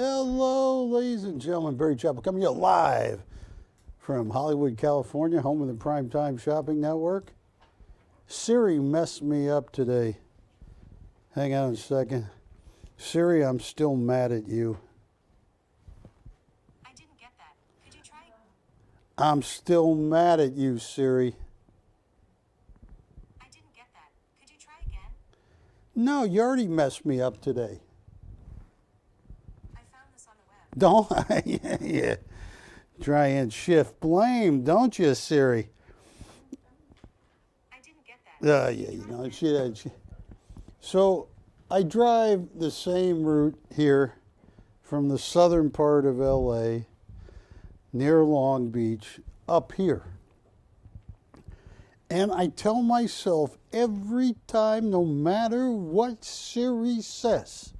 Hello, ladies and gentlemen. Barry Chappell coming to you live from Hollywood, California, home of the PrimeTime Shopping Network. Siri messed me up today. Hang on a second. Siri, I'm still mad at you. I didn't get that. Could you try? I'm still mad at you, Siri. I didn't get that. Could you try again? No, you already messed me up today. I found this on the web. Don't I? Yeah. Try and shift blame, don't you, Siri? I didn't get that. Yeah, you know, she. So I drive the same route here from the southern part of LA, near Long Beach, up here. And I tell myself every time, no matter what Siri says,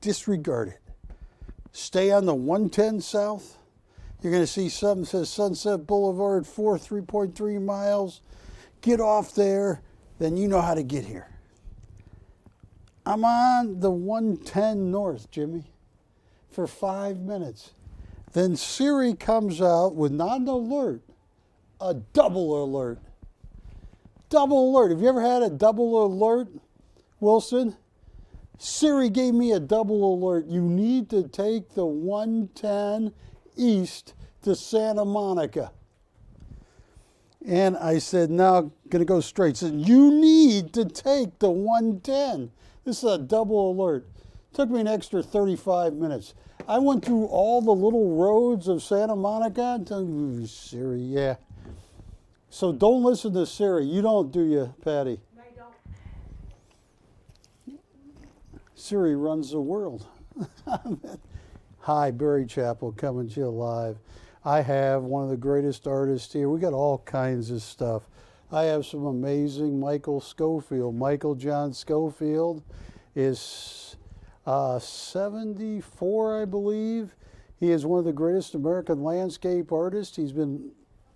disregard it. Stay on the 110 South. You're going to see something that says Sunset Boulevard, 3.3 miles. Get off there, then you know how to get here. I'm on the 110 North, Jimmy, for 5 minutes. Then Siri comes out with not an alert, a double alert. Double alert. Have you ever had a double alert, Wilson? Siri gave me a double alert. You need to take the 110 east to Santa Monica. And I said, no, I'm going to go straight. She said, you need to take the 110. This is a double alert. Took me an extra 35 minutes. I went through all the little roads of Santa Monica. Ooh, Siri, yeah. So don't listen to Siri. You don't, do you, Patty? I don't. Siri runs the world. Hi, Barry Chappell coming to you live. I have one of the greatest artists here. We got all kinds of stuff. I have some amazing Michael Schofield. Michael John Schofield is 74, I believe. He is one of the greatest American landscape artists. He's been,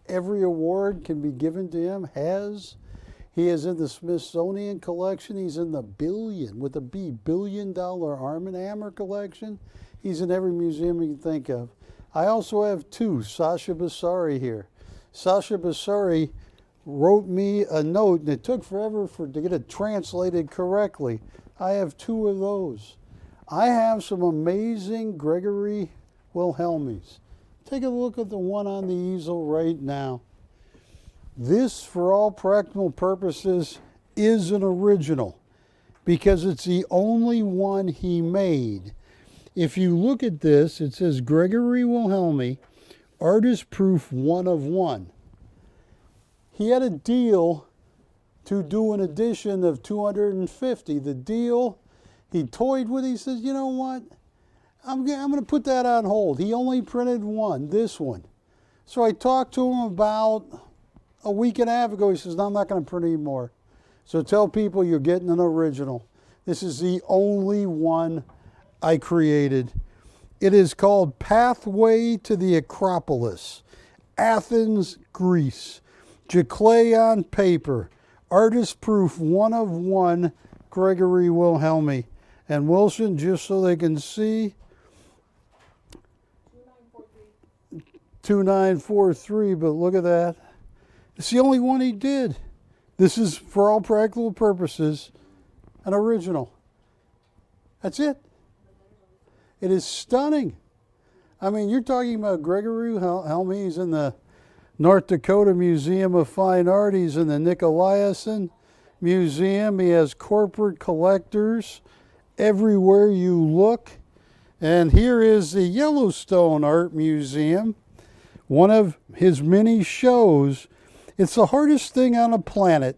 every award can be given to him, has. He is in the Smithsonian collection. He's in the billion, with a B, $1 billion Arm & Hammer collection. He's in every museum you can think of. I also have two, Sasha Basari here. Sasha Basari wrote me a note, and it took forever to get it translated correctly. I have two of those. I have some amazing Gregory Wilhelmis. Take a look at the one on the easel right now. This, for all practical purposes, is an original because it's the only one he made. If you look at this, it says Gregory Wilhelmi, artist proof 1 of 1. He had a deal to do an edition of 250. The deal, he toyed with, he says, you know what? I'm going to put that on hold. He only printed one, this one. So I talked to him about a week and a half ago. He says, no, I'm not going to print anymore. So tell people you're getting an original. This is the only one I created. It is called Pathway to the Acropolis, Athens, Greece. Jaclay on paper, artist proof 1 of 1, Gregory Wilhelmi. And Wilson, just so they can see, 2943, but look at that. It's the only one he did. This is, for all practical purposes, an original. That's it. It is stunning. I mean, you're talking about Gregory Wilhelmi. He's in the North Dakota Museum of Fine Art. He's in the Nicolaisen Museum. He has corporate collectors everywhere you look. And here is the Yellowstone Art Museum, one of his many shows. It's the hardest thing on the planet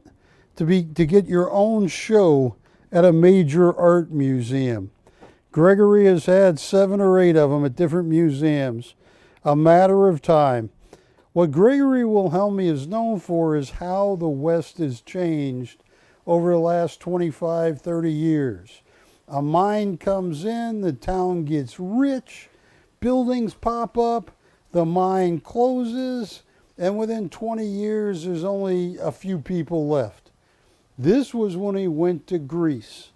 to get your own show at a major art museum. Gregory has had 7 or 8 of them at different museums. A matter of time. What Gregory Wilhelmi is known for is how the West has changed over the last 25, 30 years. A mine comes in, the town gets rich, buildings pop up, the mine closes, and within 20 years there's only a few people left. This was when he went to Greece.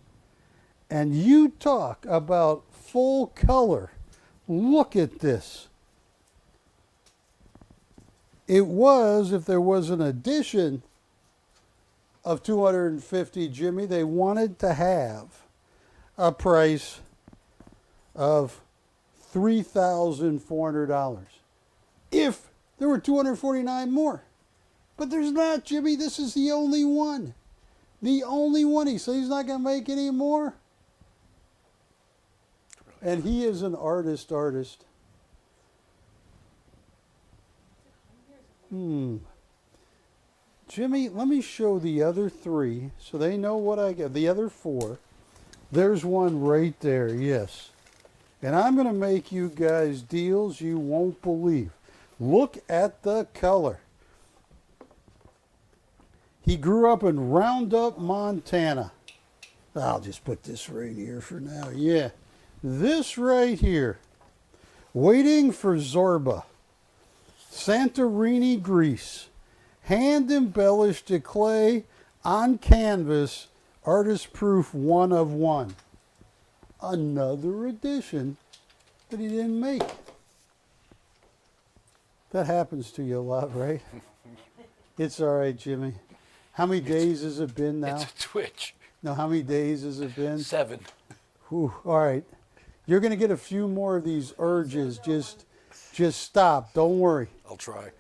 And you talk about full color. Look at this. It was, if there was an edition of 250, Jimmy, they wanted to have a price of $3,400 if there were 249 more. But there's not, Jimmy. This is the only one. The only one. He said he's not going to make any more. And he is an artist. Jimmy, let me show the other three so they know what I got. The other four. There's one right there, yes. And I'm going to make you guys deals you won't believe. Look at the color. He grew up in Roundup, Montana. I'll just put this right here for now. Yeah. This right here. Waiting for Zorba. Santorini, Greece. Hand embellished to clay on canvas. Artist proof 1 of 1. Another edition that he didn't make. That happens to you a lot, right? It's all right, Jimmy. How many days has it been now? It's a twitch. No, how many days has it been? 7. Whew, all right. You're going to get a few more of these urges. Just stop. Don't worry. I'll try.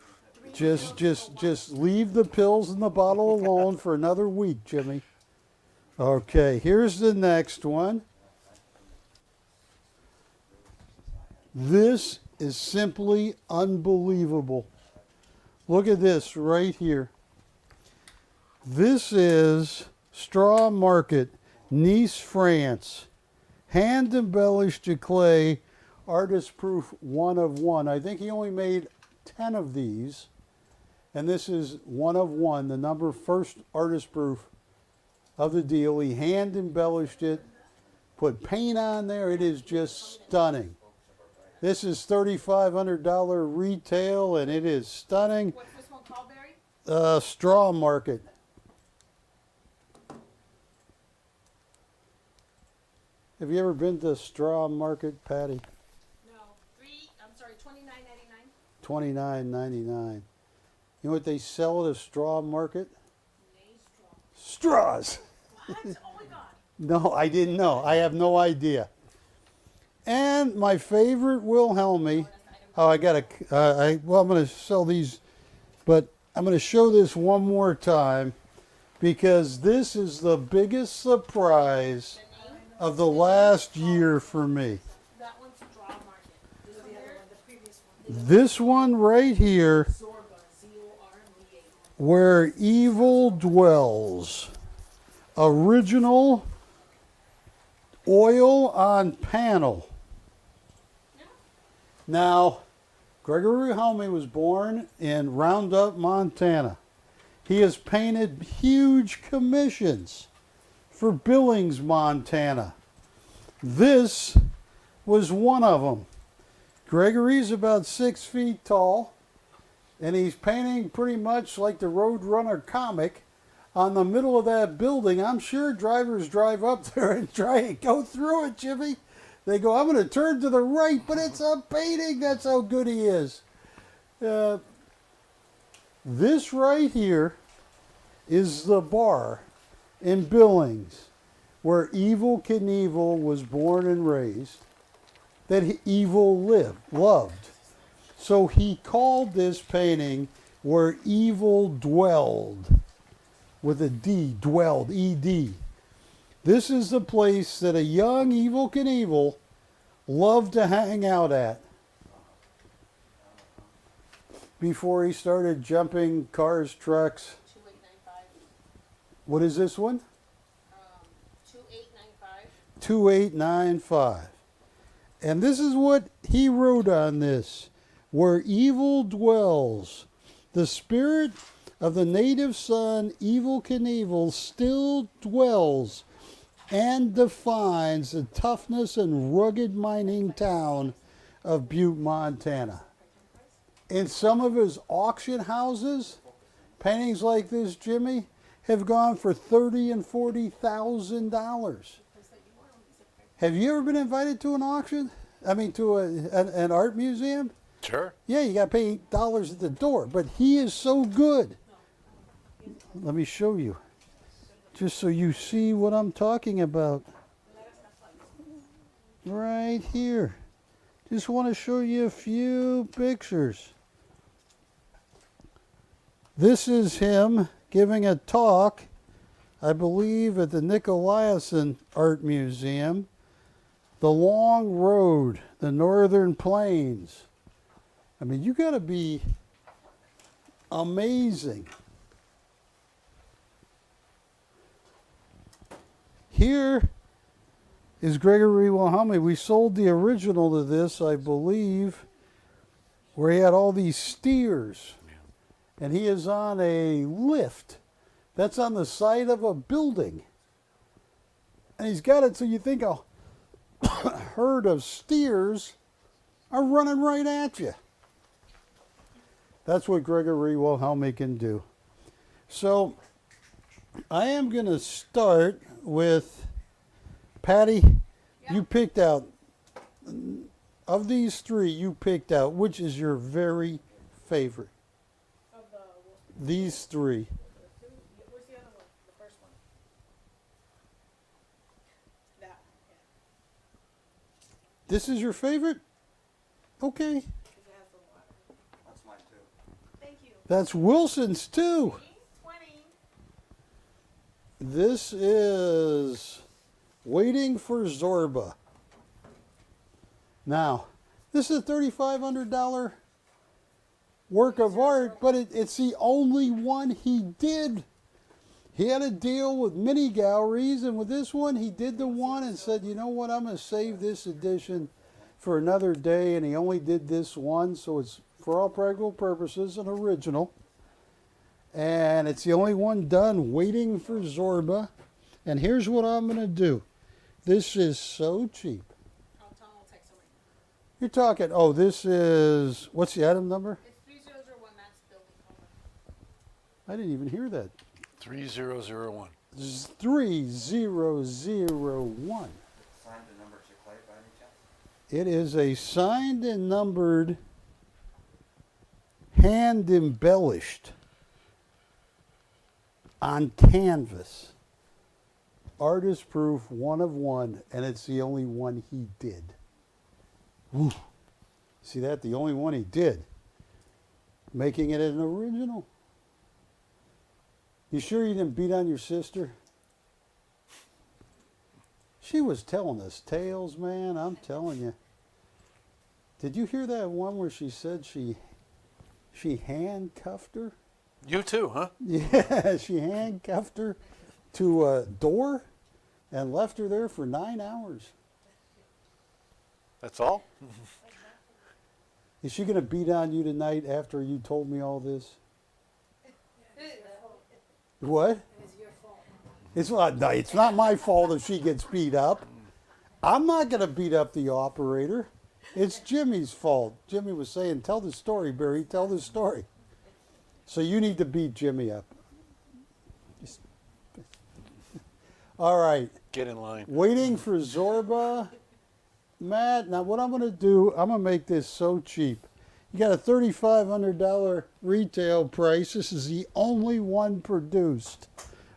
Just leave the pills in the bottle alone for another week, Jimmy. Okay, here's the next one. This is simply unbelievable. Look at this right here. This is Straw Market, Nice, France. Hand embellished to clay, artist proof 1 of 1. I think he only made 10 of these. And this is 1 of 1, the number first artist proof of the deal. He hand embellished it, put paint on there. It is just stunning. This is $3,500 retail, and it is stunning. What's this one called, Barry? Straw Market. Have you ever been to Straw Market, Patty? No. $29.99. $29.99. You know what they sell at a Straw Market? Straws. What? Oh my God. No, I didn't know. I have no idea. And my favorite Wilhelmy. Oh, I got to. Well, I'm going to sell these, but I'm going to show this one more time because this is the biggest surprise of the last year for me. That one's Straw Market. This is the other one, the previous one. This one right here, Where Evil Dwells. Original oil on panel. Now, Gregory Helmy was born in Roundup, Montana. He has painted huge commissions for Billings, Montana. This was one of them. Gregory's about 6 feet tall, and he's painting pretty much like the Roadrunner comic on the middle of that building. I'm sure drivers drive up there and try and go through it, Jimmy. They go, I'm going to turn to the right, but it's a painting. That's how good he is. This right here is the bar in Billings where Evel Knievel was born and raised, that Evil loved. So he called this painting Where Evil Dwelled, with a D, dwelled, E-D. This is the place that a young Evel Knievel loved to hang out at before he started jumping cars, trucks. 2895. What is this one? 2895. 2895. And this is what he wrote on this. Where evil dwells, the spirit of the native son, Evel Knievel, still dwells and defines the toughness and rugged mining town of Butte, Montana. In some of his auction houses, paintings like this, Jimmy, have gone for $30,000 and $40,000. Have you ever been invited to an auction? I mean, to an art museum? Sure. Yeah, you got to pay $8 at the door. But he is so good. Let me show you, just so you see what I'm talking about. Right here. Just want to show you a few pictures. This is him giving a talk, I believe, at the Nicolaisen Art Museum. The Long Road, the Northern Plains. I mean, you got to be amazing. Here is Gregory Wilhelmi. We sold the original to this, I believe, where he had all these steers. And he is on a lift that's on the side of a building. And he's got it so you think a herd of steers are running right at you. That's what Gregory Wilhelmi can do. So I am going to start with Patty. You picked out, of these three, you picked out, which is your very favorite? These three. Where's the other one? The first one. That one, yeah. This is your favorite? Okay. 'Cause it has the water. That's mine too. Thank you. That's Wilson's too. 20. This is Waiting for Zorba. Now, this is a $3,500 work of art, but it's the only one he did. He had a deal with mini galleries, and with this one, he did the one and said, you know what, I'm going to save this edition for another day, and he only did this one, so it's, for all practical purposes, an original. And it's the only one done, Waiting for Zorba. And here's what I'm going to do. This is so cheap. I'll tell him I'll text him right now. You're talking, oh, this is, what's the item number? It's 3001, that's building over. I didn't even hear that. 3001. This is 3001. Signed and numbered Chappell by any chance? It is a signed and numbered, hand embellished on canvas. Artist proof, 1 of 1, and it's the only one he did. Woo. See that? The only one he did. Making it an original. You sure you didn't beat on your sister? She was telling us tales, man, I'm telling you. Did you hear that one where she said she handcuffed her? You too, huh? Yeah, she handcuffed her to a door and left her there for 9 hours. That's all? Is she going to beat on you tonight after you told me all this? What? It's your fault. It's not, no, it's not my fault if she gets beat up. I'm not going to beat up the operator. It's Jimmy's fault. Jimmy was saying, tell the story, Barry, tell the story. So you need to beat Jimmy up. All right. Get in line. Waiting for Zorba. Matt, now what I'm going to do, I'm going to make this so cheap. You got a $3,500 retail price. This is the only one produced.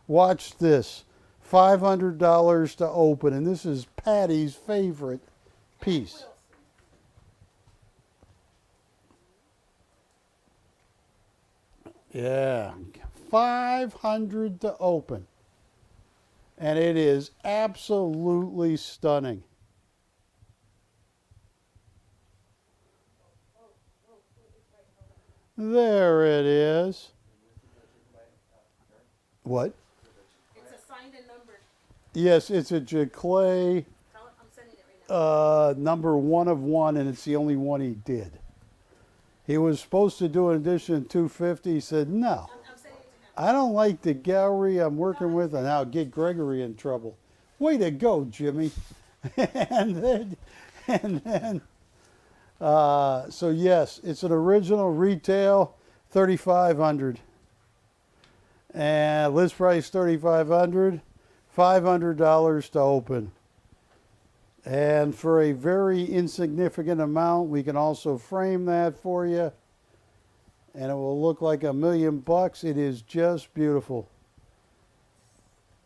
Watch this. $500 to open, and this is Patty's favorite piece. Yeah, $500 to open. And it is absolutely stunning. There it is. What? It's a signed and numbered. Yes, it's a Jaclay Tell him I'm sending it right now. number 1 of 1, and it's the only one he did. He was supposed to do an edition 250. He said, no, I'm sending it to him. I don't like the gallery I'm working with, and I'll get Gregory in trouble. Way to go, Jimmy. and then, so yes, it's an original retail, $3,500. And list price $3,500, $500 to open. And for a very insignificant amount, we can also frame that for you. And it will look like $1,000,000. It is just beautiful.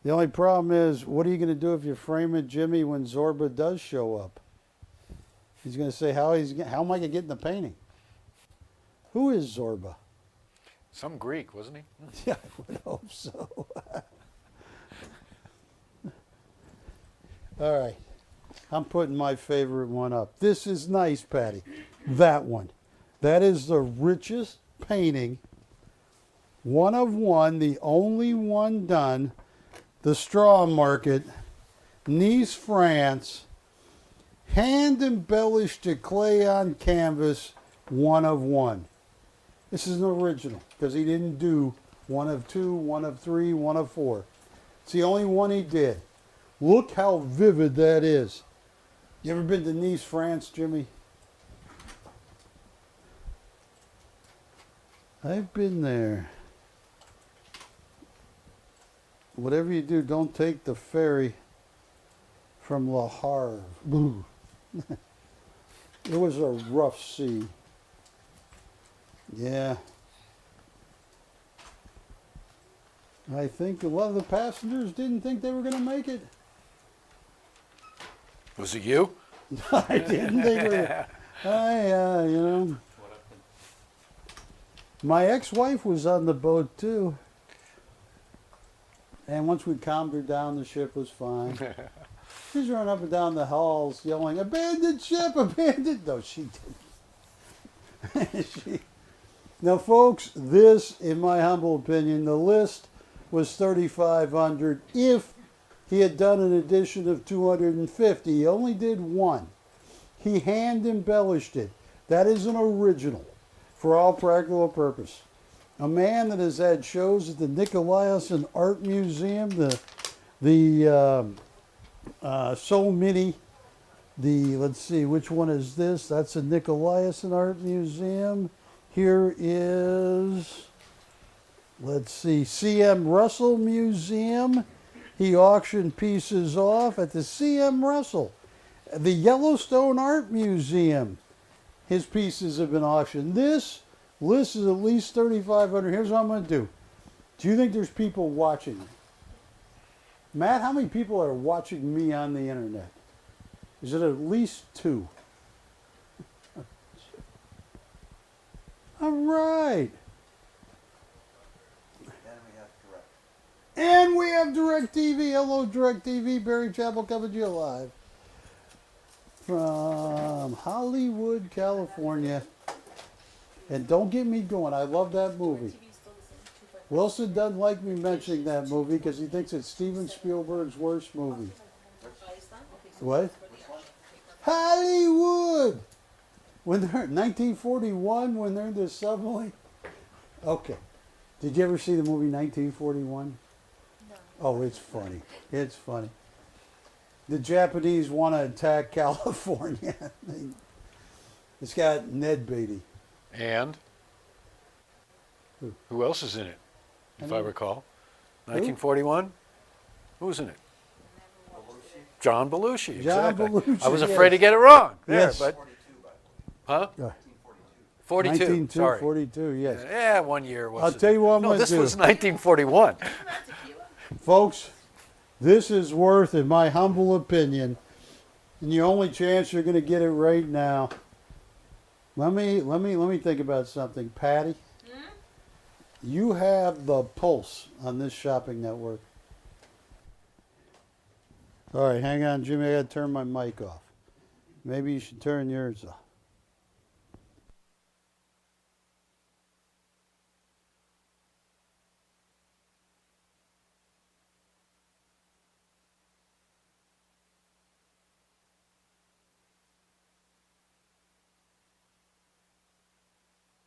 The only problem is, what are you going to do if you frame it, Jimmy, when Zorba does show up? He's going to say, how am I going to get in the painting? Who is Zorba? Some Greek, wasn't he? Yeah, I would hope so. All right. I'm putting my favorite one up. This is nice, Patty. That one. That is the richest painting. One of one, the only one done. The Straw Market, Nice, France. Hand embellished to clay on canvas, one of one. This is an original because he didn't do one of two, one of three, one of four. It's the only one he did. Look how vivid that is. You ever been to Nice, France, Jimmy? I've been there. Whatever you do, don't take the ferry from Le Havre. Boo. It was a rough sea. Yeah. I think a lot of the passengers didn't think they were going to make it. Was it you? I didn't think it. You know. My ex-wife was on the boat too. And once we calmed her down, the ship was fine. She's running up and down the halls yelling, "Abandoned ship, abandoned!" No, she didn't. Now, folks, this, in my humble opinion, the list was $3,500 if he had done an edition of 250. He only did one. He hand embellished it. That is an original for all practical purpose. A man that has had shows at the Nicolaisen Art Museum, the so many, let's see, which one is this? That's the Nicolaisen Art Museum. Here is, let's see, C.M. Russell Museum. He auctioned pieces off at the C.M. Russell. The Yellowstone Art Museum. His pieces have been auctioned. This list is at least $3,500. Here's what I'm going to do. Do you think there's people watching? Matt, how many people are watching me on the internet? Is it at least 2? All right. And we have DirecTV. Hello, DirecTV. Barry Chappell coming to you live from Hollywood, California. And don't get me going. I love that movie. Wilson doesn't like me mentioning that movie because he thinks it's Steven Spielberg's worst movie. What? Hollywood! When they're 1941, when they're in the submarine. Okay. Did you ever see the movie 1941? No. Oh, it's funny. It's funny. The Japanese want to attack California. It's got Ned Beatty. And who else is in it, if I recall? 1941? Who's in it? John Belushi. John Exactly. Belushi, I was yes. afraid to get it wrong. There, Yes. but huh? 42. 1942, Sorry. 42, yes. Yeah, 1 year. I'll tell you what I'm no, going to this do. was 1941. Folks, this is worth, in my humble opinion, and the only chance you're going to get it right now. Let me think about something, Patty. You have the pulse on this shopping network. All right, hang on, Jimmy. I got to turn my mic off. Maybe you should turn yours off.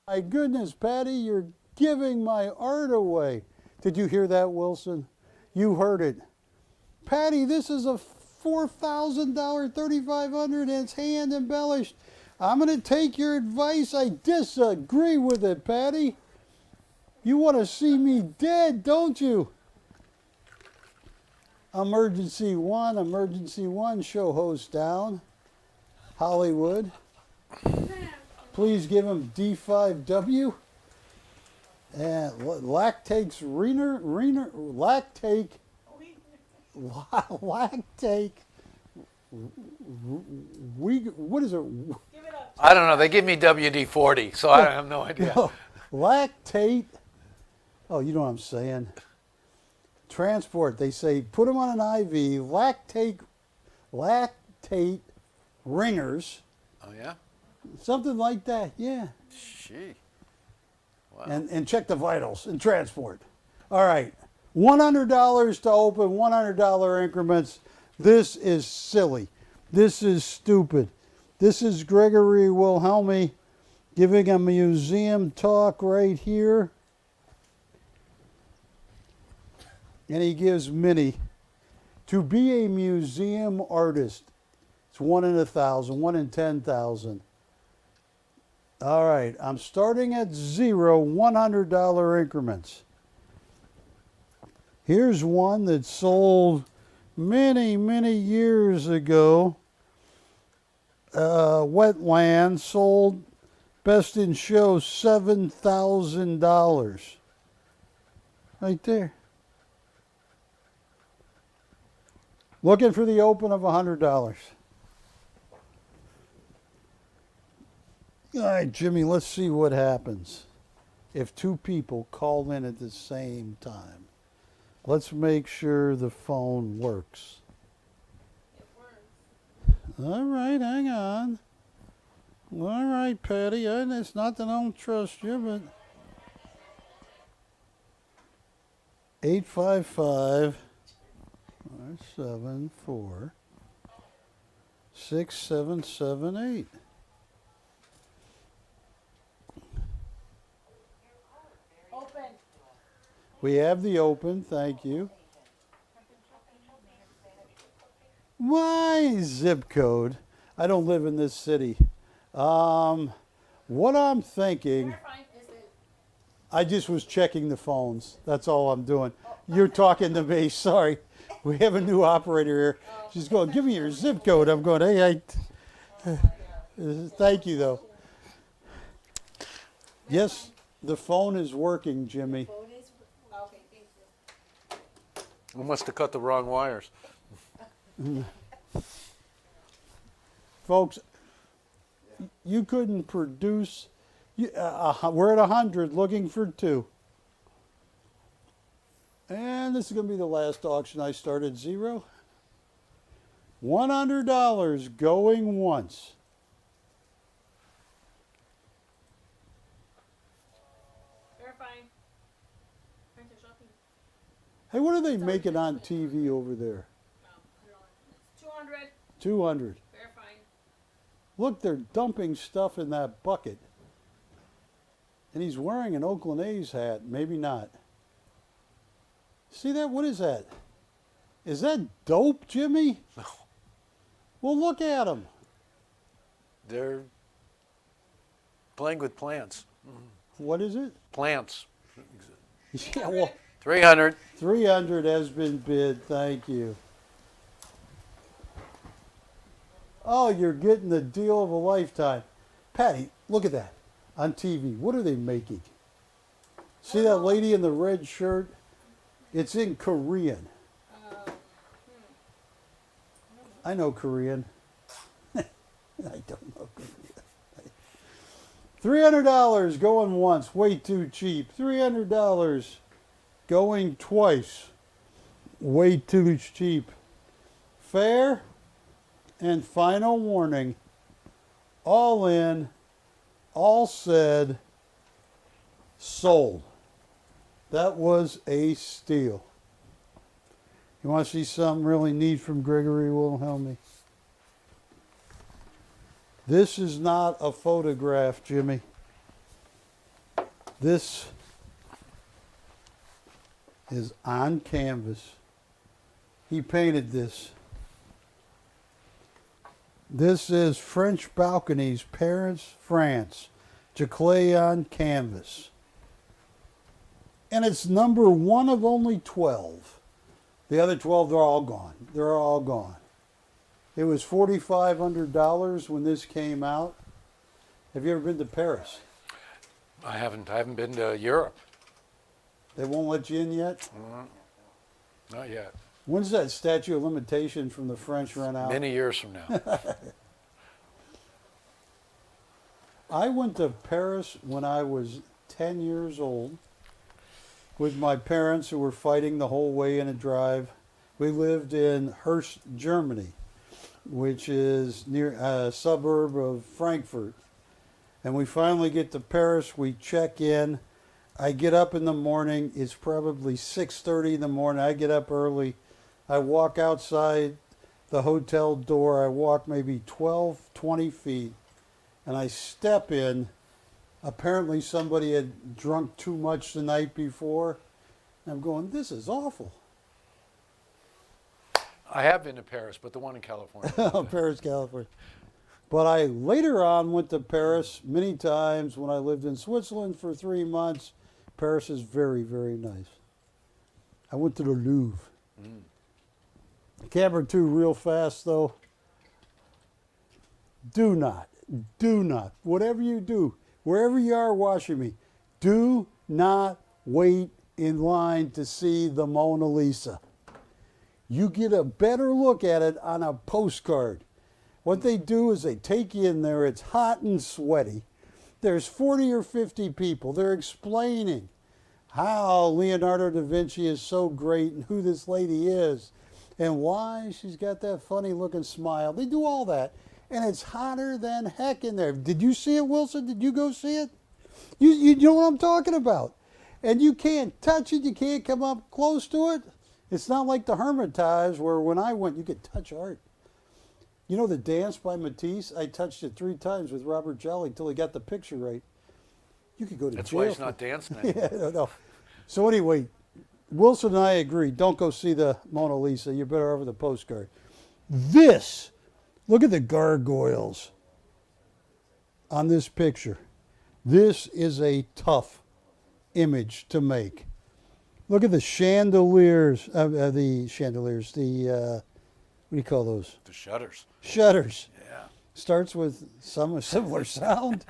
My goodness, Patty, you're giving my art away. Did you hear that, Wilson? You heard it. Patty, this is a $4,000, $3,500, and it's hand embellished. I'm going to take your advice. I disagree with it, Patty. You want to see me dead, don't you? Emergency one, show host down. Hollywood. Please give him D5W. And lactate's lactate, what is it? I don't know. They give me WD-40, so I have no idea. No, lactate. Oh, you know what I'm saying. Transport. They say put them on an IV. Lactate ringers. Oh, yeah? Something like that. Yeah. Gee. Wow. And check the vitals and transport. All right. $100 to open, $100 increments. This is silly. This is stupid. This is Gregory Wilhelmi giving a museum talk right here. And he gives many. To be a museum artist, it's 1 in 1,000, 1 in 10,000. All right, I'm starting at 0, $100 increments. Here's one that sold many, many years ago. Wetland sold best in show $7,000. Right there. Looking for the open of $100. All right, Jimmy, let's see what happens if two people call in at the same time. Let's make sure the phone works. It works. All right, hang on. All right, Patty, it's not that I don't trust you, but 855-574-6778. Open. We have the open, thank you. Why zip code? I don't live in this city. What I'm thinking, Verifying, is it? I just was checking the phones. That's all I'm doing. You're talking to me. Sorry. We have a new operator here. She's going, give me your zip code. I'm going, hey, thank you, though. Yes, the phone is working, Jimmy. Phone is, okay, thank you. We must have cut the wrong wires. Folks, you couldn't produce, we're at 100 looking for 2. And this is going to be the last auction. I started 0. $100 going once. Verifying. Printer shopping. Hey, what are they making on TV over there? Put it on. It's 200. 200. Verifying. Look, they're dumping stuff in that bucket. And he's wearing an Oakland A's hat. Maybe not. See that? What is that? Is that dope, Jimmy? No. Well, look at him. They're playing with plants. What is it? Plants. Yeah, well, 300. 300 has been bid. Thank you. Oh, you're getting the deal of a lifetime. Patty, look at that on TV. What are they making? See that lady in the red shirt? It's in Korean. I know Korean. I don't know Korean. $300 going once, way too cheap. $300 going twice, way too cheap. Fair and final warning. All in, all said, sold. That was a steal. You want to see something really neat from Gregory Wilhelmi? This is not a photograph, Jimmy. This is on canvas. He painted this. This is French Balconies, Paris, France. Jacquet on canvas. And it's number 1 of only 12. The other 12, they're all gone. They're all gone. It was $4,500 when this came out. Have you ever been to Paris? I haven't been to Europe. They won't let you in yet? Not yet. When's that statute of limitation from the French run out? Many years from now. I went to Paris when I was 10 years old with my parents who were fighting the whole way in a drive. We lived in Hearst, Germany, which is near a suburb of Frankfurt. And we finally get to Paris. We check in. I get up in the morning. It's probably 6:30 in the morning. I get up early. I walk outside the hotel door. I walk maybe 12, 20 feet. And I step in. Apparently somebody had drunk too much the night before. I'm going, this is awful. I have been to Paris, but the one in California. Paris, California. But I later on went to Paris many times when I lived in Switzerland for 3 months. Paris is very, very nice. I went to the Louvre. Camera 2 real fast though. Do not, whatever you do, wherever you are watching me, do not wait in line to see the Mona Lisa. You get a better look at it on a postcard. What they do is they take you in there, it's hot and sweaty. There's 40 or 50 people. They're explaining how Leonardo da Vinci is so great and who this lady is and why she's got that funny looking smile. They do all that. And it's hotter than heck in there. Did you see it, Wilson? Did you go see it? You know what I'm talking about. And you can't touch it. You can't come up close to it. It's not like the Hermitage where when I went, you could touch art. You know the dance by Matisse? I touched it 3 times with Robert Jolly until he got the picture right. You could go to That's jail. why he's not dancing anymore. Yeah, no. So anyway, Wilson and I agree. Don't go see the Mona Lisa. You're better over the postcard. This, look at the gargoyles on this picture. This is a tough image to make. Look at the chandeliers, what do you call those? The shutters. Shutters. Yeah. Starts with some similar sound,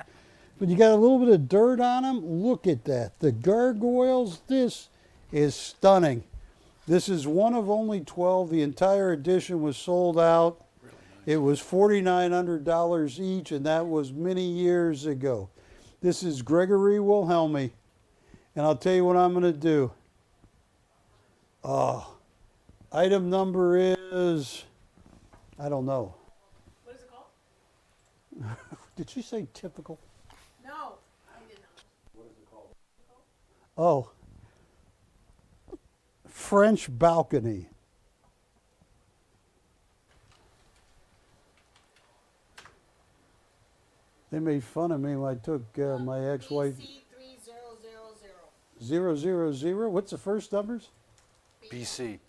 but you got a little bit of dirt on them. Look at that. The gargoyles, this is stunning. This is one of only 12. The entire edition was sold out. Really nice. It was $4,900 each, and that was many years ago. This is Gregory Wilhelmi, and I'll tell you what I'm going to do. Item number is, I don't know. What is it called? Did she say typical? No, I did not. Oh, French balcony. They made fun of me when I took my ex-wife. BC 3000. 000. What's the first numbers? BC.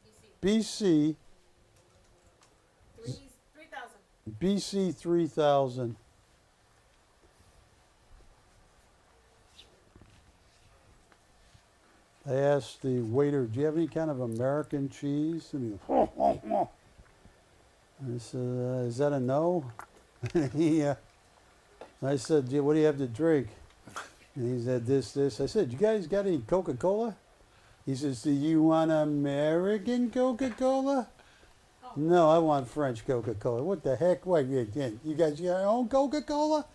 BC. 3000. BC 3000. I asked the waiter, do you have any kind of American cheese? And he goes, I said, is that a no? And I said, what do you have to drink? And he said, this. I said, you guys got any Coca-Cola? He says, do you want American Coca-Cola? Oh. No, I want French Coca-Cola. What the heck? What, you guys got your own Coca-Cola?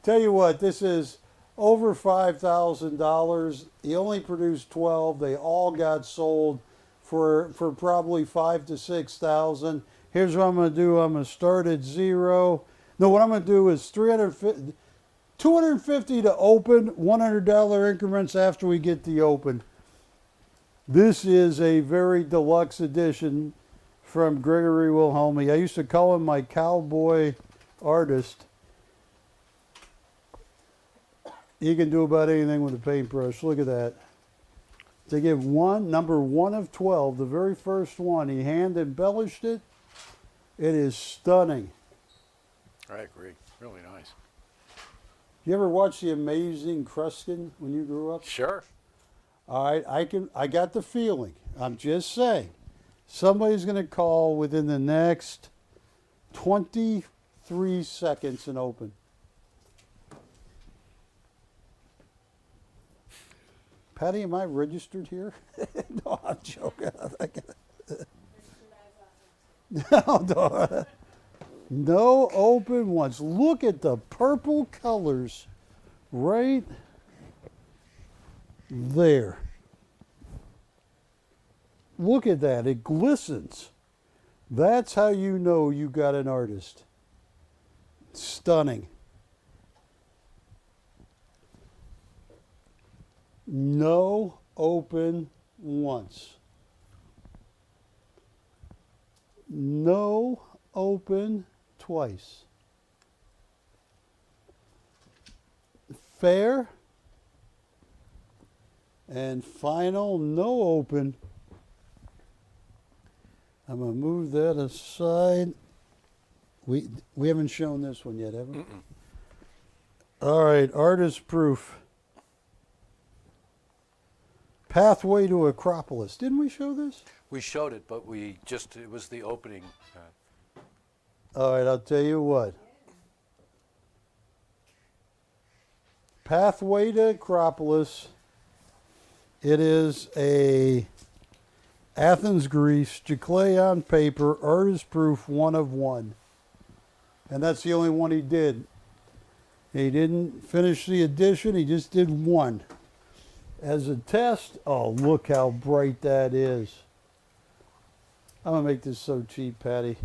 Tell you what, this is over $5,000. He only produced 12. They all got sold for probably $5,000 to $6,000. Here's what I'm going to do. I'm going to start at 0. No, what I'm going to do is $250 to open, $100 increments after we get the open. This is a very deluxe edition from Gregory Wilhelmi. I used to call him my cowboy artist. He can do about anything with a paintbrush. Look at that. They give number 1 of 12, the very first one. He hand embellished it. It is stunning. I agree. Really nice. You ever watch The Amazing Kruskin when you grew up? Sure. All right, I got the feeling. I'm just saying. Somebody's going to call within the next 23 seconds and open. Patty, am I registered here? No, I'm joking. No. No open ones. Look at the purple colors right there. Look at that. It glistens. That's how you know you got an artist. Stunning. No open once. No open twice. Fair. And final, no open. I'm going to move that aside. We haven't shown this one yet, have we? All right, artist proof. Pathway to Acropolis. Didn't we show this? We showed it, but it was the opening. All right, I'll tell you what. Pathway to Acropolis. It is a Athens, Greece, Chappell on paper, artist proof, 1 of 1. And that's the only one he did. He didn't finish the edition, he just did 1. As a test, oh, look how bright that is. I'm going to make this so cheap, Patty.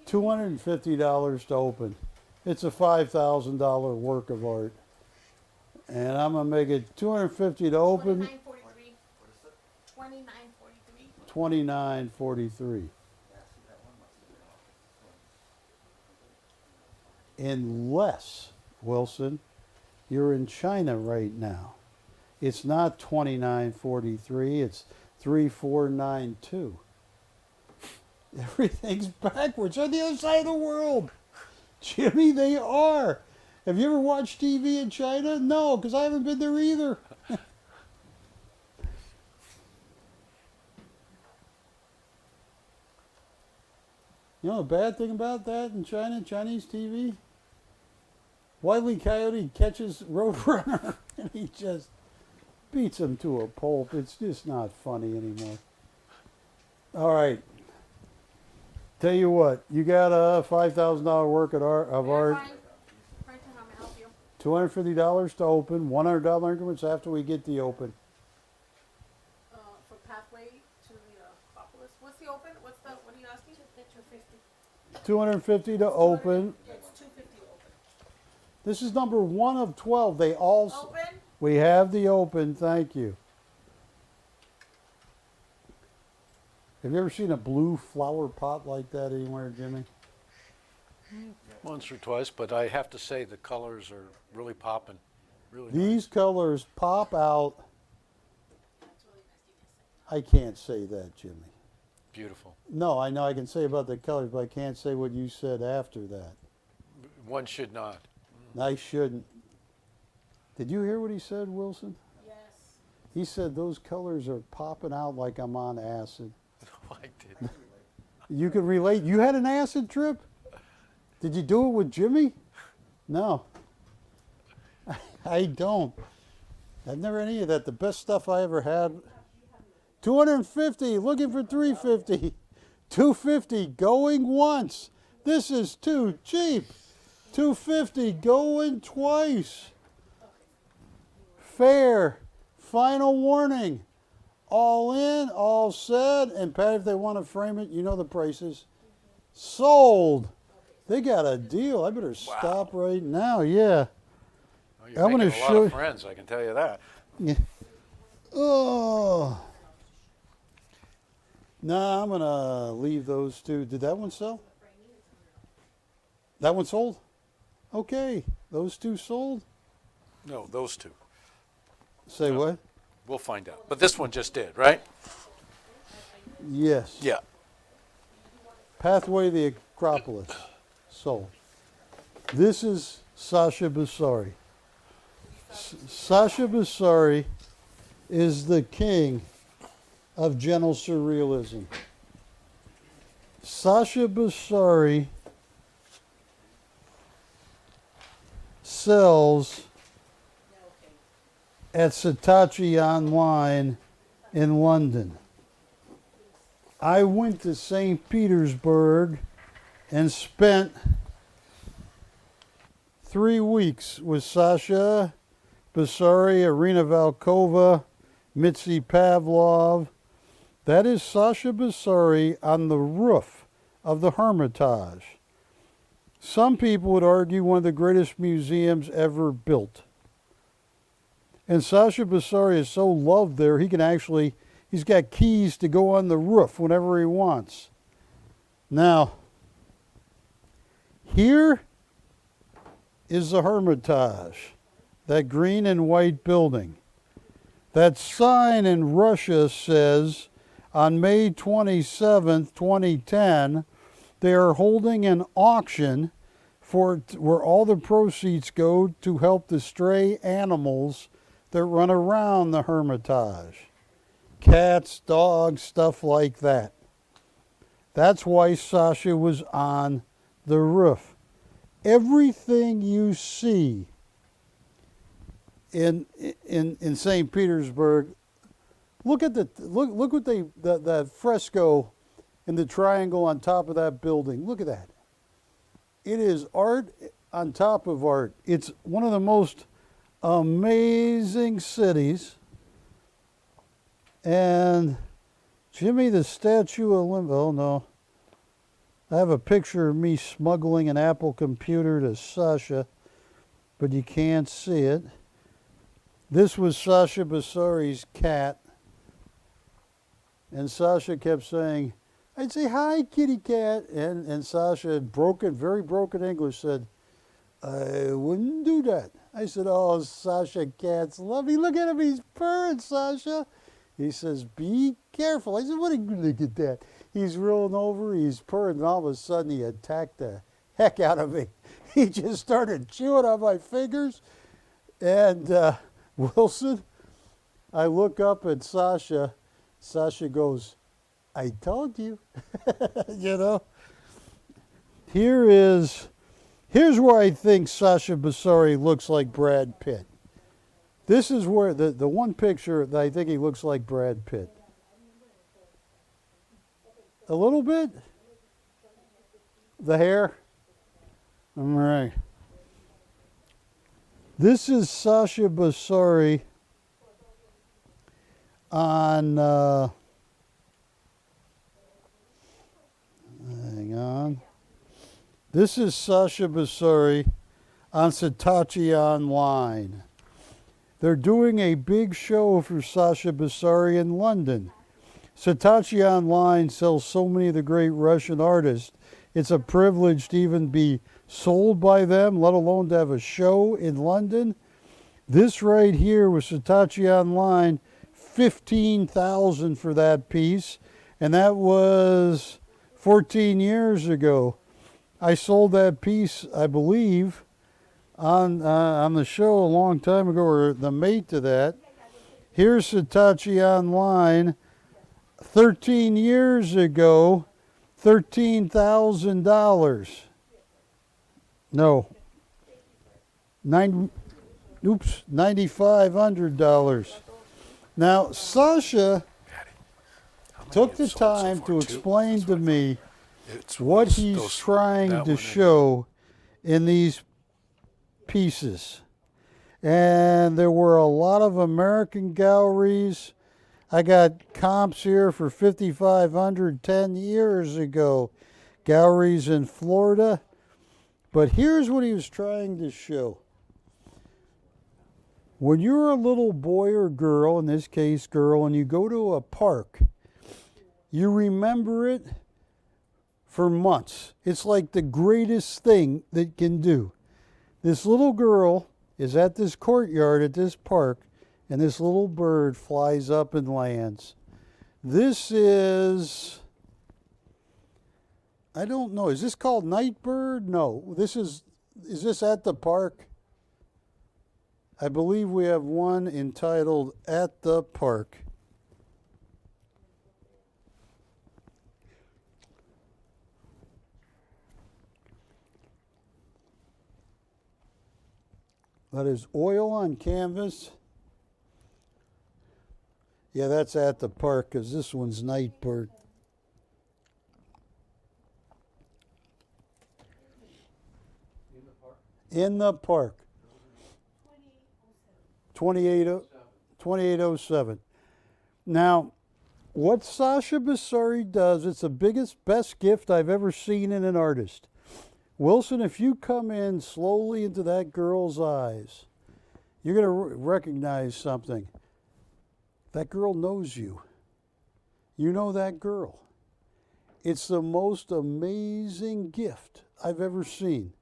$250 to open. It's a $5,000 work of art. And I'm going to make it $250 to open. $29.43. Unless, Wilson, you're in China right now. It's not $29.43, it's $3,492. Everything's backwards on the other side of the world. Jimmy, they are. Have you ever watched TV in China? No, because I haven't been there either. You know the bad thing about that in China, Chinese TV? Wile E. Coyote catches Roadrunner and he just beats him to a pulp. It's just not funny anymore. All right. Tell you what, you got a $5,000 work of art. PrimeTime, I'm gonna help you. $250 to open. $100 increments after we get the open. For Pathway to the Acropolis. What's the open? What are you asking? 250. $250 to open. It's 250 open. This is number 1 of 12. They all. Open? We have the open. Thank you. Have you ever seen a blue flower pot like that anywhere, Jimmy? Once or twice, but I have to say the colors are really popping. Really These colors pop out. That's really nice. I can't say that, Jimmy. beautiful. No, I know I can say about the colors, but I can't say what you said after that. One should not. I shouldn't. Did you hear what he said, Wilson? Yes. He said those colors are popping out like I'm on acid. I did. You could relate. You had an acid trip? Did you do it with Jimmy? No. I don't. I've never had any of that. The best stuff I ever had. 250, looking for 350. 250, going once. This is too cheap. 250, going twice. Fair. Final warning. All in, all said. And Pat, if they want to frame it, you know the prices. Sold. They got a deal. I better stop right now. Yeah. Well, you're I'm making gonna a lot show- of friends, I can tell you that. Yeah. Oh. No, I'm going to leave those two. Did that one sell? That one sold? Okay. Those two sold? No, those two. Say what? We'll find out. But this one just did, right? Yes. Yeah. Pathway to the Acropolis. Sold. This is Sasha Bassari. Sasha Bassari is the king of gentle surrealism. Sasha Basari sells at Saatchi Online in London. I went to St. Petersburg and spent 3 weeks with Sasha Basari, Irina Valkova, Mitzi Pavlov. That is Sasha Basari on the roof of the Hermitage. Some people would argue one of the greatest museums ever built. And Sasha Basari is so loved there, he's got keys to go on the roof whenever he wants. Now, here is the Hermitage, that green and white building. That sign in Russia says, on May 27th, 2010, they are holding an auction where all the proceeds go to help the stray animals that run around the Hermitage. Cats, dogs, stuff like that. That's why Sasha was on the roof. Everything you see in St. Petersburg, look what that fresco in the triangle on top of that building. Look at that. It is art on top of art. It's one of the most amazing cities. And Jimmy the Statue of Liberty. Oh no. I have a picture of me smuggling an Apple computer to Sasha, but you can't see it. This was Sasha Basari's cat. And Sasha kept saying, I'd say, hi, kitty cat. And Sasha, very broken English, said, I wouldn't do that. I said, oh, Sasha, cats love me. Look at him, he's purring, Sasha. He says, be careful. I said, what are you going to get that? He's rolling over, he's purring, and all of a sudden he attacked the heck out of me. He just started chewing on my fingers. And Wilson, I look up at Sasha. Sasha goes, I told you. You know? Here's where I think Sasha Basari looks like Brad Pitt. This is where the one picture that I think he looks like Brad Pitt. A little bit? The hair? All right. This is Sasha Basari on, hang on. This is Sasha Basari on Saatchi Online. They're doing a big show for Sasha Basari in London. Saatchi Online sells so many of the great Russian artists. It's a privilege to even be sold by them, let alone to have a show in London. This right here was Saatchi Online, $15,000 for that piece, and that was 14 years ago. I sold that piece, I believe, on the show a long time ago, or the mate to that. Here's Saatchi Online, 13 years ago, $13,000. No. $9,500. Now, Sasha took the time to explain to me what he's trying to show in these pieces. And there were a lot of American galleries. I got comps here for $5,500 10 years ago. Galleries in Florida. But here's what he was trying to show. When you're a little boy or girl, in this case girl, and you go to a park, you remember it for months. It's like the greatest thing that can do. This little girl is at this courtyard at this park, and this little bird flies up and lands. This is, I don't know, is this called Nightbird? No, is this at the park? I believe we have one entitled At the Park. That is oil on canvas. Yeah, that's at the park because this one's Nightbird. In the park. 2807. Now, what Sasha Bassari does, it's the biggest, best gift I've ever seen in an artist. Wilson, if you come in slowly into that girl's eyes, you're going to recognize something. That girl knows you. You know that girl. It's the most amazing gift I've ever seen.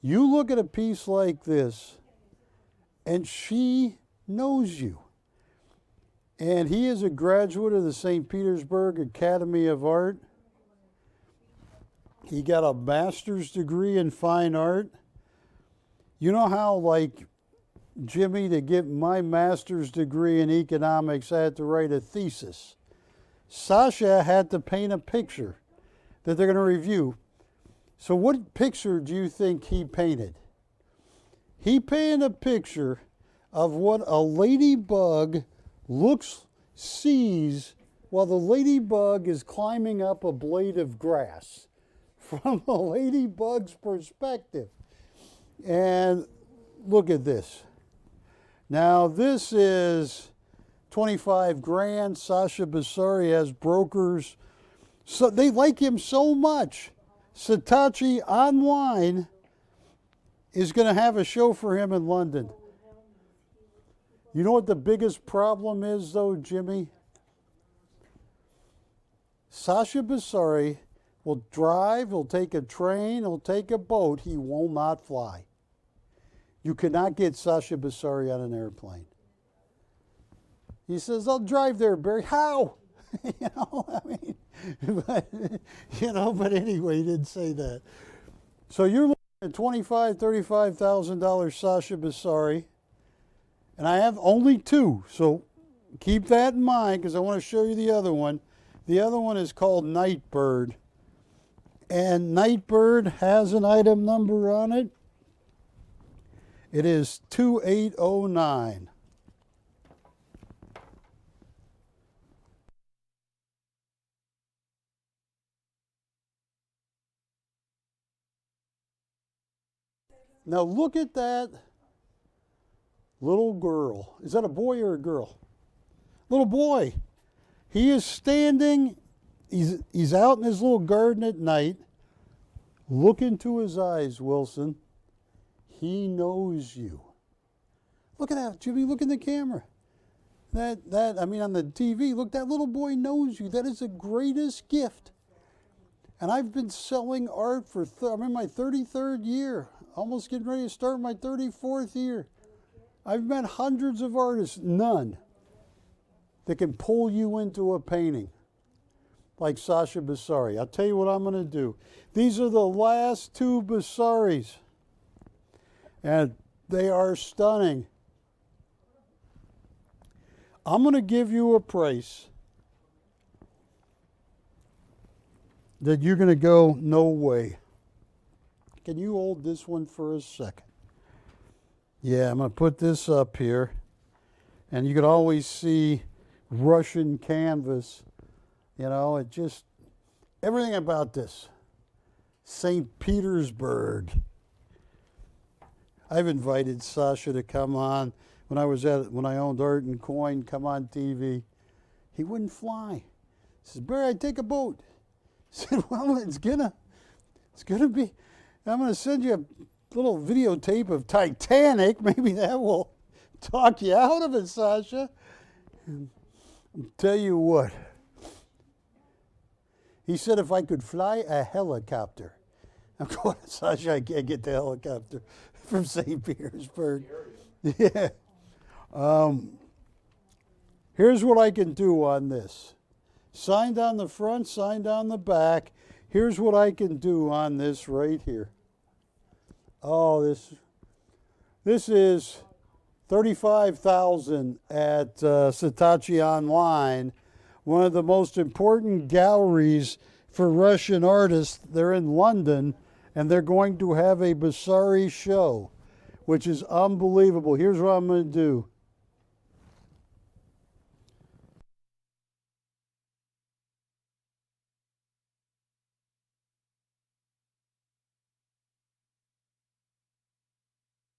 You look at a piece like this, and she knows you. And he is a graduate of the St. Petersburg Academy of Art. He got a master's degree in fine art. You know how, like, Jimmy, to get my master's degree in economics, I had to write a thesis. Sasha had to paint a picture that they're going to review. So what picture do you think he painted? He painted a picture of what a ladybug sees while the ladybug is climbing up a blade of grass from a ladybug's perspective. And look at this. Now this is 25 grand. Sasha Bassari has brokers. So they like him so much. Saatchi Online is going to have a show for him in London. You know what the biggest problem is, though, Jimmy? Sasha Bassari will drive, he'll take a train, he'll take a boat. He will not fly. You cannot get Sasha Bassari on an airplane. He says, I'll drive there, Barry. How? But anyway, he didn't say that. So you're looking at $25,000, $35,000 Sasha Bassari. And I have only two, so keep that in mind because I want to show you the other one. The other one is called Nightbird. And Nightbird has an item number on it. It is 2809. Now look at that little girl. Is that a boy or a girl? Little boy. He is standing, he's out in his little garden at night. Look into his eyes, Wilson. He knows you. Look at that, Jimmy, look in the camera. On the TV, look, that little boy knows you. That is the greatest gift. And I've been selling art I'm in my 33rd year, almost getting ready to start my 34th year. I've met hundreds of artists, none that can pull you into a painting like Sasha Bassari. I'll tell you what I'm going to do. These are the last two Bassaris, and they are stunning. I'm going to give you a price that you're going to go, no way. Can you hold this one for a second? Yeah, I'm going to put this up here. And you can always see Russian canvas. It just, everything about this. St. Petersburg. I've invited Sasha to come on when I owned Art and Coin, come on TV. He wouldn't fly. He says, Barry, I'd take a boat. I said, well, it's gonna be, I'm going to send you a little videotape of Titanic. Maybe that will talk you out of it, Sasha. And I'll tell you what. He said if I could fly a helicopter. I'm going, Sasha, I can't get the helicopter from St. Petersburg. Yeah. Here's what I can do on this. Signed on the front, signed on the back. Here's what I can do on this right here. Oh, this is $35,000 at Saatchi Online, one of the most important galleries for Russian artists. They're in London, and they're going to have a Bassari show. which is unbelievable. Here's what I'm going to do.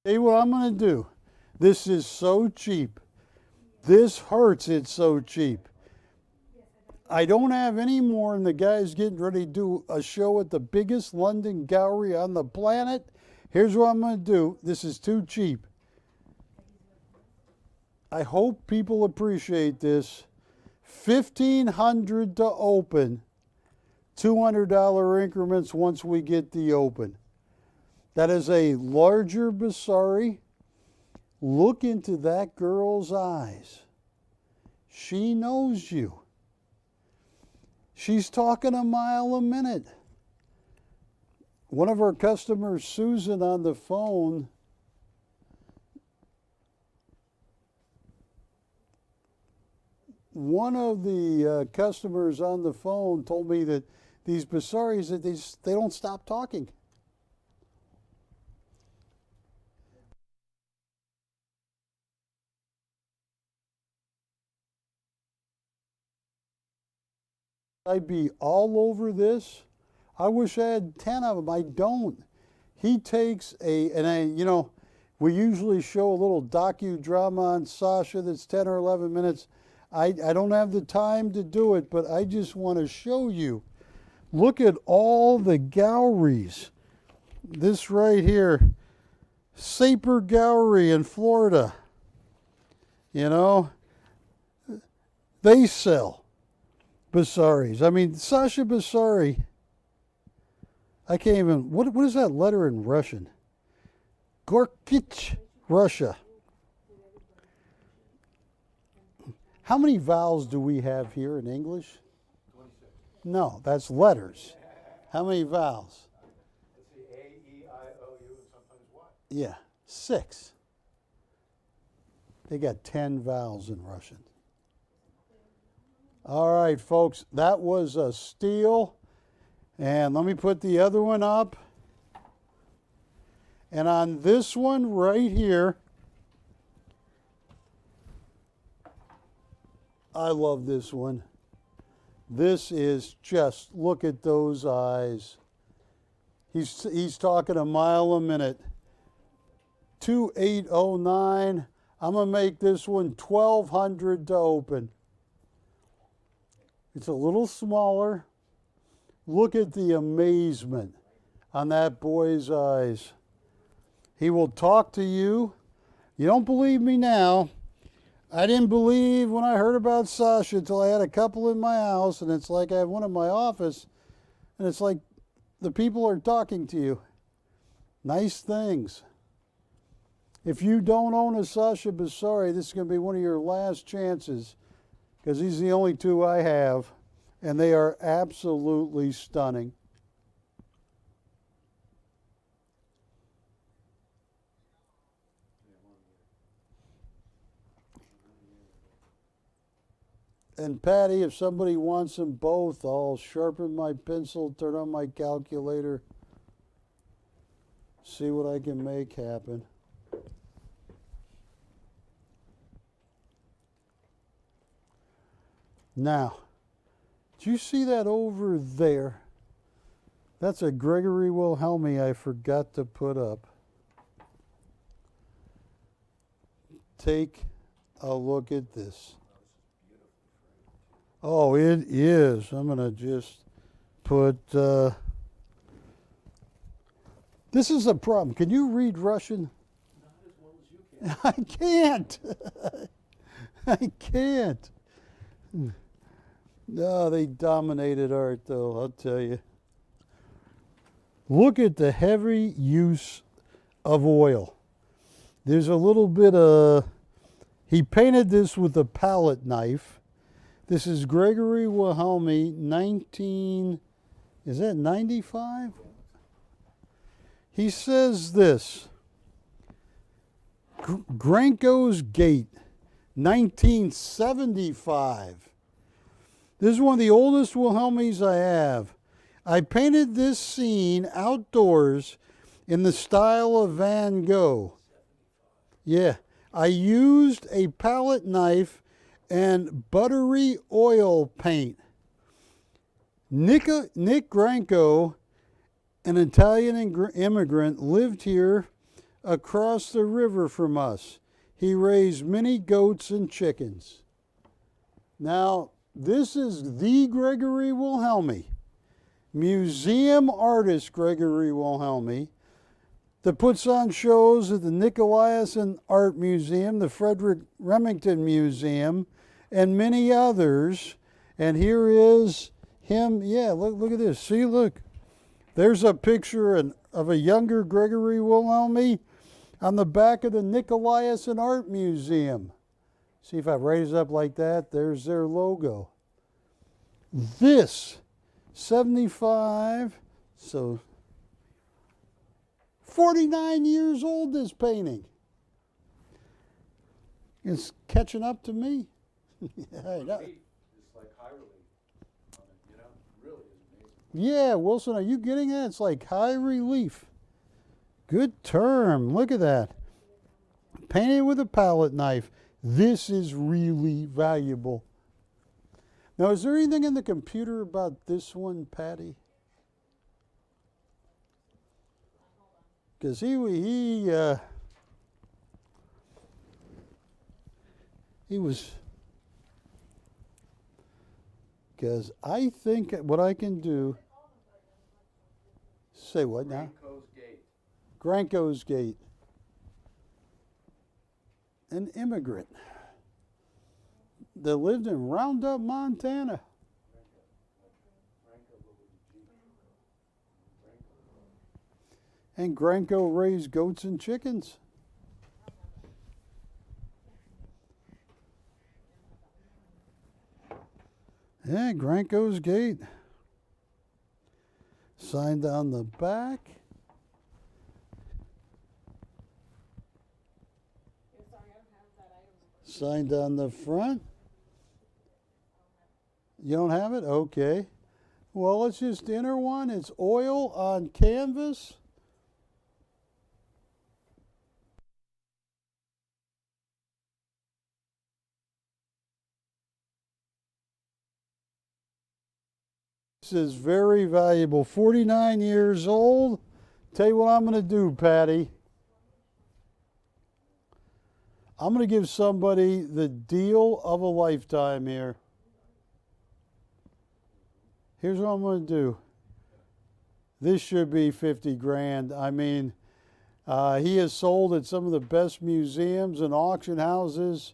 See what I'm going to do. This is so cheap. This hurts, it's so cheap. I don't have any more, and the guy's getting ready to do a show at the biggest London gallery on the planet. Here's what I'm going to do. This is too cheap. I hope people appreciate this. $1,500 to open. $200 increments once we get the open. That is a larger Basari. Look into that girl's eyes. She knows you. She's talking a mile a minute. One of our customers, Susan, on the phone, one of the customers on the phone told me that these Basaris, that they don't stop talking. I'd be all over this. I wish I had 10 of them. I don't. He takes we usually show a little docudrama on Sasha that's 10 or 11 minutes. I don't have the time to do it, but I just want to show you. Look at all the galleries. This right here, Saper Gallery in Florida. You know, they sell Basaris. I mean, Sasha Basari. I can't even. What is that letter in Russian? Gorkich, Russia. How many vowels do we have here in English? 26. No, that's letters. How many vowels? Let's see, A, E, I, O, U, and sometimes Y. Yeah, 6. They got 10 vowels in Russian. All right, folks, that was a steal. And let me put the other one up. And on this one right here, I love this one. This is just, look at those eyes. He's talking a mile a minute. 2809. I'm going to make this one $1,200 to open. It's a little smaller. Look at the amazement on that boy's eyes. He will talk to you. You don't believe me now. I didn't believe when I heard about Sasha until I had a couple in my house, and it's like I have one in my office, and it's like the people are talking to you. Nice things. If you don't own a Sasha Basari, this is going to be one of your last chances, because these are the only two I have, and they are absolutely stunning. And Patty, if somebody wants them both, I'll sharpen my pencil, turn on my calculator, see what I can make happen. Now, do you see that over there? That's a Gregory Wilhelmi I forgot to put up. Take a look at this. Oh, it is. I'm going to just put... this is a problem. Can you read Russian? Not as well as you can. I can't. I can't. No, they dominated art, though, I'll tell you. Look at the heavy use of oil. There's a little bit of... He painted this with a palette knife. This is Gregory Wilhelmi, 95? He says this, Granko's Gate, 1975. This is one of the oldest Wilhelmis I have. I painted this scene outdoors in the style of Van Gogh. Yeah. I used a palette knife and buttery oil paint. Nick Granco, an Italian immigrant, lived here across the river from us. He raised many goats and chickens. Now, this is the Gregory Wilhelmy, museum artist Gregory Wilhelmy, that puts on shows at the Nicolaisen Art Museum, the Frederick Remington Museum, and many others. And here is him. Yeah, look at this. See, look. There's a picture of a younger Gregory Wilhelmy on the back of the Nicolaisen Art Museum. See if I raise it up like that, there's their logo. This, 75, so 49 years old, this painting. It's catching up to me. I know. It's like high relief on it, you know, really is amazing. Yeah, Wilson, are you getting that? It's like high relief. Good term. Look at that. Painted with a palette knife. This is really valuable. Now, is there anything in the computer about this one, Patty? Because he was. Because I think what I can do. Say what now? Granco's Gate. Granco's Gate. An immigrant that lived in Roundup, Montana. And Granco raised goats and chickens. Yeah, Granco's Gate. Signed on the back. Signed on the front. You don't have it? Okay. Well, let's just enter one. It's oil on canvas. This is very valuable. 49 years old. Tell you what I'm going to do, Patty. I'm going to give somebody the deal of a lifetime here. Here's what I'm going to do. This should be 50 grand. I mean, he has sold at some of the best museums and auction houses.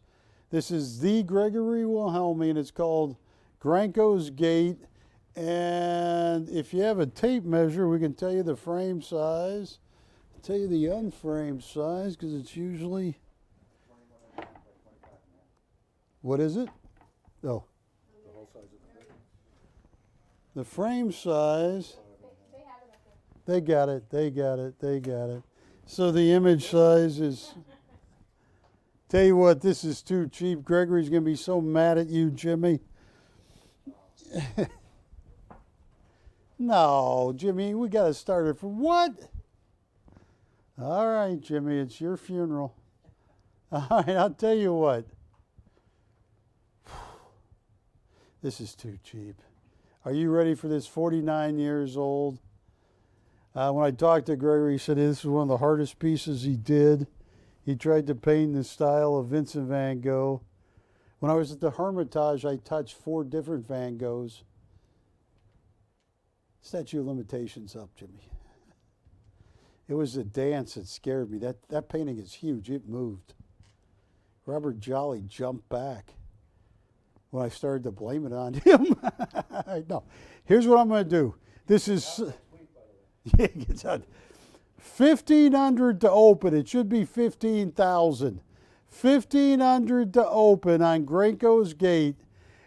This is the Gregory Wilhelmy, and it's called Granco's Gate. And if you have a tape measure, we can tell you the frame size. I'll tell you the unframed size because it's usually... What is it? Oh. The whole size of the thing. The frame size. They got it. They got it. They got it. So the image size is... Tell you what, this is too cheap. Gregory's going to be so mad at you, Jimmy. No, Jimmy, we got to start it for what? All right, Jimmy, it's your funeral. All right, I'll tell you what. This is too cheap. Are you ready for this? 49 years old. When I talked to Gregory, he said this was one of the hardest pieces he did. He tried to paint in the style of Vincent van Gogh. When I was at the Hermitage, I touched 4 different Van Goghs. Statute of Limitations up, Jimmy. It was the dance that scared me. That painting is huge. It moved. Robert Jolly jumped back when I started to blame it on him. No. Here's what I'm going to do. This is... Yeah, it's on. 1,500 to open. It should be 15,000. 1,500 to open on Granco's Gate.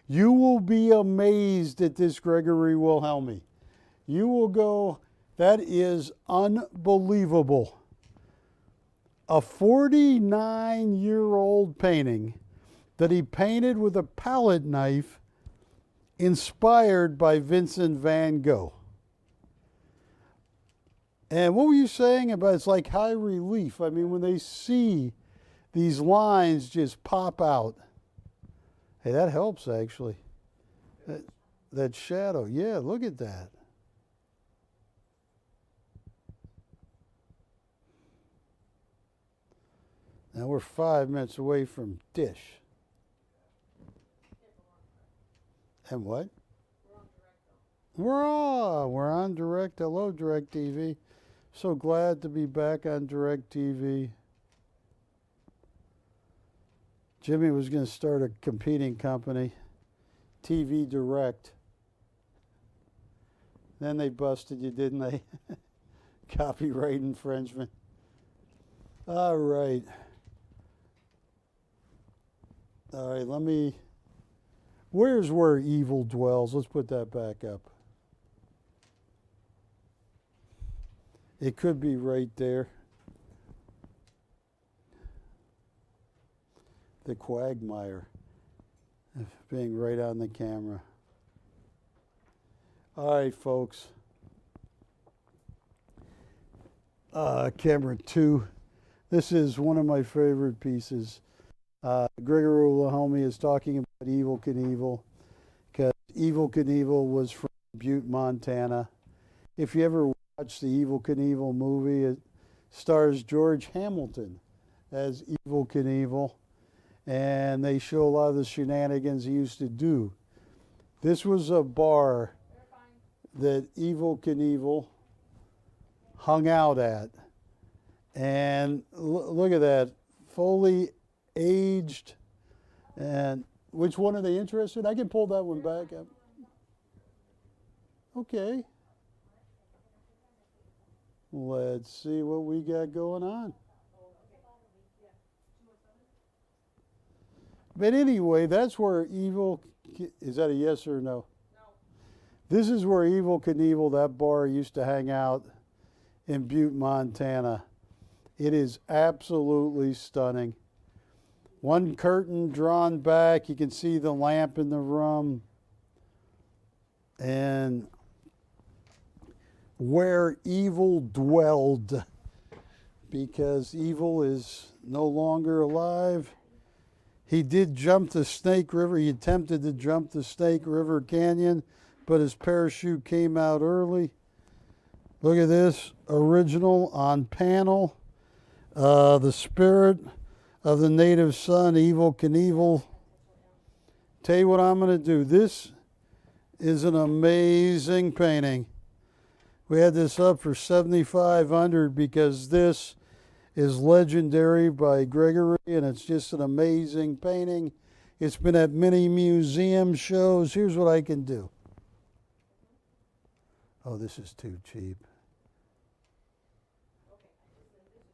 You will be amazed at this Gregory Wilhelmy. You will go, that is unbelievable. A 49-year-old painting that he painted with a palette knife inspired by Vincent van Gogh. And what were you saying about it's like high relief? I mean, when they see these lines just pop out. Hey, that helps actually. That shadow, yeah, look at that. Now we're 5 minutes away from Dish. And what? We're on Direct. Hello, Direct TV. So glad to be back on Direct TV. Jimmy was going to start a competing company, TV Direct. Then they busted you, didn't they? Copyright infringement. All right. All right, where's where evil dwells? Let's put that back up. It could be right there. The quagmire being right on the camera. All right, folks. Camera 2. This is one of my favorite pieces. Gregory Wilhelmi is talking about Evel Knievel because Evel Knievel was from Butte, Montana. If you ever watch the Evel Knievel movie, it stars George Hamilton as Evel Knievel, and they show a lot of the shenanigans he used to do. This was a bar that Evel Knievel hung out at, and look at that, fully aged. And which one are they interested in? I can pull that one back up. Okay. Let's see what we got going on. But anyway, that's where is that a yes or no? No. This is where Evel Knievel, that bar, used to hang out in Butte, Montana. It is absolutely stunning. One curtain drawn back, you can see the lamp in the room. And where evil dwelled, because evil is no longer alive. He did jump the Snake River. He attempted to jump the Snake River Canyon, but his parachute came out early. Look at this, original on panel. The spirit of the native son, Evel Knievel. Tell you what I'm going to do. This is an amazing painting. We had this up for $7,500 because this is legendary by Gregory, and it's just an amazing painting. It's been at many museum shows. Here's what I can do. Oh, this is too cheap.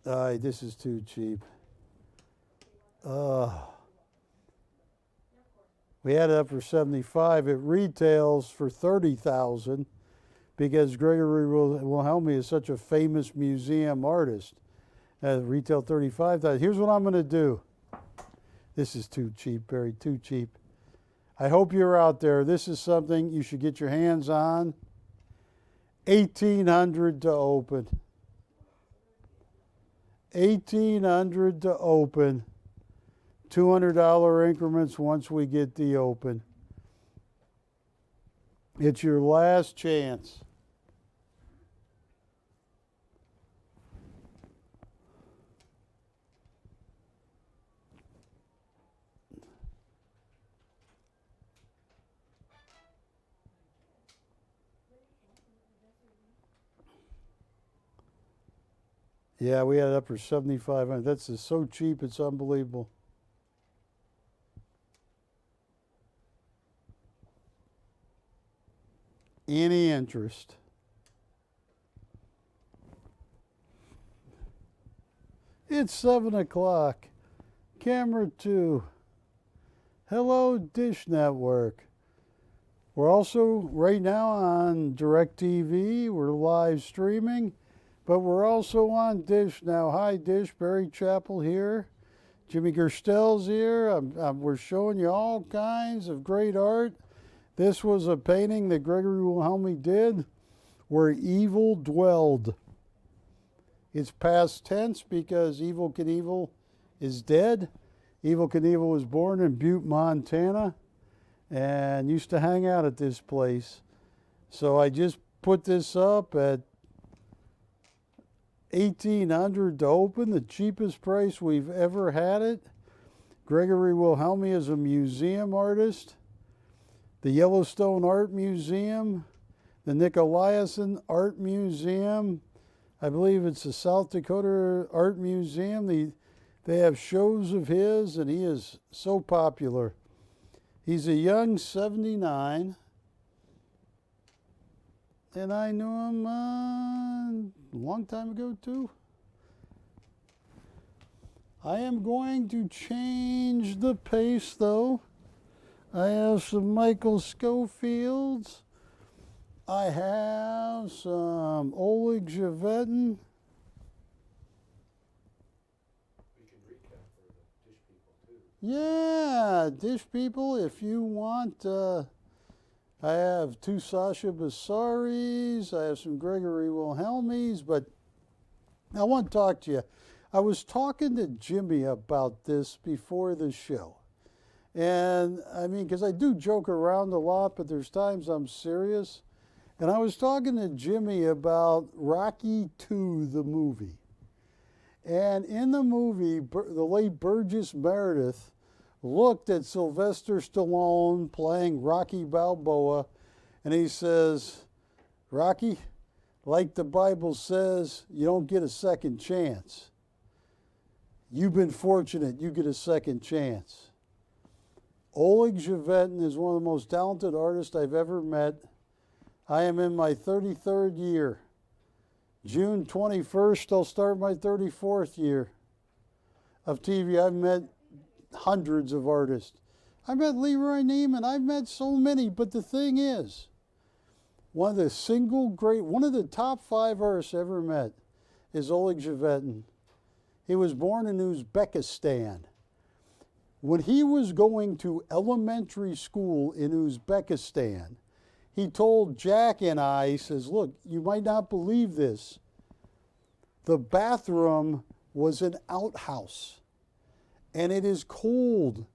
All right, this is too cheap. We had it up for $75,000. It retails for $30,000 because Gregory Wilhelmi is such a famous museum artist. Retail $35,000. Here's what I'm going to do. This is too cheap, Barry, too cheap. I hope you're out there. This is something you should get your hands on. $1,800 to open. $1,800 to open. $200 increments once we get the open. It's your last chance. Yeah, we had it up for $7,500. That's just so cheap, it's unbelievable. Any interest? It's 7 o'clock. Camera 2. Hello, Dish Network. We're also right now on DirecTV. We're live streaming, but we're also on Dish now. Hi, Dish. Barry Chappell here. Jimmy Gerstel's here. We're showing you all kinds of great art. This was a painting that Gregory Wilhelmi did where evil dwelled. It's past tense because Evel Knievel is dead. Evel Knievel was born in Butte, Montana, and used to hang out at this place. So I just put this up at $1,800 to open, the cheapest price we've ever had it. Gregory Wilhelmi is a museum artist. The Yellowstone Art Museum, the Nicolaisen Art Museum, I believe it's the South Dakota Art Museum. They have shows of his, and he is so popular. He's a young 79, and I knew him a long time ago too. I am going to change the pace though. I have some Michael Schofields. I have some Oleg Javetin. Yeah, Dish People, if you want. I have two Sasha Bassaris. I have some Gregory Wilhelmis, but I want to talk to you. I was talking to Jimmy about this before the show. And I mean, because I do joke around a lot, but there's times I'm serious. And I was talking to Jimmy about Rocky II, the movie. And in the movie, the late Burgess Meredith looked at Sylvester Stallone playing Rocky Balboa, and he says, Rocky, like the Bible says, you don't get a second chance. You've been fortunate, you get a second chance. Oleg Javetin is one of the most talented artists I've ever met. I am in my 33rd year. June 21st, I'll start my 34th year of TV. I've met hundreds of artists. I met Leroy Neiman. I've met so many, but the thing is, one of the top 5 artists I ever met is Oleg Javetin. He was born in Uzbekistan. When he was going to elementary school in Uzbekistan, he told Jack and I, he says, look, you might not believe this. The bathroom was an outhouse, and it is cold.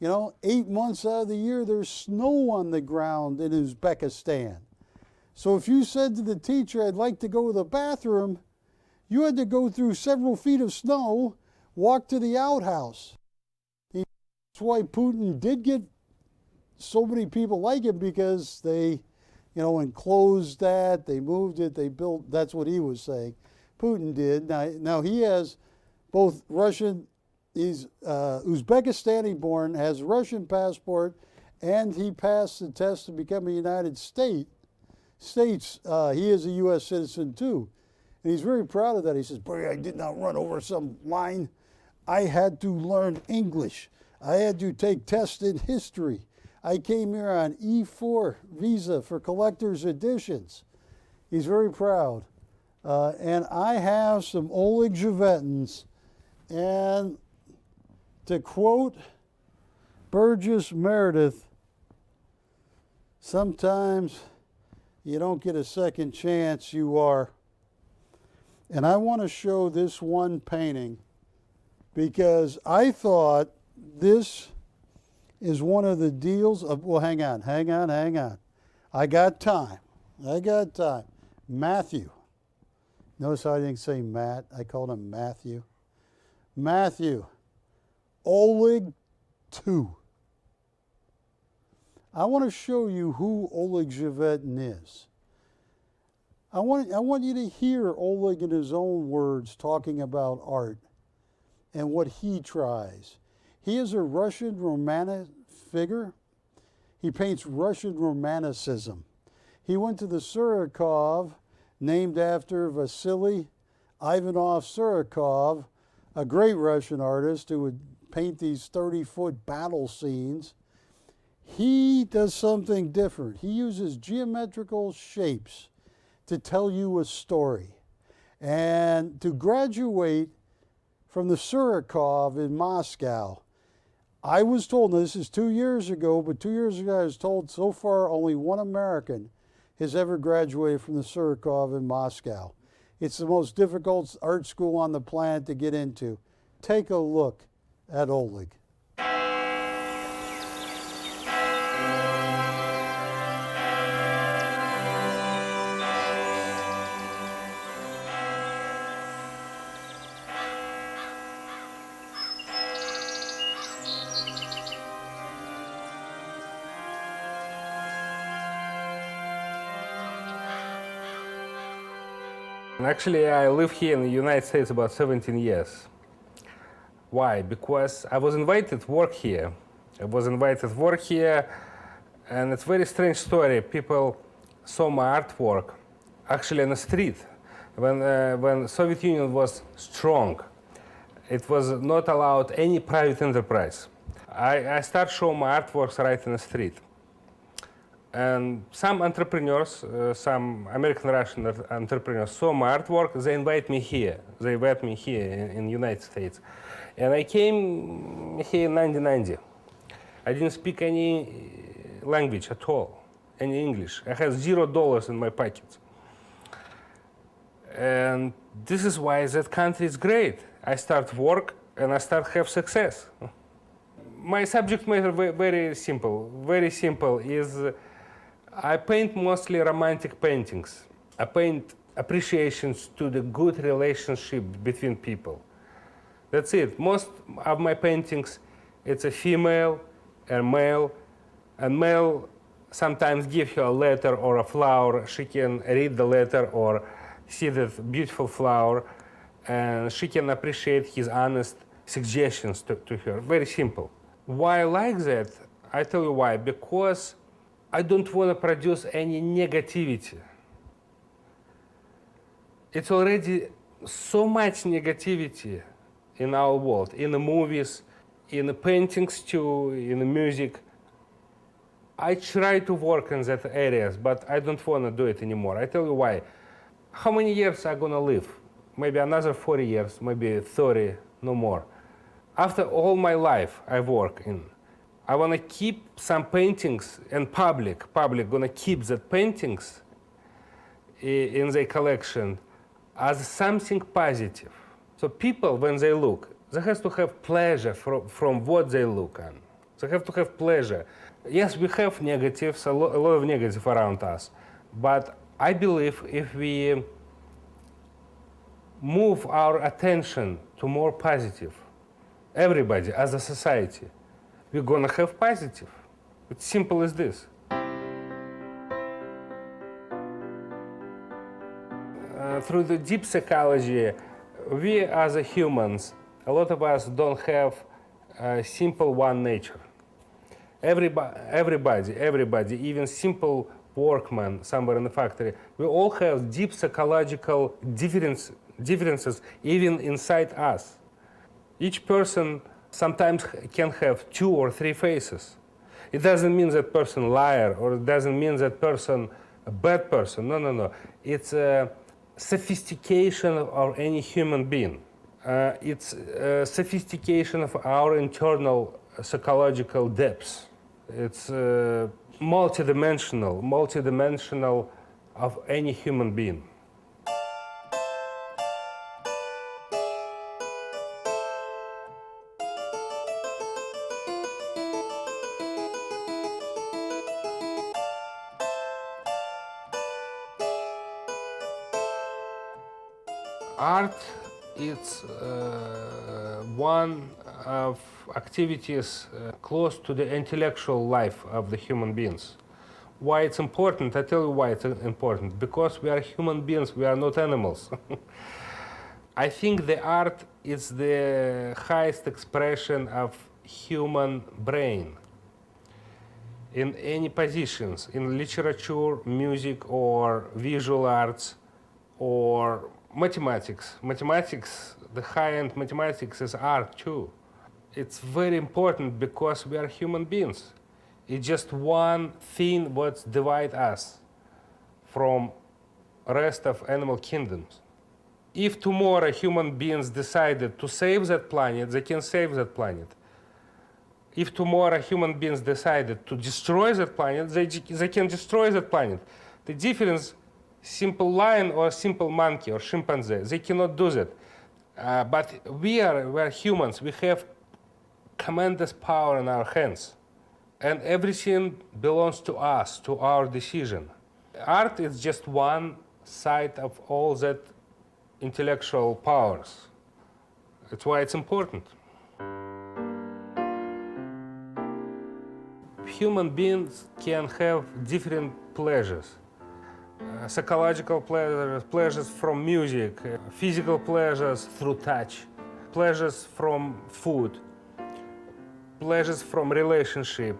8 months out of the year, there's snow on the ground in Uzbekistan. So if you said to the teacher, I'd like to go to the bathroom, you had to go through several feet of snow, walk to the outhouse. That's why Putin did get so many people like him, because they, enclosed that, they moved it, they built, that's what he was saying. Putin did. Now he has both Russian, he's Uzbekistani born, has a Russian passport, and he passed the test to become a United States. He is a U.S. citizen too. And he's very proud of that. He says, boy, I did not run over some line. I had to learn English. I had to take tests in history. I came here on E4 visa for collector's editions. He's very proud. And I have some Oleg Javetins. And to quote Burgess Meredith, sometimes you don't get a second chance, you are. And I want to show this one painting because I thought this is one of the deals of, well, hang on. I got time. Matthew. Notice how I didn't say Matt. I called him Matthew. Matthew. Oleg II. I want to show you who Oleg Javetin is. I want you to hear Oleg in his own words talking about art and what he tries. He is a Russian Romantic figure. He paints Russian Romanticism. He went to the Surikov, named after Vasily Ivanov Surikov, a great Russian artist who would paint these 30-foot battle scenes. He does something different. He uses geometrical shapes to tell you a story. And to graduate from the Surikov in Moscow, I was told, now this is 2 years ago, but 2 years ago I was told so far only one American has ever graduated from the Surikov in Moscow. It's the most difficult art school on the planet to get into. take a look at Oleg. Actually, I live here in the United States about 17 years. Why? Because I was invited to work here. I was invited to work here, and it's a very strange story. People saw my artwork actually on the street. When Soviet Union was strong, it was not allowed any private enterprise. I start showing my artworks right in the street. And some entrepreneurs, some American-Russian entrepreneurs saw my artwork, they invite me here. They invite me here in the United States. And I came here in 1990. I didn't speak any language at all, any English. I had $0 in my pocket. And this is why that country is great. I start work and I start have success. My subject matter very simple. Very simple is I paint mostly romantic paintings. I paint appreciations to the good relationship between people. That's it. Most of my paintings, it's a female and male. And male sometimes give her a letter or a flower. She can read the letter or see the beautiful flower, and she can appreciate his honest suggestions to her. Very simple. Why I like that? I tell you why. Because I don't want to produce any negativity. It's already so much negativity in our world, in the movies, in the paintings too, in the music. I try to work in that areas, but I don't want to do it anymore. I tell you why. How many years I'm gonna live? Maybe another 40 years, maybe 30, no more. After all my life I work in, I wanna keep some paintings, and public gonna keep the paintings in their collection as something positive. So people, when they look, they have to have pleasure from what they look on. They have to have pleasure. Yes, we have negatives, a lot of negative around us, but I believe if we move our attention to more positive, everybody as a society, we're gonna have positive. It's simple as this. Through the deep psychology, we as a humans, a lot of us don't have a simple one nature. Everybody, even simple workman somewhere in the factory, we all have deep psychological differences even inside us. Each person sometimes can have 2 or 3 faces. It doesn't mean that person liar, or it doesn't mean that person a bad person. No. It's a sophistication of any human being. It's a sophistication of our internal psychological depths. It's multidimensional of any human being. Art is one of activities close to the intellectual life of the human beings. Why it's important? I tell you why it's important. Because we are human beings, we are not animals. I think the art is the highest expression of human brain. In any positions, in literature, music, or visual arts, or mathematics. Mathematics, the high-end mathematics is art too. It's very important because we are human beings. It's just one thing what divides us from rest of animal kingdoms. If tomorrow human beings decided to save that planet, they can save that planet. If tomorrow human beings decided to destroy that planet, they can destroy that planet. The difference, simple lion or simple monkey or chimpanzee, they cannot do that. But we're humans. We have tremendous power in our hands. And everything belongs to us, to our decision. Art is just one side of all that intellectual powers. That's why it's important. Human beings can have different pleasures. Psychological pleasures, pleasures from music, physical pleasures through touch, pleasures from food, pleasures from relationship.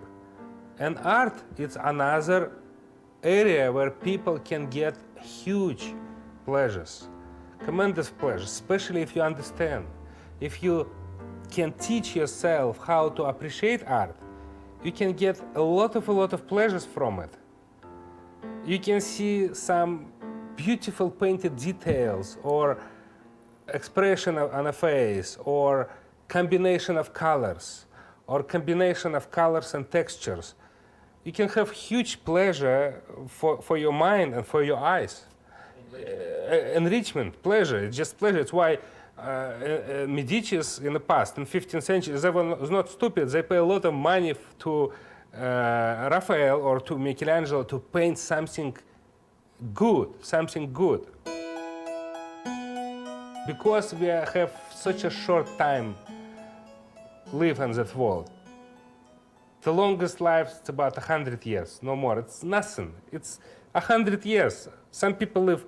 And art is another area where people can get huge pleasures, tremendous pleasures, especially if you understand. If you can teach yourself how to appreciate art, you can get a lot of pleasures from it. You can see some beautiful painted details or expression on a face or combination of colors or combination of colors and textures. You can have huge pleasure for your mind and for your eyes. Enrichment, pleasure, it's just pleasure. It's why Medicis in the past, in 15th century, they were not stupid. They pay a lot of money to Raphael or to Michelangelo to paint something good, Because we have such a short time live in that world. The longest life is about 100 years, no more. It's nothing. It's 100 years. Some people live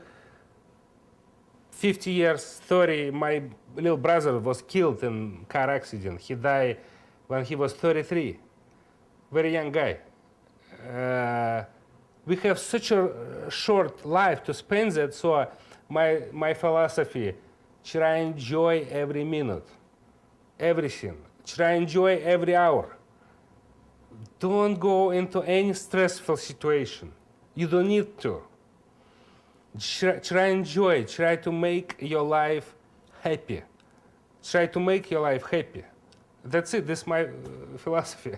50 years, 30. My little brother was killed in a car accident. He died when he was 33. Very young guy. We have such a short life to spend that, so my philosophy, try and enjoy every minute, everything. Try and enjoy every hour. Don't go into any stressful situation. You don't need to. Try and enjoy, try to make your life happy. Try to make your life happy. That's it, this is my philosophy.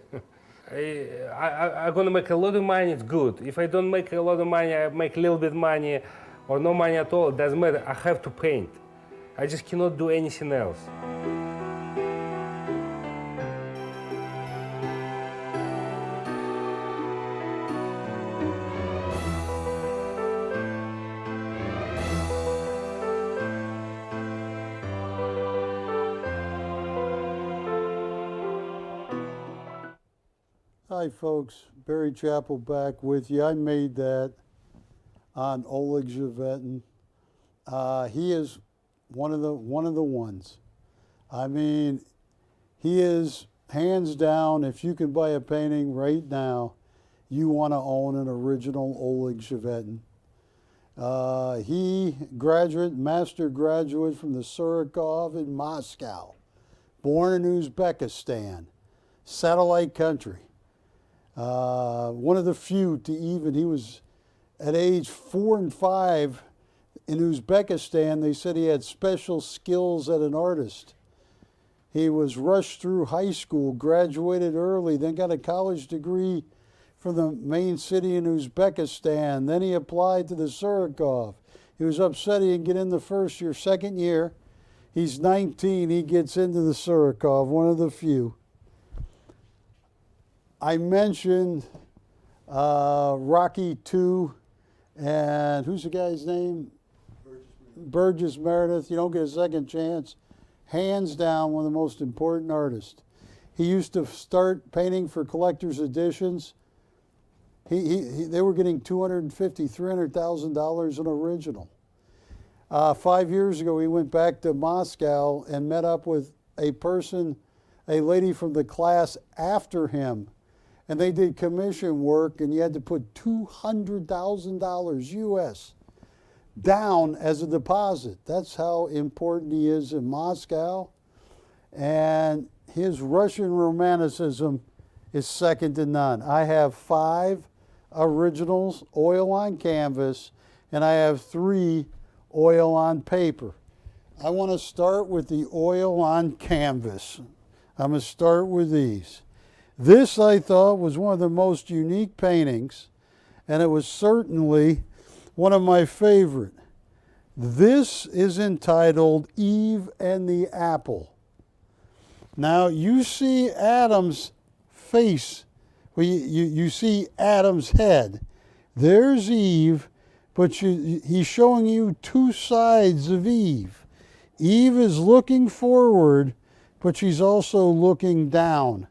I'm gonna make a lot of money, it's good. If I don't make a lot of money, I make a little bit money or no money at all, it doesn't matter, I have to paint. I just cannot do anything else. Hi folks, Barry Chappell back with you. I made that on Oleg Zhevetin. He is one of the ones. I mean, he is hands down, if you can buy a painting right now, you want to own an original Oleg Zhevetin. He master graduate from the Surikov in Moscow, born in Uzbekistan, satellite country. One of the few to even, he was at age 4 and 5 in Uzbekistan, they said he had special skills as an artist. He was rushed through high school, graduated early, then got a college degree from the main city in Uzbekistan. Then he applied to the Surikov. He was upset he didn't get in the first year. Second year, he's 19, he gets into the Surikov, one of the few. I mentioned Rocky II, and who's the guy's name? Burgess Meredith. You don't get a second chance. Hands down, one of the most important artists. He used to start painting for collector's editions. They were getting $250,000, $300,000 an original. 5 years ago, he went back to Moscow and met up with a lady from the class after him. And they did commission work, and you had to put $200,000 US down as a deposit. That's how important he is in Moscow. And his Russian romanticism is second to none. I have 5 originals, oil on canvas, and I have 3 oil on paper. I want to start with the oil on canvas. I'm going to start with these. This, I thought, was one of the most unique paintings, and it was certainly one of my favorite. This is entitled Eve and the Apple. Now you see Adam's face, well, you see Adam's head. There's Eve, but he's showing you two sides of Eve. Eve is looking forward, but she's also looking down.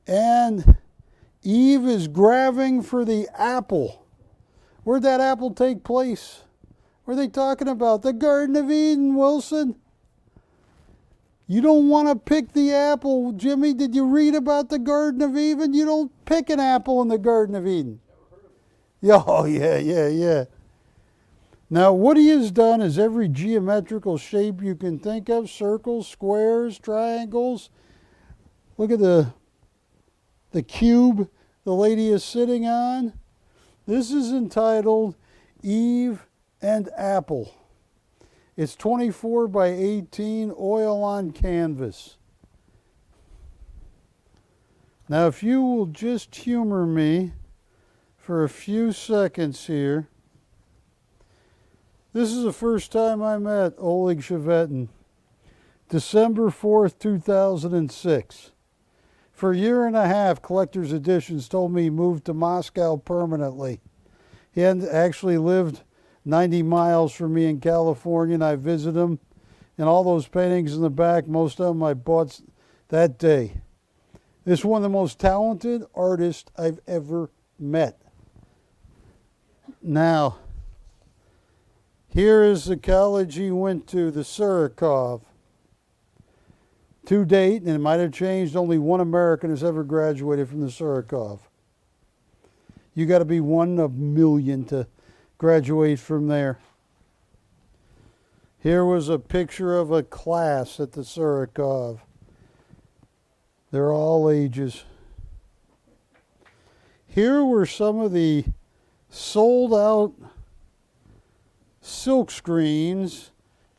And Eve is grabbing for the apple. Where'd that apple take place? What are they talking about? The Garden of Eden, Wilson. You don't want to pick the apple, Jimmy. Did you read about the Garden of Eden? You don't pick an apple in the Garden of Eden. Yeah, oh, yeah. Now, what he has done is every geometrical shape you can think of, circles, squares, triangles. Look at the cube the lady is sitting on. This is entitled Eve and Apple. It's 24 by 18, oil on canvas. Now, if you will just humor me for a few seconds here. This is the first time I met Oleg Shevetin, December 4th, 2006. For a year and a half, Collector's Editions told me he moved to Moscow permanently. He had actually lived 90 miles from me in California, and I visited him. And all those paintings in the back, most of them I bought that day. This is one of the most talented artists I've ever met. Now, here is the college he went to, the Surikov. To date, and it might have changed, only one American has ever graduated from the Surikov. You got to be one of a million to graduate from there. Here was a picture of a class at the Surikov. They're all ages. Here were some of the sold out silk screens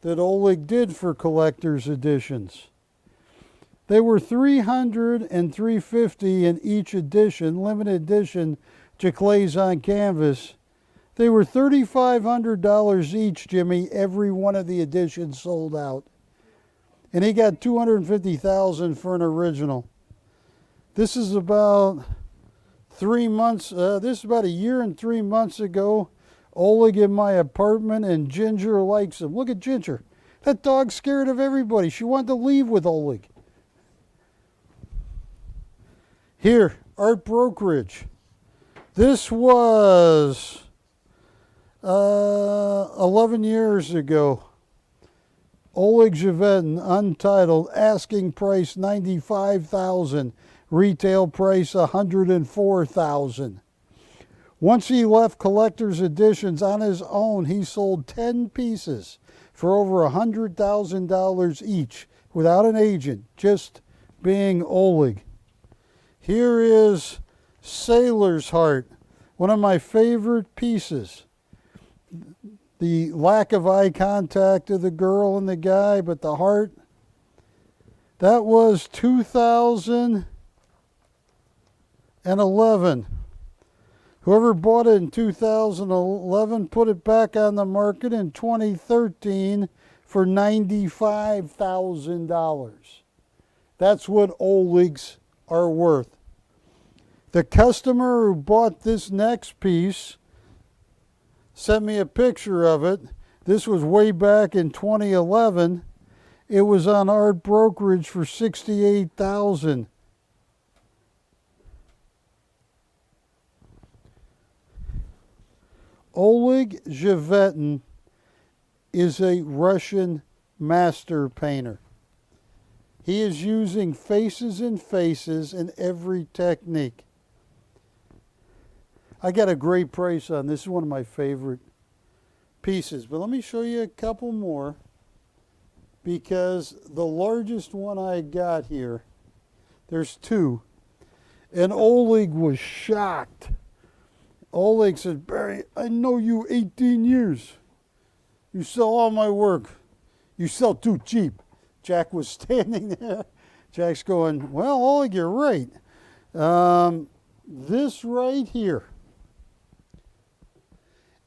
that Oleg did for Collector's Editions. They were $300 and $350 in each edition, limited edition Chiclets on canvas. They were $3,500 each, Jimmy. Every one of the editions sold out. And he got $250,000 for an original. This is about 3 months, this is about a year and 3 months ago. Oleg in my apartment, and Ginger likes him. Look at Ginger. That dog's scared of everybody. She wanted to leave with Oleg. Here, Art Brokerage. This was 11 years ago. Oleg Shevetin, untitled, asking price $95,000, retail price $104,000. Once he left Collector's Editions on his own, he sold 10 pieces for over $100,000 each without an agent, just being Oleg. Here is Sailor's Heart, one of my favorite pieces. The lack of eye contact of the girl and the guy, but the heart. That was 2011. Whoever bought it in 2011 put it back on the market in 2013 for $95,000. That's what Oleg's are worth. The customer who bought this next piece sent me a picture of it. This was way back in 2011. It was on Art Brokerage for $68,000. Oleg Shevetin is a Russian master painter. He is using faces and faces in every technique. I got a great price on this. This is one of my favorite pieces. But let me show you a couple more, because the largest one I got here, there's two, and Oleg was shocked. Oleg said, "Barry, I know you 18 years. You sell all my work. You sell too cheap." Jack was standing there. Jack's going, "Well, Oleg, you're right. This right here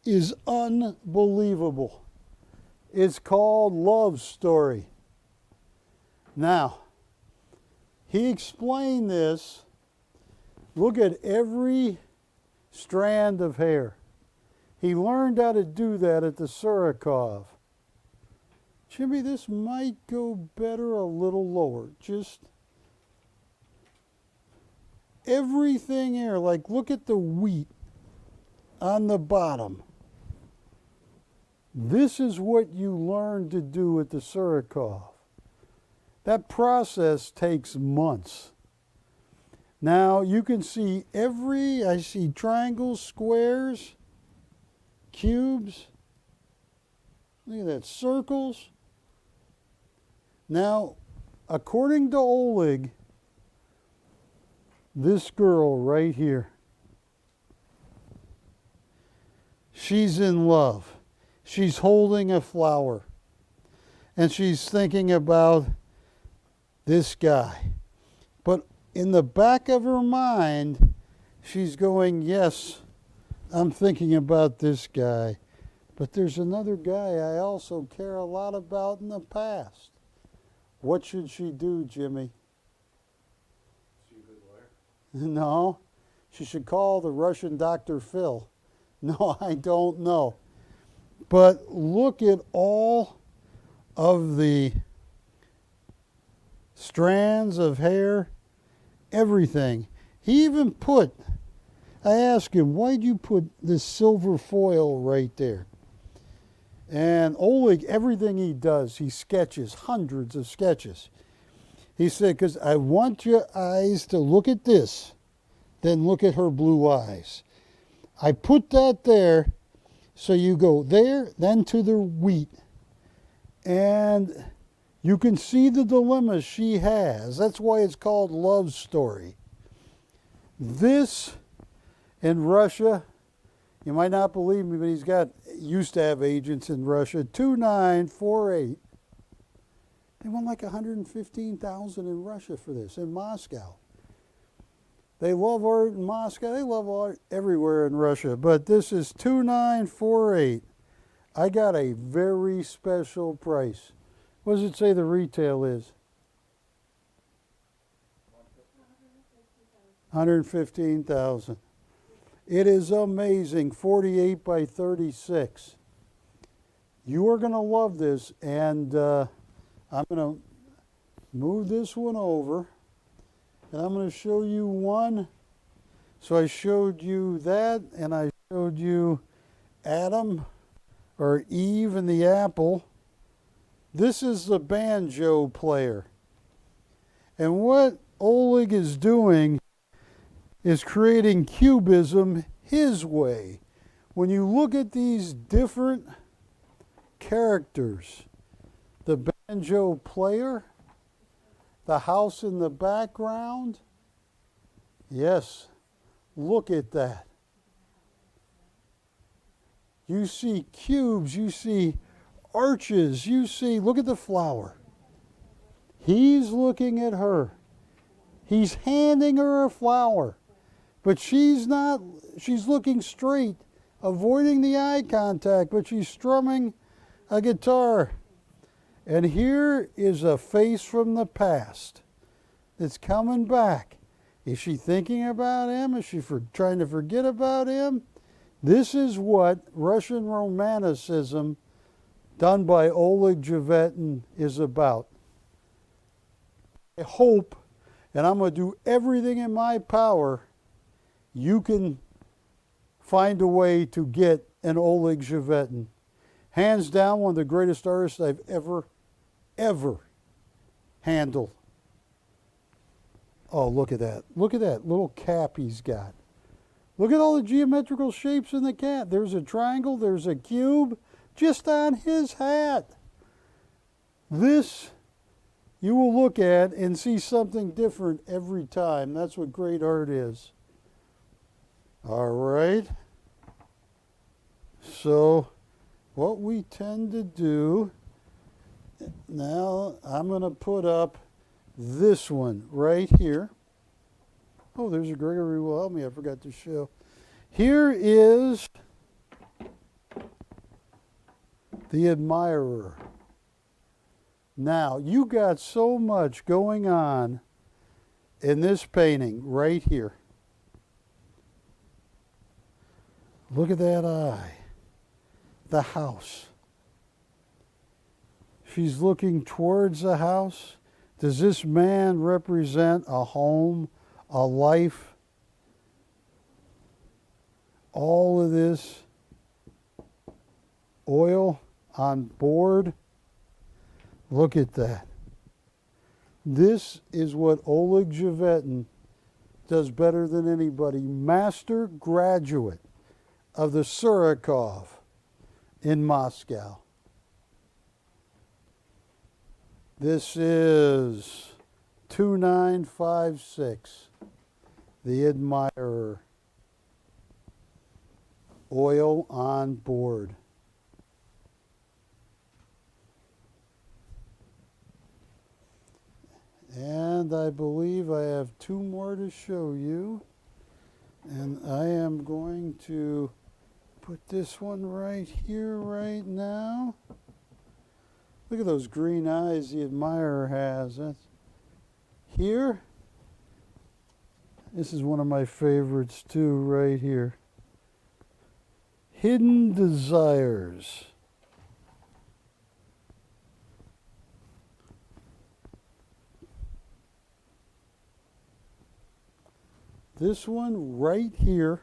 is unbelievable. It's called Love Story. Now, he explained this. Look at every strand of hair. He learned how to do that at the Surikov. Jimmy, this might go better a little lower. Just everything here. Like, look at the wheat on the bottom. This is what you learn to do at the Surikov. That process takes months. Now you can see I see triangles, squares, cubes. Look at that, circles. Now, according to Oleg, this girl right here, she's in love. She's holding a flower. And she's thinking about this guy. But in the back of her mind, she's going, yes, I'm thinking about this guy. But there's another guy I also care a lot about in the past. What should she do, Jimmy? Is she a good lawyer? No, she should call the Russian Dr. Phil. No, I don't know. But look at all of the strands of hair, everything. He even put, I asked him, why'd you put this silver foil right there? And Oleg, everything he does, he sketches, hundreds of sketches. He said, because I want your eyes to look at this, then look at her blue eyes. I put that there, so you go there, then to the wheat. And you can see the dilemma she has. That's why it's called Love Story. This in Russia, you might not believe me, but used to have agents in Russia, 2948. They won like 115,000 in Russia for this, in Moscow. They love art in Moscow. They love art everywhere in Russia. But this is 2948. I got a very special price. What does it say the retail is? 115,000. It is amazing. 48 by 36. You are going to love this, and I'm going to move this one over, and I'm going to show you one. So I showed you that, and I showed you Adam or Eve and the apple. This is the banjo player. And what Oleg is doing is creating cubism his way. When you look at these different characters, the banjo player, the house in the background, yes, look at that. You see cubes, you see arches, you see, look at the flower. He's looking at her. He's handing her a flower. But she's looking straight, avoiding the eye contact, but she's strumming a guitar. And here is a face from the past that's coming back. Is she thinking about him? Is she trying to forget about him? This is what Russian Romanticism done by Oleg Javetin is about. I hope, and I'm going to do everything in my power, you can find a way to get an Oleg Javetin. Hands down, one of the greatest artists I've ever handled. Oh, look at that. Look at that little cap he's got. Look at all the geometrical shapes in the cap. There's a triangle, there's a cube, just on his hat. This you will look at and see something different every time. That's what great art is. All right. So what we tend to do, now I'm going to put up this one right here. Oh, there's a Gregory will help me. I forgot to show. Here is The Admirer. Now, you got so much going on in this painting right here. Look at that eye. The house. She's looking towards the house. Does this man represent a home, a life? All of this oil on board. Look at that. This is what Oleg Javetin does better than anybody. Master graduate of the Surikov in Moscow. This is 2956, The Admirer. Oil on board. And I believe I have two more to show you. And I am going to put this one right here right now. Look at those green eyes the Admirer has. That's here. This is one of my favorites too, right here. Hidden Desires. This one right here.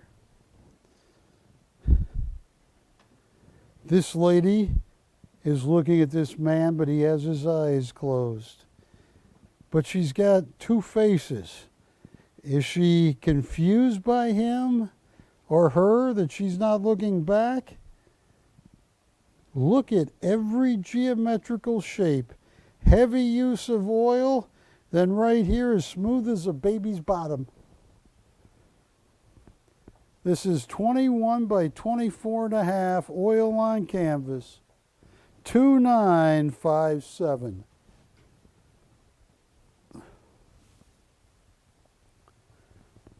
This lady is looking at this man, but he has his eyes closed. But she's got two faces. Is she confused by him or her that she's not looking back? Look at every geometrical shape. Heavy use of oil, then right here as smooth as a baby's bottom. This is 21 by 24 and a half oil on canvas. 2957.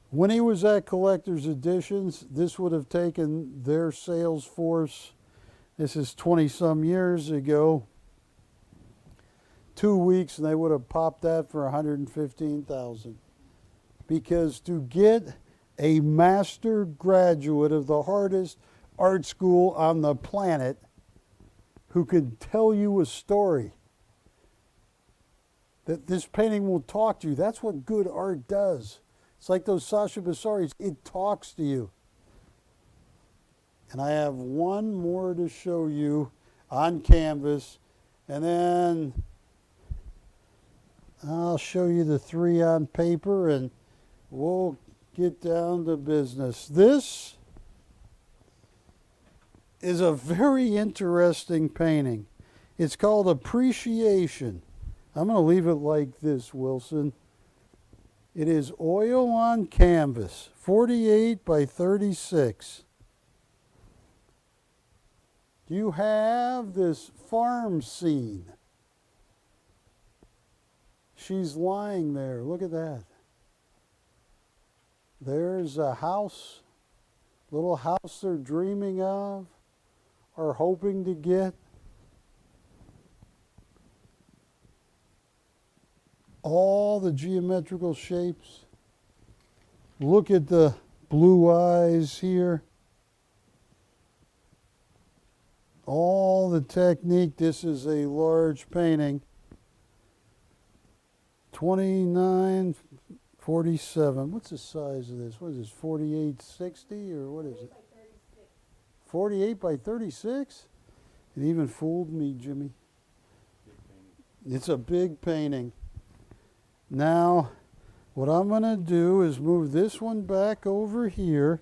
When he was at Collector's Editions, this would have taken their sales force, this is 20-some years ago, 2 weeks, and they would have popped that for $115,000. Because to get a master graduate of the hardest art school on the planet who can tell you a story, that this painting will talk to you. That's what good art does. It's like those Sasha Bassaris. It talks to you. And I have one more to show you on canvas, and then I'll show you the three on paper, and we'll get down to business. This is a very interesting painting. It's called Appreciation. I'm going to leave it like this, Wilson. It is oil on canvas, 48 by 36. You have this farm scene. She's lying there. Look at that. There's a house, little house they're dreaming of or hoping to get. All the geometrical shapes. Look at the blue eyes here. All the technique. This is a large painting. 2947. What's the size of this? What is this, 4860 or what is it? 48 by 36? It even fooled me, Jimmy. It's a big painting. Now, what I'm going to do is move this one back over here.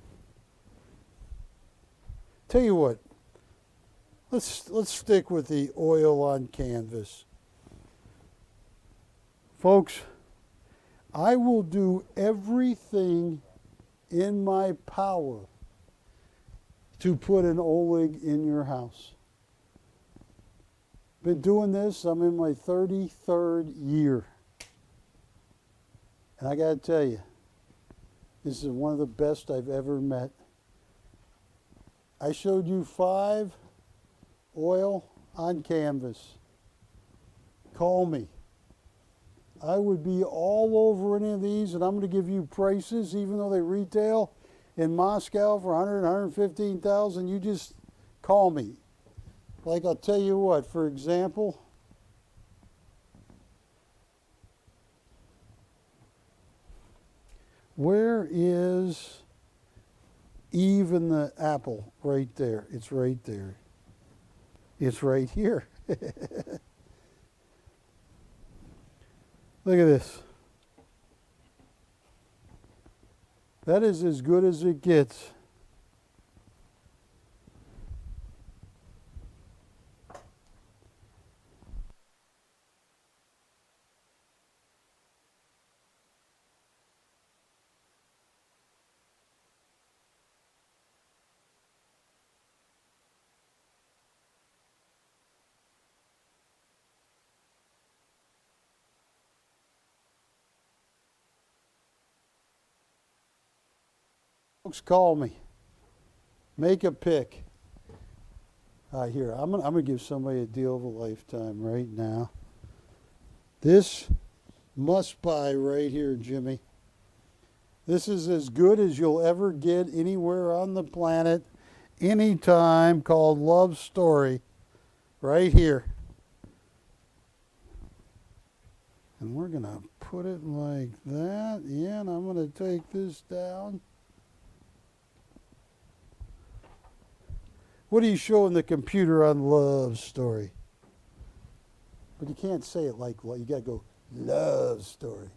Tell you what, let's stick with the oil on canvas. Folks, I will do everything in my power to put an Oleg in your house. Been doing this, I'm in my 33rd year. And I got to tell you, this is one of the best I've ever met. I showed you 5 oil on canvas. Call me. I would be all over any of these, and I'm going to give you prices, even though they retail in Moscow for 100, 115,000. You just call me. Like I'll tell you what, for example, where is Eve and the apple? Right there. It's right there. It's right here. Look at this. That is as good as it gets. Folks, call me. Make a pick. Here, I'm gonna give somebody a deal of a lifetime right now. This must buy right here, Jimmy. This is as good as you'll ever get anywhere on the planet, anytime, called Love Story. Right here. And we're gonna put it like that. Yeah, and I'm gonna take this down. What are you showing the computer on Love Story? But you can't say it like, you got to go, Love Story.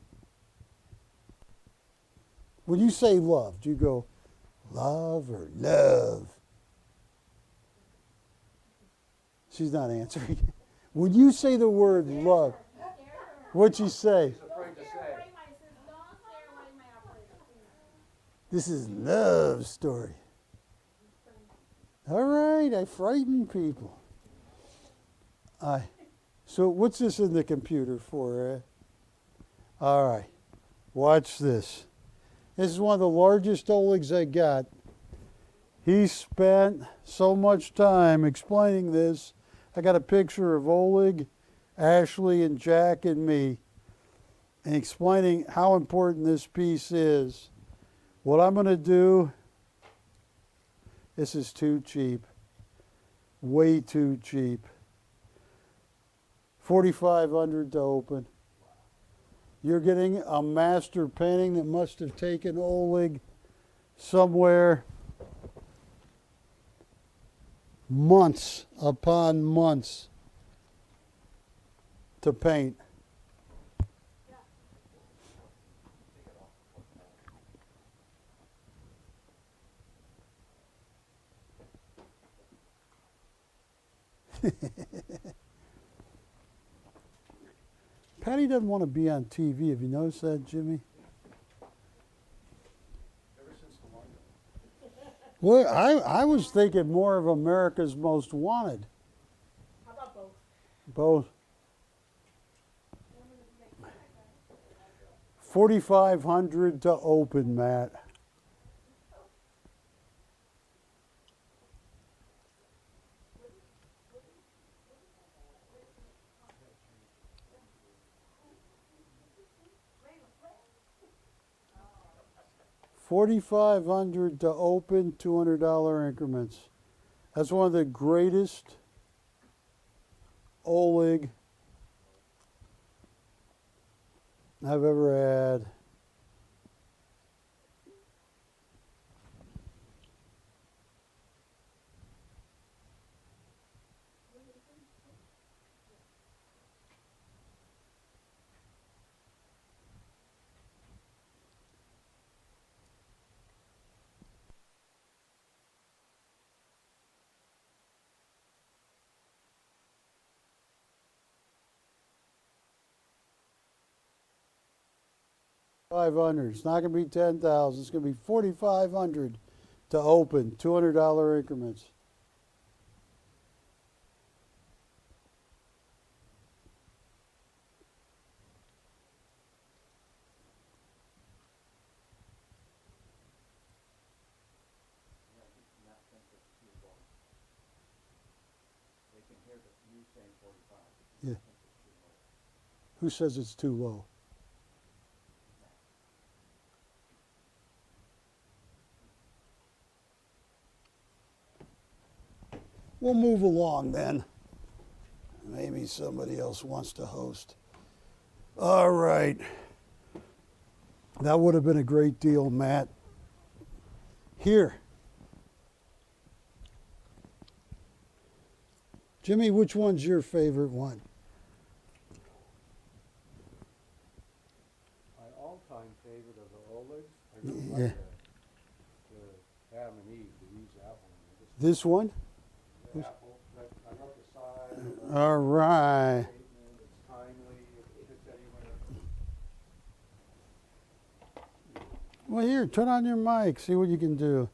When you say love, do you go love or love? She's not answering. When you say the word love, what'd you say? This is Love Story. All right, I frighten people. So what's this in the computer for? All right, watch this. This is one of the largest Olegs I got. He spent so much time explaining this. I got a picture of Oleg, Ashley, and Jack and me, and explaining how important this piece is. What I'm going to do, this is too cheap, way too cheap. $4,500 to open. You're getting a master painting that must have taken Oleg somewhere months upon months to paint. Patty doesn't want to be on TV. Have you noticed that, Jimmy? Ever since the London. Well, I was thinking more of America's Most Wanted. How about both? Both. 4,500 to open, Matt. $4,500 to open, $200 increments. That's one of the greatest Oleg I've ever had. $500. It's not going to be $10,000. It's going to be $4,500 to open. $200 increments. They can hear the Yeah. Who says it's too low? We'll move along then. Maybe somebody else wants to host. All right. That would have been a great deal, Matt. Here. Jimmy, which one's your favorite one? My all-time favorite of the Olegs, I really Yeah. like the Adam and Eve, the Eve's apple. This one? The apple, I love the size, All right. statement, it's timely, it fits anywhere. Well, here, turn on your mic, see what you can do.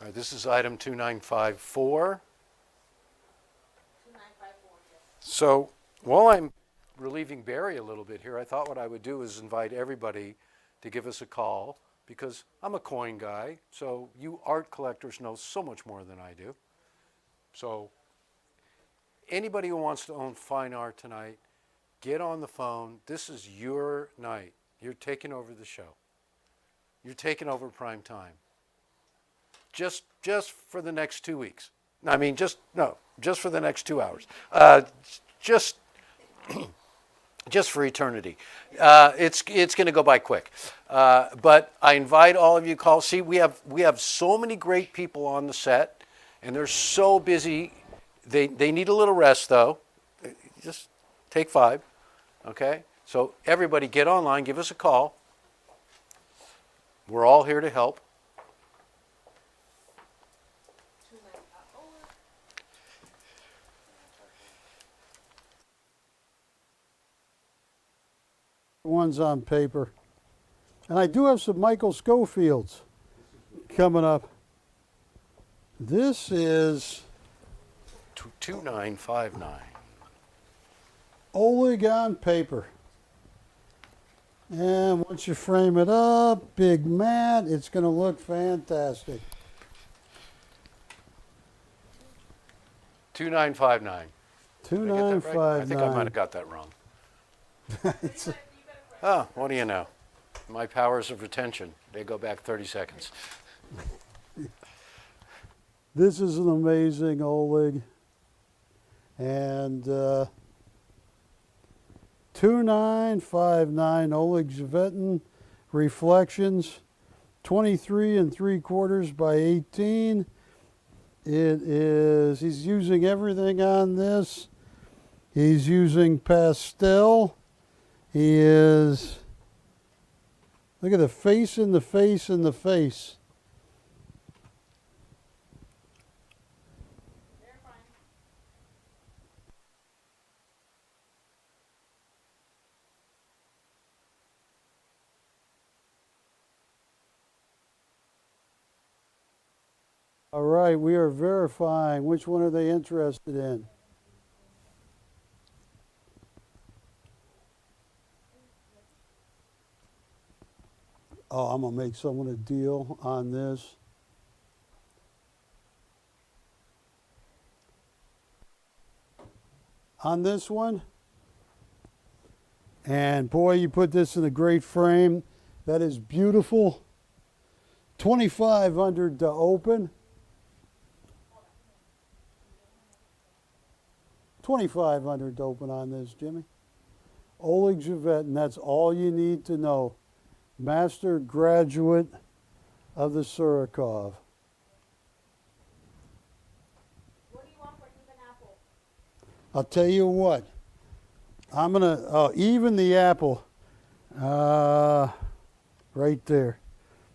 All right, this is item 2954. 2954, yes. So while I'm relieving Barry a little bit here, I thought what I would do is invite everybody to give us a call because I'm a coin guy, so you art collectors know so much more than I do. So anybody who wants to own fine art tonight, get on the phone. This is your night. You're taking over the show. You're taking over prime time. Just for the next 2 weeks. I mean, just for the next 2 hours. Just for eternity. It's going to go by quick. But I invite all of you to call. See, we have so many great people on the set, and they're so busy. They need a little rest, though. Just take 5, okay? So everybody get online, give us a call. We're all here to help. 2954. One's on paper. And I do have some Michael Schofields coming up. This is 2959. Oleg on paper. And once you frame it up, big mat, it's going to look fantastic. 2959. Did I get that right? I think I might 2959. have got that wrong. Oh, what do you know? My powers of retention, they go back 30 seconds. This is an amazing Oleg. And 2959 Oleg Zvetin Reflections, 23 3/4 by 18. He's using everything on this. He's using pastel. He is, look at the face in the face in the face. They're fine. All right, we are verifying. Which one are they interested in? Oh, I'm going to make someone a deal on this. On this one. And boy, you put this in a great frame. That is beautiful. 2,500 to open. 2,500 to open on this, Jimmy. Oleg Zvetin, that's all you need to know. Master graduate of the Surikov. What do you want for even apple? I'll tell you what. I'm going to even the apple right there.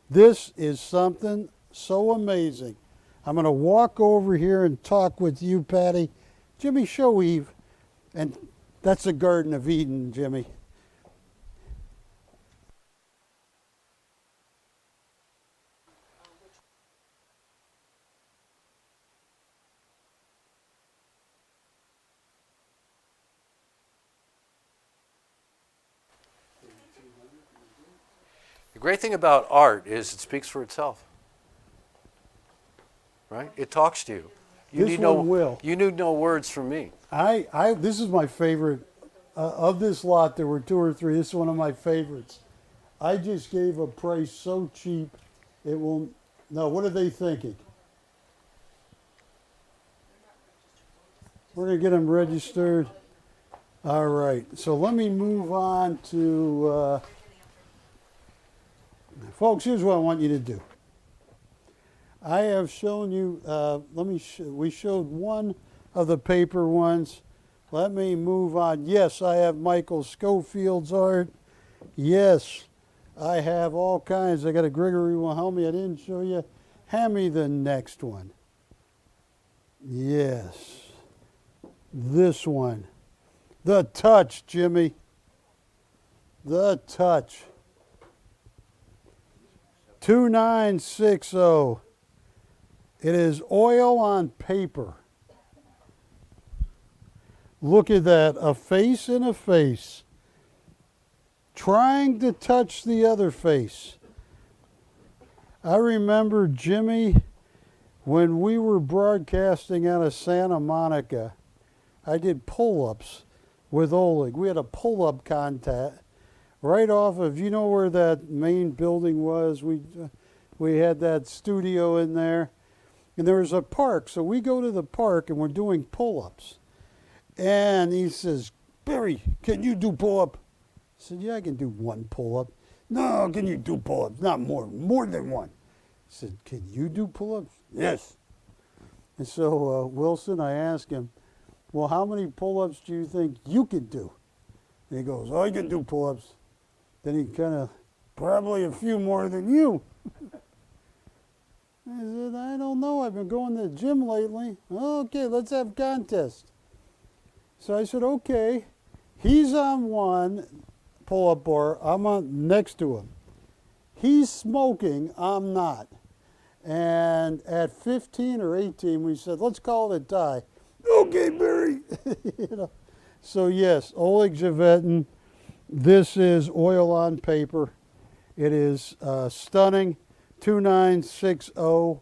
This is something so amazing. I'm going to walk over here and talk with you, Patty. Jimmy, show Eve. And that's the Garden of Eden, Jimmy. The great thing about art is it speaks for itself. Right? It talks to you. This one will. You need no words from me. This is my favorite. Of this lot, there were 2 or 3. This is one of my favorites. I just gave a price so cheap, it will. No, what are they thinking? We're going to get them registered. All right. So let me move on to. Folks, here's what I want you to do. I have shown you. We showed one of the paper ones. Let me move on. Yes, I have Michael Schofield's art. Yes, I have all kinds. I got a Grigory Wilhelmi I didn't show you. Hand me the next one. Yes. This one. The Touch, Jimmy. The Touch. 2960. It is oil on paper. Look at that, a face and a face, trying to touch the other face. I remember, Jimmy, when we were broadcasting out of Santa Monica, I did pull-ups with Oleg. We had a pull-up contest right off of, you know where that main building was? We had that studio in there, and there was a park. So we go to the park, and we're doing pull-ups. And he says, Barry, can you do pull-up? I said, yeah, I can do one pull-up. No, can you do pull-ups? Not more than one. He said, can you do pull-ups? Yes. And so Wilson, I asked him, well, how many pull-ups do you think you can do? And he goes, oh, I can do pull-ups. Then he kind of, probably a few more than you. I said, I don't know. I've been going to the gym lately. Okay, let's have a contest. So I said, okay, he's on one pull-up bar, I'm on next to him. He's smoking, I'm not. And at 15 or 18, we said, let's call it a tie. Okay, Barry. You know. So yes, Oleg Javetin, this is oil on paper. It is stunning, 2960.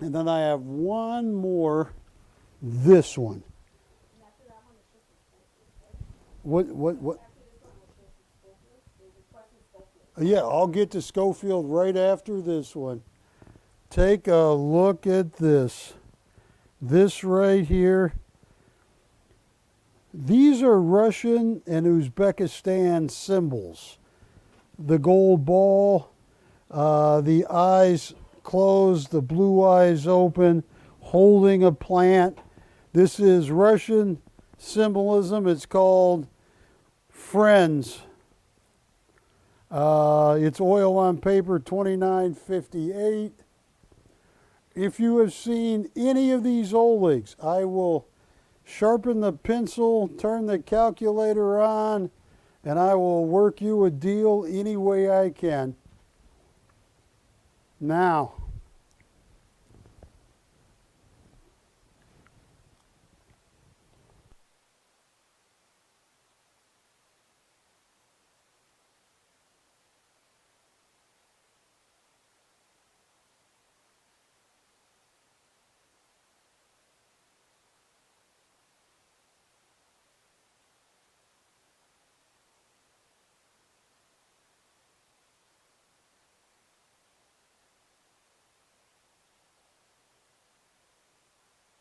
And then I have one more, this one. What? Yeah, I'll get to Schofield right after this one. Take a look at this. This right here. These are Russian and Uzbekistan symbols. The gold ball, the eyes closed, the blue eyes open, holding a plant. This is Russian symbolism. It's called Friends. It's oil on paper, $29.58. If you have seen any of these Olegs, I will sharpen the pencil, turn the calculator on, and I will work you a deal any way I can. Now,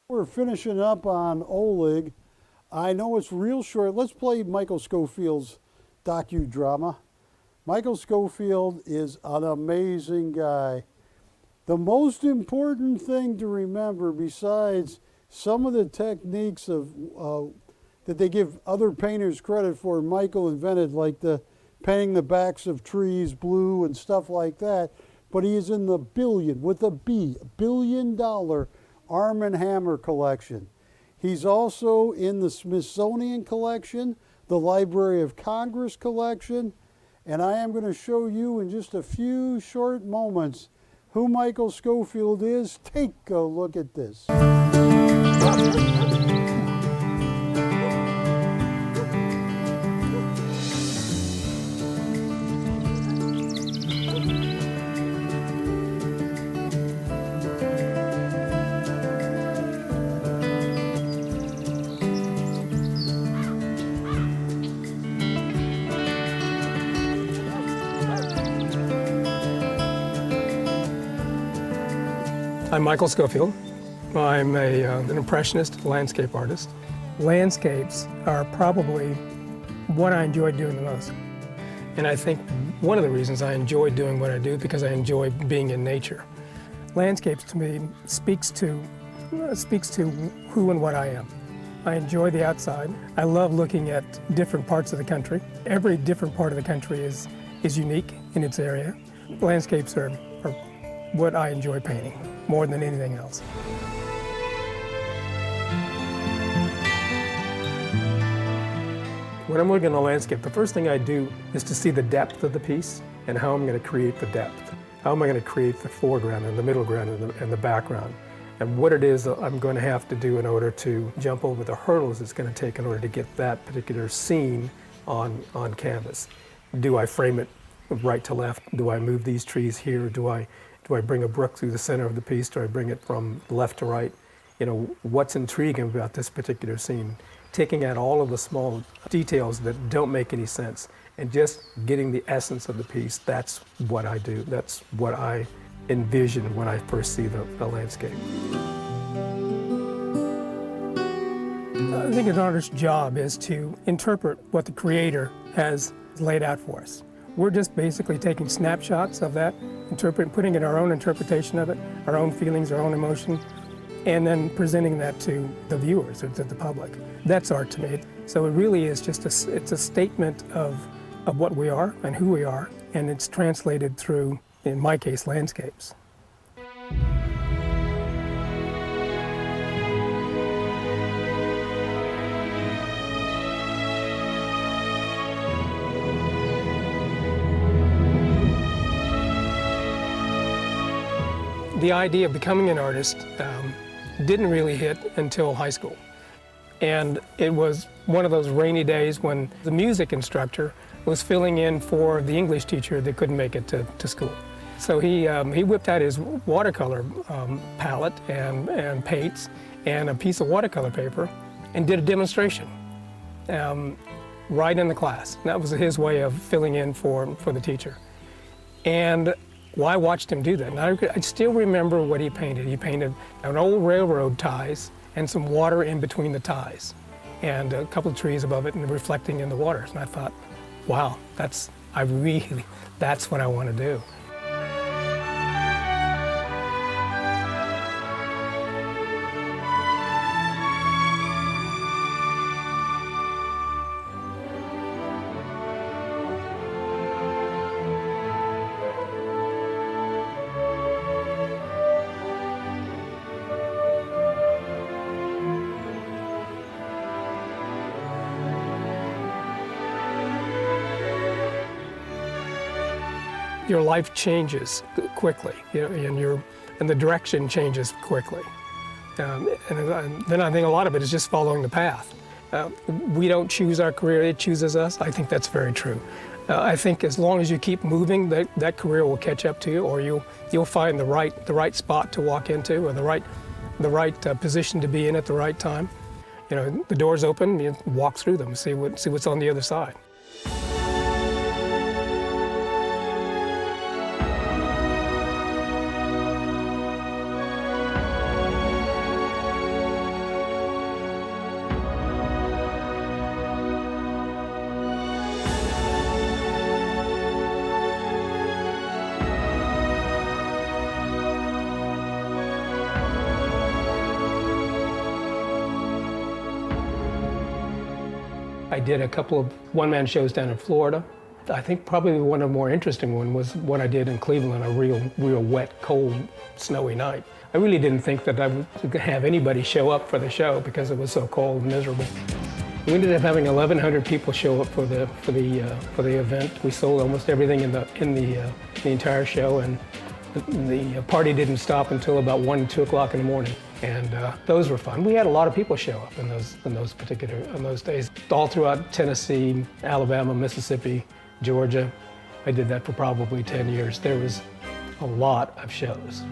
we're finishing up on Oleg. I know it's real short. Let's play Michael Schofield's docudrama. Michael Schofield is an amazing guy. The most important thing to remember, besides some of the techniques of that they give other painters credit for, Michael invented, like the painting the backs of trees blue and stuff like that, but he is in the billion, with a B, $1 billion Arm & Hammer collection. He's also in the Smithsonian collection, the Library of Congress collection, and I am going to show you in just a few short moments who Michael Schofield is. Take a look at this. I'm Michael Schofield. I'm an impressionist landscape artist. Landscapes are probably what I enjoy doing the most. And I think one of the reasons I enjoy doing what I do is because I enjoy being in nature. Landscapes to me speaks to who and what I am. I enjoy the outside. I love looking at different parts of the country. Every different part of the country is unique in its area. Landscapes are what I enjoy painting more than anything else. When I'm looking at a landscape, the first thing I do is to see the depth of the piece and how I'm going to create the depth. How am I going to create the foreground and the middle ground and the background? And what it is that I'm going to have to do in order to jump over the hurdles it's going to take in order to get that particular scene on canvas. Do I frame it right to left? Do I move these trees here? Do I bring a brook through the center of the piece? Do I bring it from left to right? You know, what's intriguing about this particular scene? Taking out all of the small details that don't make any sense and just getting the essence of the piece. That's what I do. That's what I envision when I first see the landscape. I think an artist's job is to interpret what the creator has laid out for us. We're just basically taking snapshots of that, putting in our own interpretation of it, our own feelings, our own emotion, and then presenting that to the viewers or to the public. That's art to me. So it really is just it's a statement of what we are and who we are, and it's translated through, in my case, landscapes. The idea of becoming an artist didn't really hit until high school. And it was one of those rainy days when the music instructor was filling in for the English teacher that couldn't make it to school. So he whipped out his watercolor palette and paints and a piece of watercolor paper and did a demonstration right in the class. That was his way of filling in for the teacher. And well, I watched him do that, and I still remember what he painted. He painted an old railroad ties and some water in between the ties, and a couple of trees above it and reflecting in the waters. And I thought, wow, that's what I want to do. Your life changes quickly, you know, and the direction changes quickly. And then I think a lot of it is just following the path. We don't choose our career, it chooses us. I think that's very true. I think as long as you keep moving, that career will catch up to you, or you'll find the right spot to walk into, or the right position to be in at the right time. You know, the doors open, you walk through them, see what's on the other side. I did a couple of one-man shows down in Florida. I think probably one of the more interesting ones was what I did in Cleveland, a real wet, cold, snowy night. I really didn't think that I would have anybody show up for the show because it was so cold and miserable. We ended up having 1,100 people show up for the event. We sold almost everything in the entire show, and the party didn't stop until about 1, 2 o'clock in the morning. And those were fun. We had a lot of people show up in those days, all throughout Tennessee, Alabama, Mississippi, Georgia. I did that for probably 10 years. There was a lot of shows.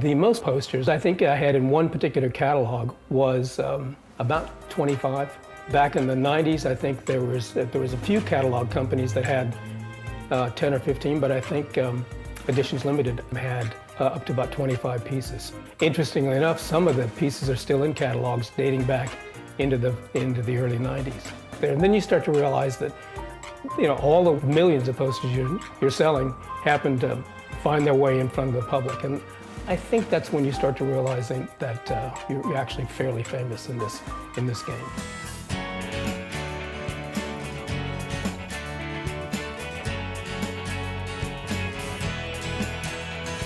The most posters I think I had in one particular catalog was about 25. Back in the 90s, I think there was a few catalog companies that had 10 or 15, but I think Editions Limited had up to about 25 pieces. Interestingly enough, some of the pieces are still in catalogs dating back into the early 90s. And then you start to realize that, you know, all the millions of posters you're selling happen to find their way in front of the public. And I think that's when you start to realize that you're actually fairly famous in this game.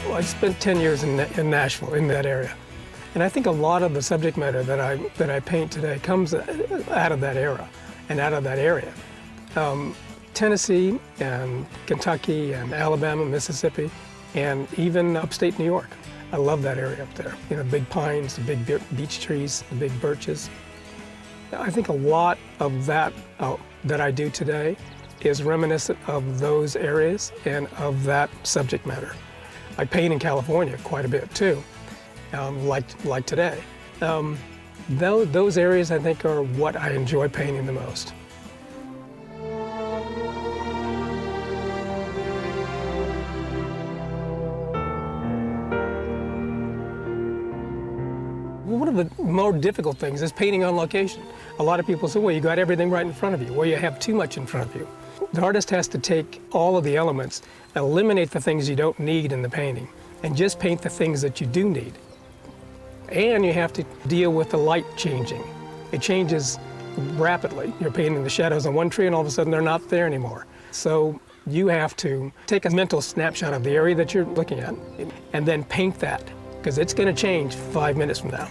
Well, I spent 10 years in Nashville, in that area. And I think a lot of the subject matter that I paint today comes out of that era and out of that area. Tennessee and Kentucky and Alabama, Mississippi, and even upstate New York. I love that area up there. You know, big pines, the big beech trees, the big birches. I think a lot of that that I do today is reminiscent of those areas and of that subject matter. I paint in California quite a bit too, like today. Those areas I think are what I enjoy painting the most. One of the more difficult things is painting on location. A lot of people say, well, you got everything right in front of you. Well, you have too much in front of you. The artist has to take all of the elements, eliminate the things you don't need in the painting, and just paint the things that you do need. And you have to deal with the light changing. It changes rapidly. You're painting the shadows on one tree and all of a sudden they're not there anymore. So you have to take a mental snapshot of the area that you're looking at and then paint that, because it's going to change 5 minutes from now.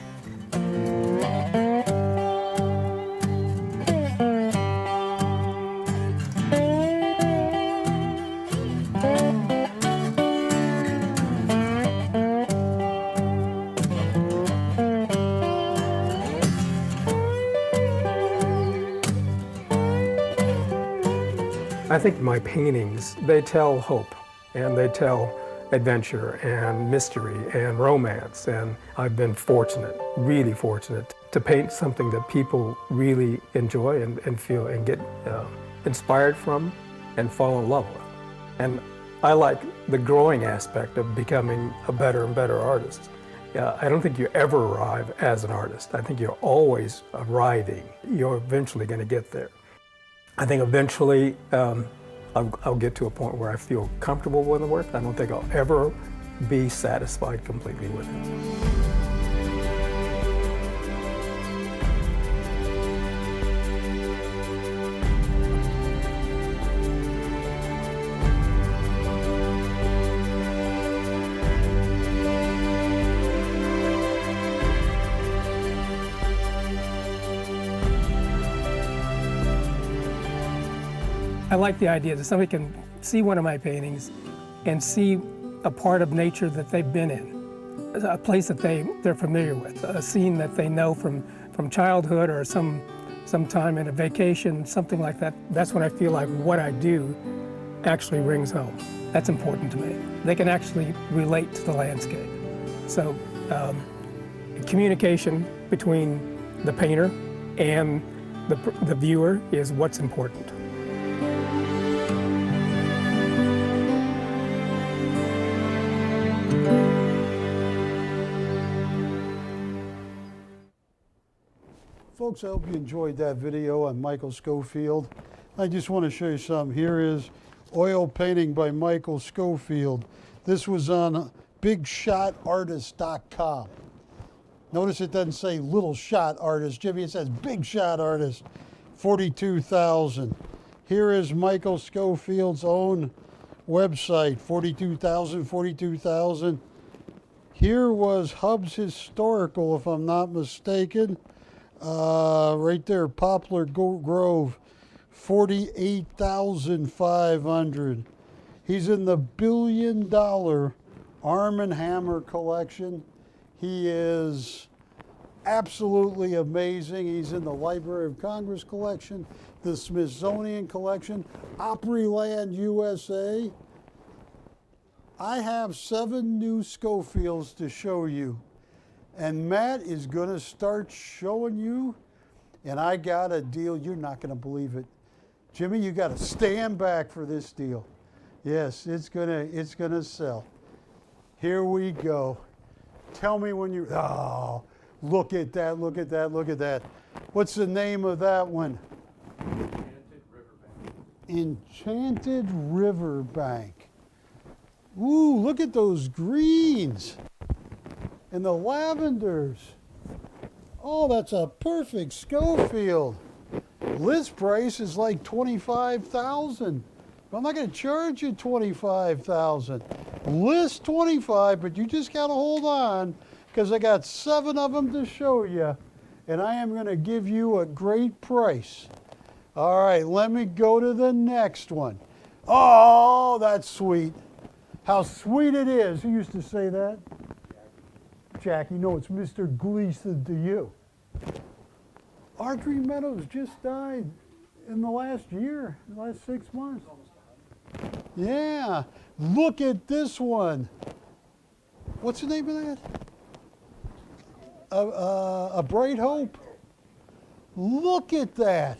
I think my paintings, they tell hope, and they tell adventure and mystery and romance, and I've been fortunate, really fortunate, to paint something that people really enjoy and feel and get inspired from and fall in love with. And I like the growing aspect of becoming a better and better artist. I don't think you ever arrive as an artist. I think you're always arriving. You're eventually going to get there. I think eventually I'll get to a point where I feel comfortable with the work. I don't think I'll ever be satisfied completely with it. I like the idea that somebody can see one of my paintings and see a part of nature that they've been in, a place that they're familiar with, a scene that they know from childhood or some time in a vacation, something like that. That's when I feel like what I do actually rings home. That's important to me. They can actually relate to the landscape. So communication between the painter and the viewer is what's important. Folks, I hope you enjoyed that video on Michael Schofield. I just want to show you something. Here is oil painting by Michael Schofield. This was on bigshotartist.com. Notice it doesn't say little shot artist, Jimmy. It says big shot artist, 42,000. Here is Michael Schofield's own website, 42,000, 42,000. Here was Hub's Historical, if I'm not mistaken. Right there, Poplar Grove, 48,500. He's in the $1 billion Arm & Hammer collection. He is absolutely amazing. He's in the Library of Congress collection, the Smithsonian collection, Opryland USA. I have 7 new Schofields to show you. And Matt is going to start showing you. And I got a deal. You're not going to believe it. Jimmy, you got to stand back for this deal. Yes, it's gonna sell. Here we go. Tell me when you, oh, look at that, look at that, look at that. What's the name of that one? Enchanted Riverbank. Ooh, look at those greens and the lavenders. Oh, that's a perfect Schofield. List price is like $25,000. But I'm not going to charge you $25,000. List 25, but you just got to hold on because I got 7 of them to show you, and I am going to give you a great price. All right, let me go to the next one. Oh, that's sweet. How sweet it is. Who used to say that? Jackie, no, it's Mr. Gleason to you. Audrey Meadows just died in the last year, the last 6 months. Yeah, look at this one. What's the name of that? A Bright Hope. Look at that.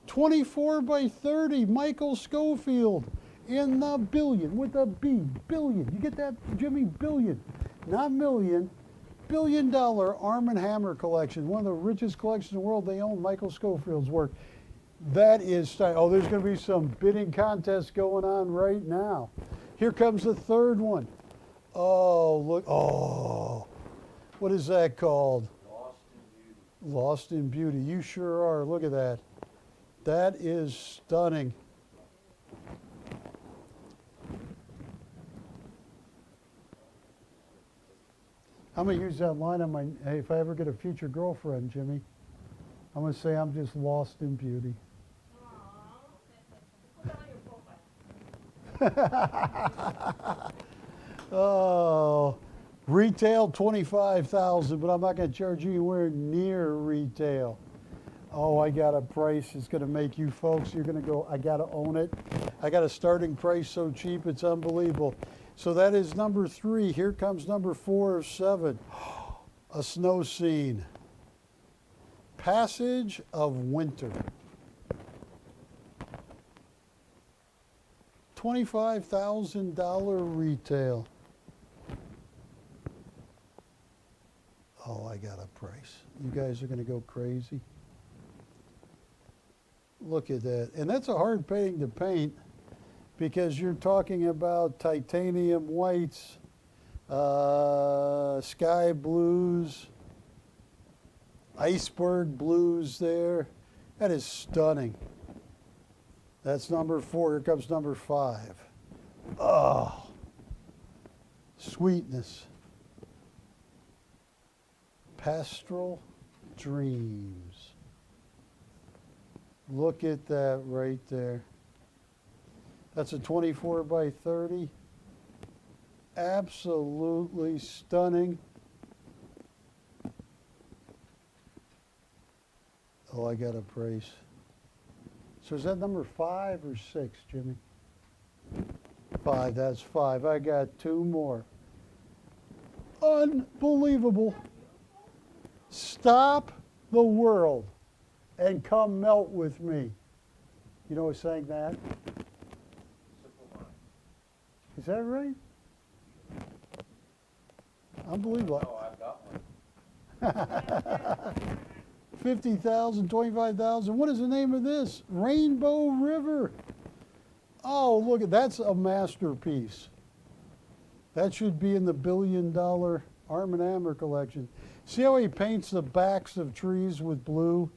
24 by 30, Michael Schofield in the billion with a B, billion. You get that, Jimmy? Billion, not million. $1 billion Arm & Hammer collection, one of the richest collections in the world. They own Michael Schofield's work. That is, oh, there's going to be some bidding contests going on right now. Here comes the third one. Oh, look, oh, what is that called? Lost in Beauty. Lost in Beauty. You sure are. Look at that. That is stunning. I'm going to use that line on my, hey, if I ever get a future girlfriend, Jimmy, I'm going to say I'm just lost in beauty. Oh, retail $25,000, but I'm not going to charge you anywhere near retail. Oh, I got a price. It's going to make you folks, you're going to go, I got to own it. I got a starting price so cheap, it's unbelievable. So that is number 3. Here comes number 4 of 7. A snow scene. Passage of Winter. $25,000 retail. Oh, I got a price. You guys are going to go crazy. Look at that. And that's a hard painting to paint because you're talking about titanium whites, sky blues, iceberg blues there. That is stunning. That's number 4. Here comes number 5. Oh, sweetness. Pastoral Dreams. Look at that right there. That's a 24 by 30. Absolutely stunning. Oh, I got a price. So is that number 5 or 6, Jimmy? 5, that's 5. I got 2 more. Unbelievable. Stop the world and come melt with me. You know who sang that? Is that right? Unbelievable. Oh, I've got one. 50,000, 25,000. What is the name of this? Rainbow River. Oh, look at that's a masterpiece. That should be in the $1 billion Arm & Hammer collection. See how he paints the backs of trees with blue?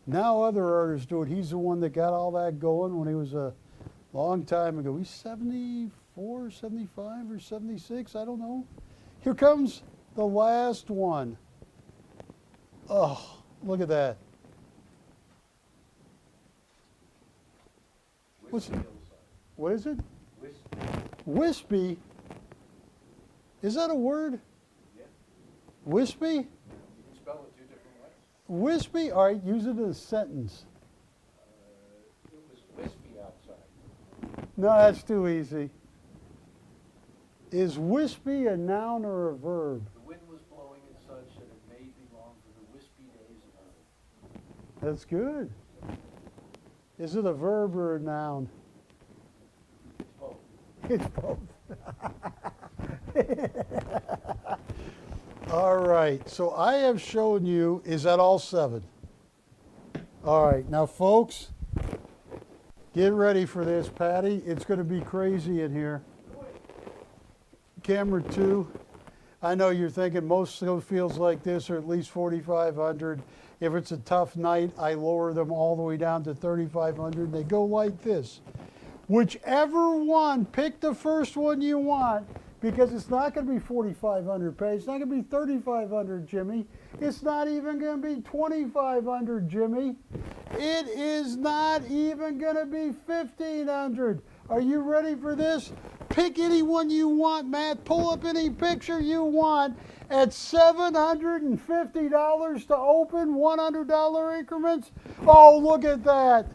Now other artists do it. He's the one that got all that going when he was a long time ago. He's 74, 75, or 76, I don't know. Here comes the last one. Oh, look at that. What is it? Wispy. Is that a word? Yeah. Wispy? You can spell it 2 different ways. Wispy? All right, use it in a sentence. It was wispy outside. No, that's too easy. Is wispy a noun or a verb? The wind was blowing and such that it may belong to the wispy days of old. That's good. Is it a verb or a noun? It's both. It's both. All right, so I have shown you, is that all 7? All right, now folks, get ready for this, Patty. It's going to be crazy in here. Camera 2. I know you're thinking most Schofields like this are at least 4,500. If it's a tough night, I lower them all the way down to 3,500. They go like this. Whichever one, pick the first one you want, because it's not going to be 4,500 pages. It's not going to be 3,500, Jimmy. It's not even going to be 2,500, Jimmy. It is not even going to be 1,500. Are you ready for this? Pick any one you want, Matt. Pull up any picture you want at $750 to open, $100 increments. Oh, look at that.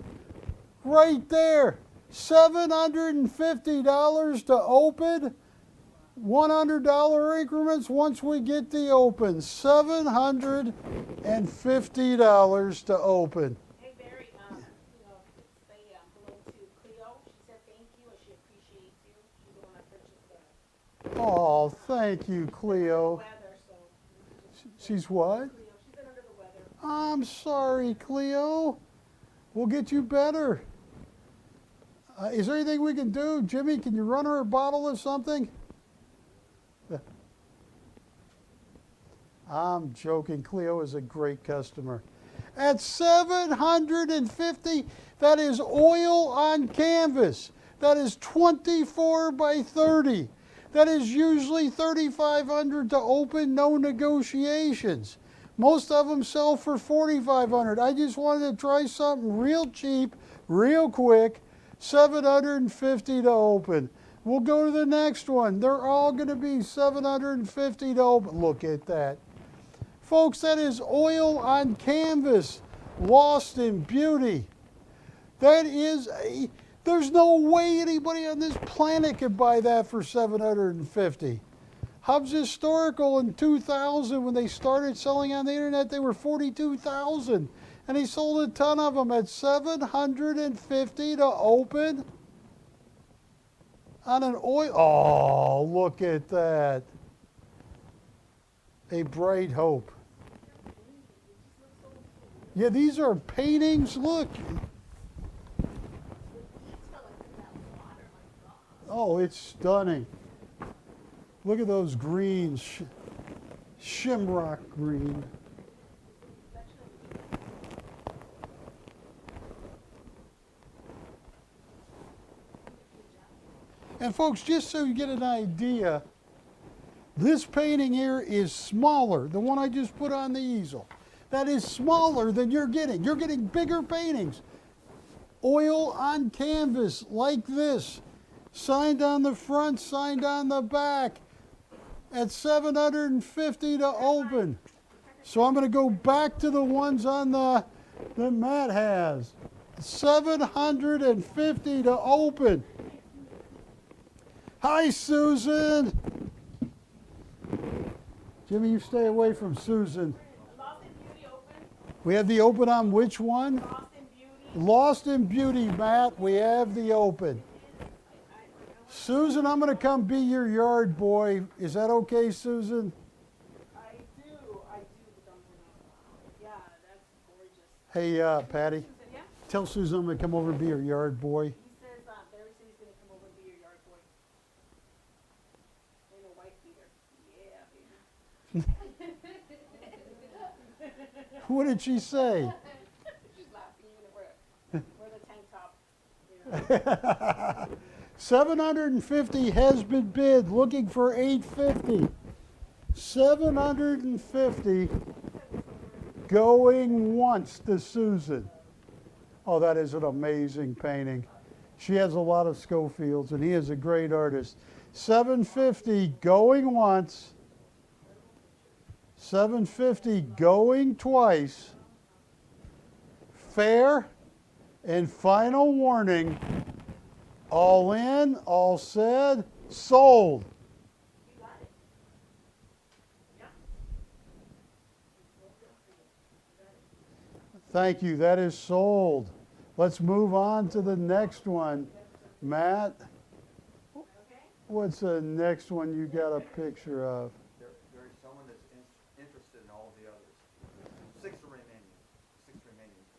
Right there. $750 to open, $100 increments once we get the open. $750 to open. Hey Barry, say hello to Cleo. She said thank you and she appreciates you. She's the one that purchased the Oh, thank you, Cleo. weather, so She's what? Cleo, she's been under the weather. I'm sorry, Cleo. We'll get you better. Is there anything we can do? Jimmy, can you run her a bottle of something? I'm joking. Cleo is a great customer. At $750, that is oil on canvas. That is 24 by 30. That is usually $3,500 to open, no negotiations. Most of them sell for $4,500. I just wanted to try something real cheap, real quick. $750 to open. We'll go to the next one. They're all going to be $750 to open. Look at that. Folks, that is oil on canvas, lost in beauty. That is there's no way anybody on this planet could buy that for $750. Hub's Historical in 2000, when they started selling on the internet, they were $42,000. And he sold a ton of them at $750 to open on an oil. Oh, look at that. A Bright Hope. Yeah, these are paintings. Look. Oh, it's stunning. Look at those greens. Shimrock green. And folks, just so you get an idea, this painting here is smaller, the one I just put on the easel. That is smaller than you're getting. You're getting bigger paintings. Oil on canvas like this. Signed on the front, signed on the back. At $750 to open. So I'm going to go back to the ones on that Matt has. $750 to open. Hi, Susan. Jimmy, you stay away from Susan. Lost in Beauty open. We have the open on which one? Lost in Beauty. Lost in Beauty, Matt. We have the open. Susan, I'm going to come be your yard boy. Is that okay, Susan? I do, but yeah, that's gorgeous. Hey, Patty, Susan, yeah? tell Susan I'm going to come over and be her yard boy. He says Barry said he's going to come over and be your yard boy. And a wife beater. Yeah, baby. What did she say? She's laughing even wear the tank top. 750 has been bid, looking for 850. 750 going once to Susan. Oh, that is an amazing painting. She has a lot of Schofields, and he is a great artist. 750 going once. 750 going twice. Fair and final warning. All in, all said, sold. Thank you. That is sold. Let's move on to the next one. Matt, what's the next one you got a picture of? There is someone that's interested in all of the others. Six remaining.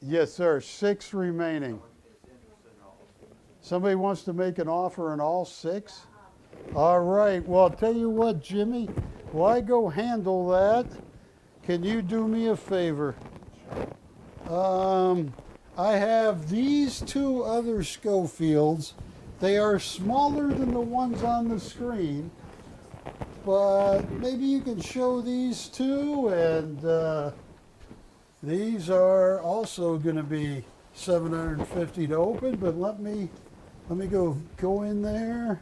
Yes, sir. 6 remaining. Someone is interested in all. Somebody wants to make an offer on all 6? All right. Well, I'll tell you what, Jimmy, while I go handle that, can you do me a favor? I have these 2 other Schofields. They are smaller than the ones on the screen, but maybe you can show these 2, and these are also going to be $750 to open. But let me go in there.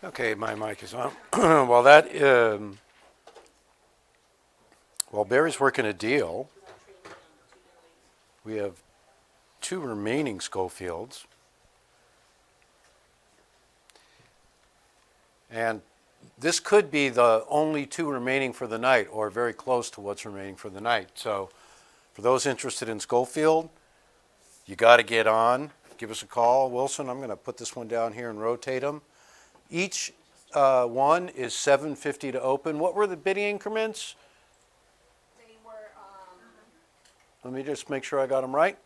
Okay, my mic is on. While that, while Barry's working a deal, we have 2 remaining Schofields. And this could be the only 2 remaining for the night, or very close to what's remaining for the night. So for those interested in Schofield, you got to get on. Give us a call. Wilson, I'm going to put this one down here and rotate them. Each one is $750 to open. What were the bidding increments? They were, Let me just make sure I got them right.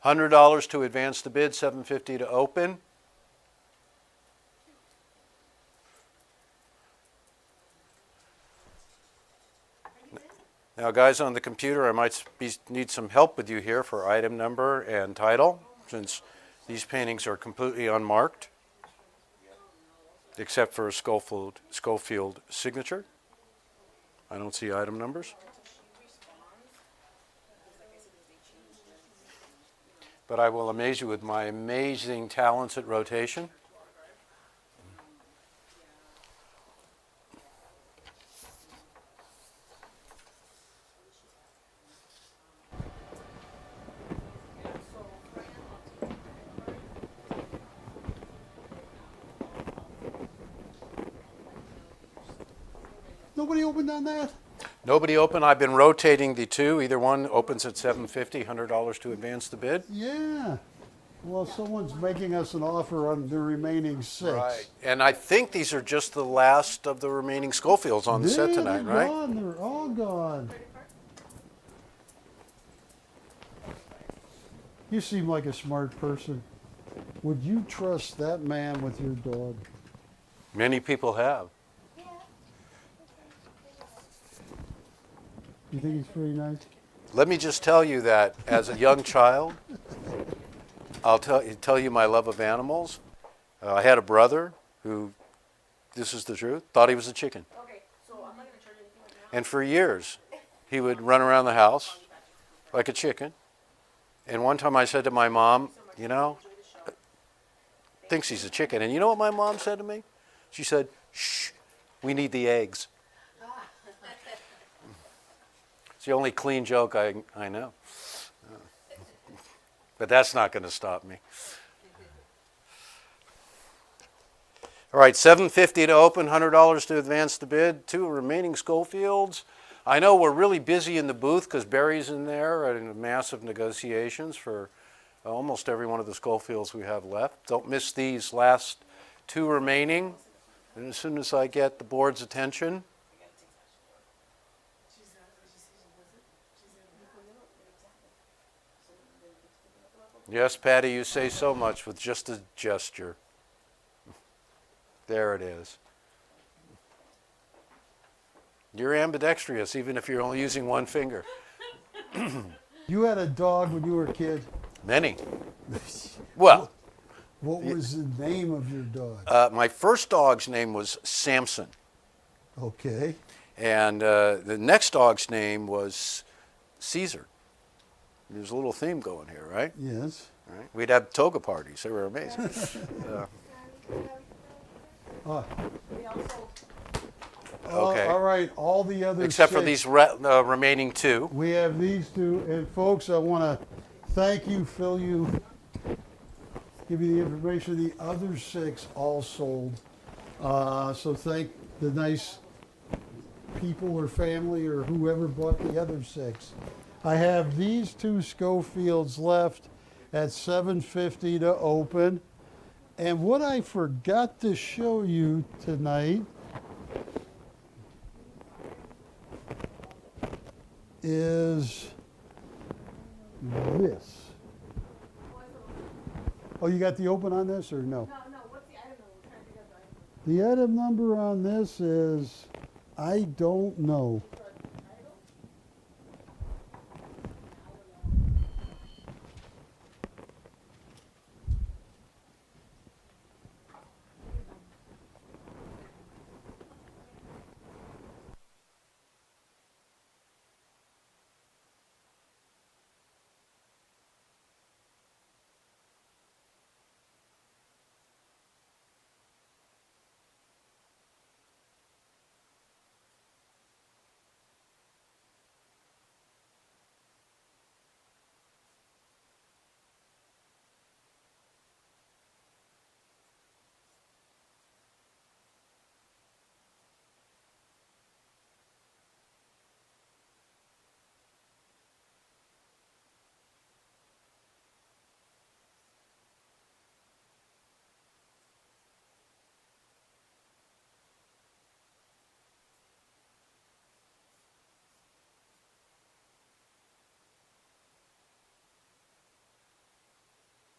$100. $100 to advance the bid, $750 to open. Now, guys on the computer, I might need some help with you here for item number and title, since these paintings are completely unmarked, except for a Schofield signature. I don't see item numbers. But I will amaze you with my amazing talents at rotation. Nobody opened on that? Nobody open. I've been rotating the 2. Either one opens at $750, $100 to advance the bid. Yeah. Well, someone's making us an offer on the remaining 6. Right. And I think these are just the last of the remaining Schofields on the set tonight, They're right? gone. They're all gone. You seem like a smart person. Would you trust that man with your dog? Many people have. You think he's pretty nice? Let me just tell you that as a young child, I'll tell you my love of animals. I had a brother who, this is the truth, thought he was a chicken. Okay, so I'm not gonna charge anything right now. And for years, he would run around the house like a chicken. And one time I said to my mom, you know, thinks he's a chicken. And you know what my mom said to me? She said, shh, we need the eggs. It's the only clean joke I know. But that's not going to stop me. All right, $750 to open, $100 to advance the bid. 2 remaining Schofields. I know we're really busy in the booth because Barry's in there in massive negotiations for almost every one of the Schofields we have left. Don't miss these last 2 remaining. And as soon as I get the board's attention, yes, Patty, you say so much with just a gesture. There it is. You're ambidextrous, even if you're only using one finger. You had a dog when you were a kid. Many. Well, What was the name of your dog? my first dog's name was Samson. Okay. And the next dog's name was Caesar. There's a little theme going here, right? Yes. Right. We'd have toga parties. They were amazing. We also, Okay. All right. All the other Except for 6. these remaining 2. We have these 2. And folks, I want to thank you, fill you give you the information. The other 6 all sold. So thank the nice people or family or whoever bought the other 6. I have these 2 Schofields left at $7.50 to open. And what I forgot to show you tonight is this. Oh, you got the open on this or no? No, what's the item number? We're trying to figure out the item number. The item number on this is, I don't know.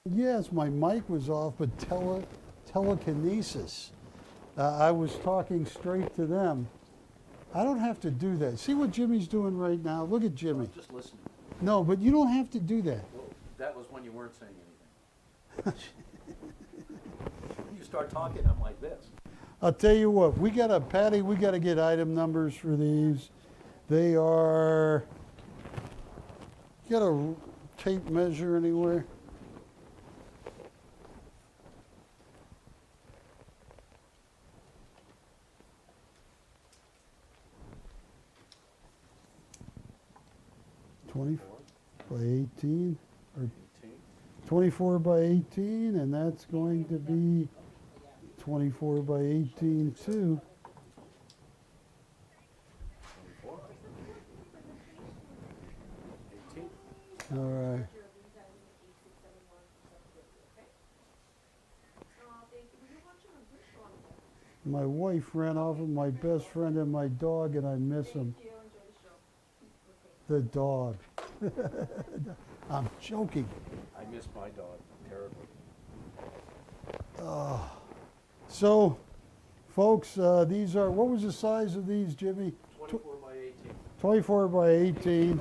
Yes, my mic was off, but telekinesis. I was talking straight to them. I don't have to do that. See what Jimmy's doing right now? Look at Jimmy. Just listening. No, but you don't have to do that. Well, that was when you weren't saying anything. You start talking, I'm like this. I'll tell you what, Patty, we got to get item numbers for these. They are, you got a tape measure anywhere? By 18 or 24 by 18, and that's going to be 24 by 18 too. All right. My wife ran off with my best friend and my dog, and I miss him. The dog. I'm joking. I miss my dog terribly. So, folks, these are, what was the size of these, Jimmy? 24 by 18. 24 by 18.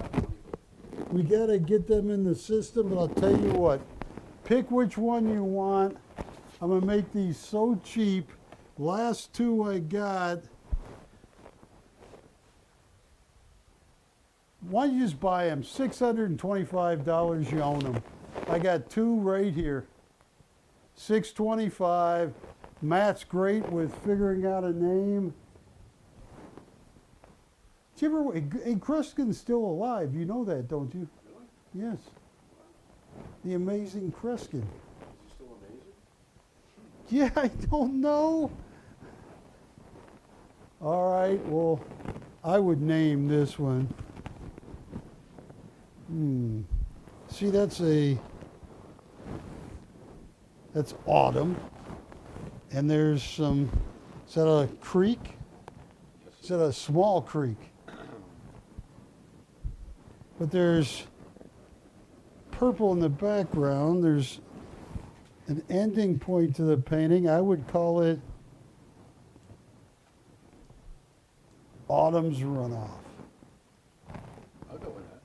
We got to get them in the system, but I'll tell you what. Pick which one you want. I'm going to make these so cheap. Last 2 I got. Why don't you just buy them? $625, you own them. I got 2 right here. $625. Matt's great with figuring out a name. Did you ever, hey, Kreskin's still alive. You know that, don't you? Really? Yes. The amazing Kreskin. Is he still amazing? Yeah, I don't know. All right, well, I would name this one. See, that's autumn. And there's some, is that a creek? Is that a small creek? But there's purple in the background. There's an ending point to the painting. I would call it Autumn's Runoff. I'll go with that.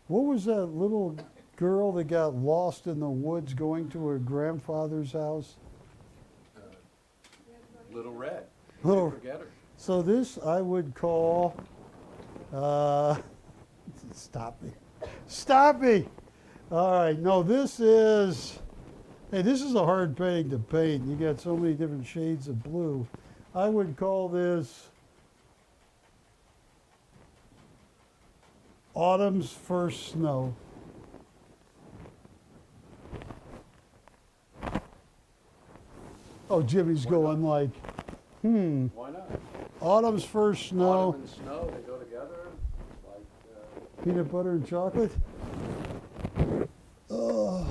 What was that little girl that got lost in the woods going to her grandfather's house? Little Red. Little- Forget her. So this I would call, stop me. Stop me! All right, no, this is, hey, this is a hard painting to paint. You got so many different shades of blue. I would call this Autumn's First Snow. Oh, Jimmy's going like, Why not? autumn's first snow, Autumn and snow, they go together. It's like, peanut butter and chocolate. Oh.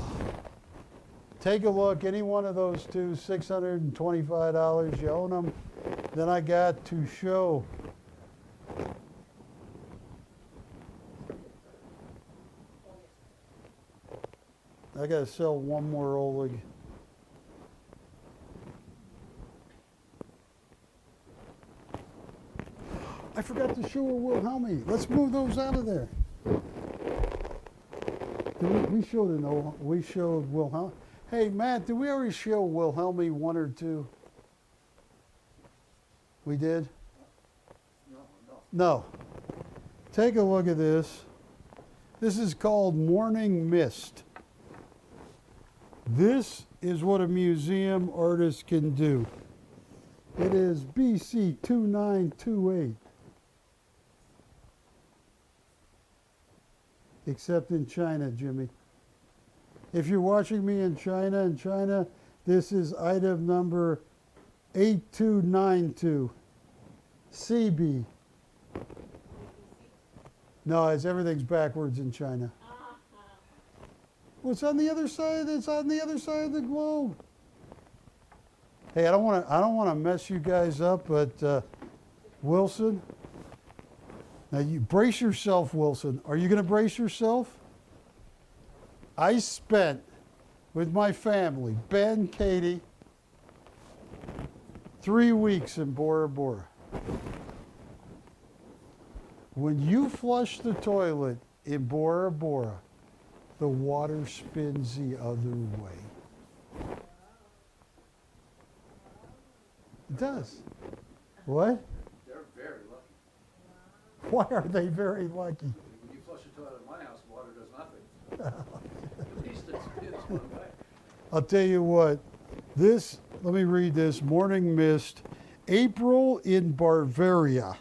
Take a look, any one of those two, $625, you own them. Then I got to show. I gotta sell one more Oleg. I forgot to show her Wilhelmi. Let's move those out of there. We showed Wilhelm. Hey Matt, did we already show Wilhelmi 1 or 2? We did? No. Take a look at this. This is called Morning Mist. This is what a museum artist can do. It is BC 2928. Except in China, Jimmy. If you're watching me in China, this is item number 8292. CB. No, everything's backwards in China. Well, it's on the other side. It's on the other side of the globe. Hey, I don't want to mess you guys up, but Wilson. Now you brace yourself, Wilson. Are you going to brace yourself? I spent with my family, Ben, Katie, 3 weeks in Bora Bora. When you flush the toilet in Bora Bora, the water spins the other way. It does. What? they're very lucky. Why are they very lucky? When you flush a toilet in my house, water does nothing. At least it spins one way. I'll tell you what, let me read this, Morning Mist, April in Bavaria.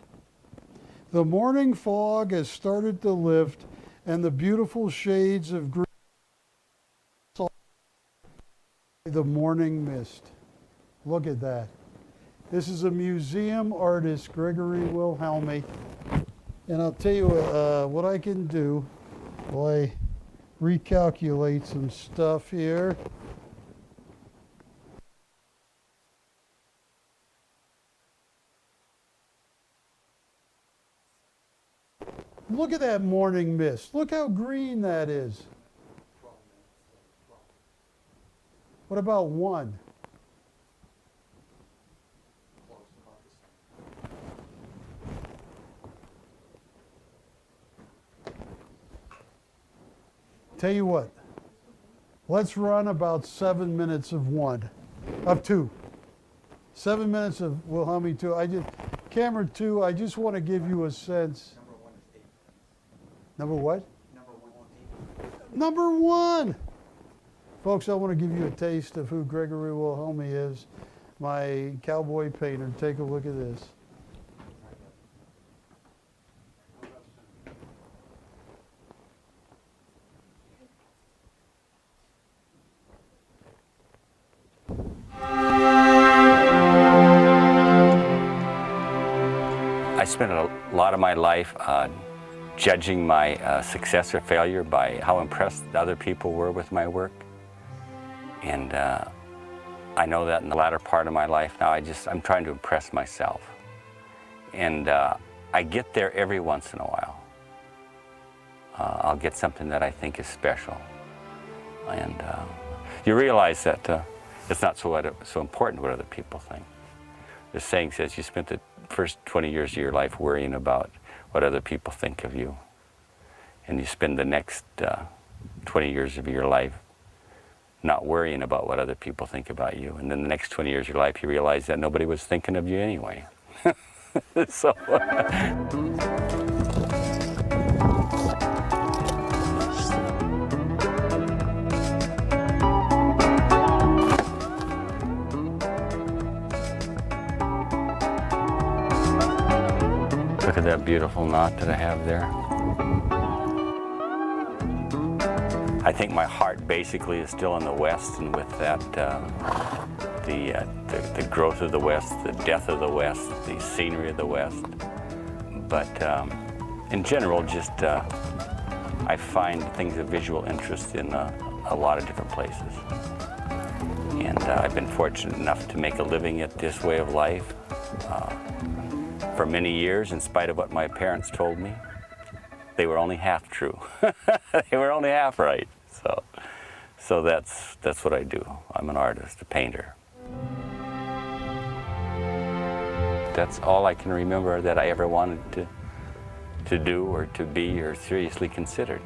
The morning fog has started to lift and the beautiful shades of green, the morning mist. Look at that. This is a museum artist, Gregory Wilhelmi. And I'll tell you what I can do while I recalculate some stuff here. Look at that morning mist. Look how green that is. What about 1? Tell you what, let's run about 7 minutes of 1, of 2. 7 minutes of Wilhelmi 2. Camera 2, I just want to give you a sense. Number 1 is 8. Number what? Number 1 is 8. Number 1! Folks, I want to give you a taste of who Gregory Wilhelmi is, my cowboy painter. Take a look at this. I spent a lot of my life judging my success or failure by how impressed other people were with my work. And I know that in the latter part of my life now, I'm trying to impress myself. And I get there every once in a while. I'll get something that I think is special. And you realize that it's not so important what other people think. The saying says you spent the first 20 years of your life worrying about what other people think of you. And you spend the next 20 years of your life not worrying about what other people think about you. And then the next 20 years of your life, you realize that nobody was thinking of you anyway. So. Look at that beautiful knot that I have there. I think my heart basically is still in the West, and with that the growth of the West, the death of the West, the scenery of the West. But in general, just I find things of visual interest in a lot of different places. And I've been fortunate enough to make a living at this way of life for many years, in spite of what my parents told me. They were only half true. They were only half right. So that's what I do. I'm an artist, a painter. That's all I can remember that I ever wanted to do or to be or seriously considered.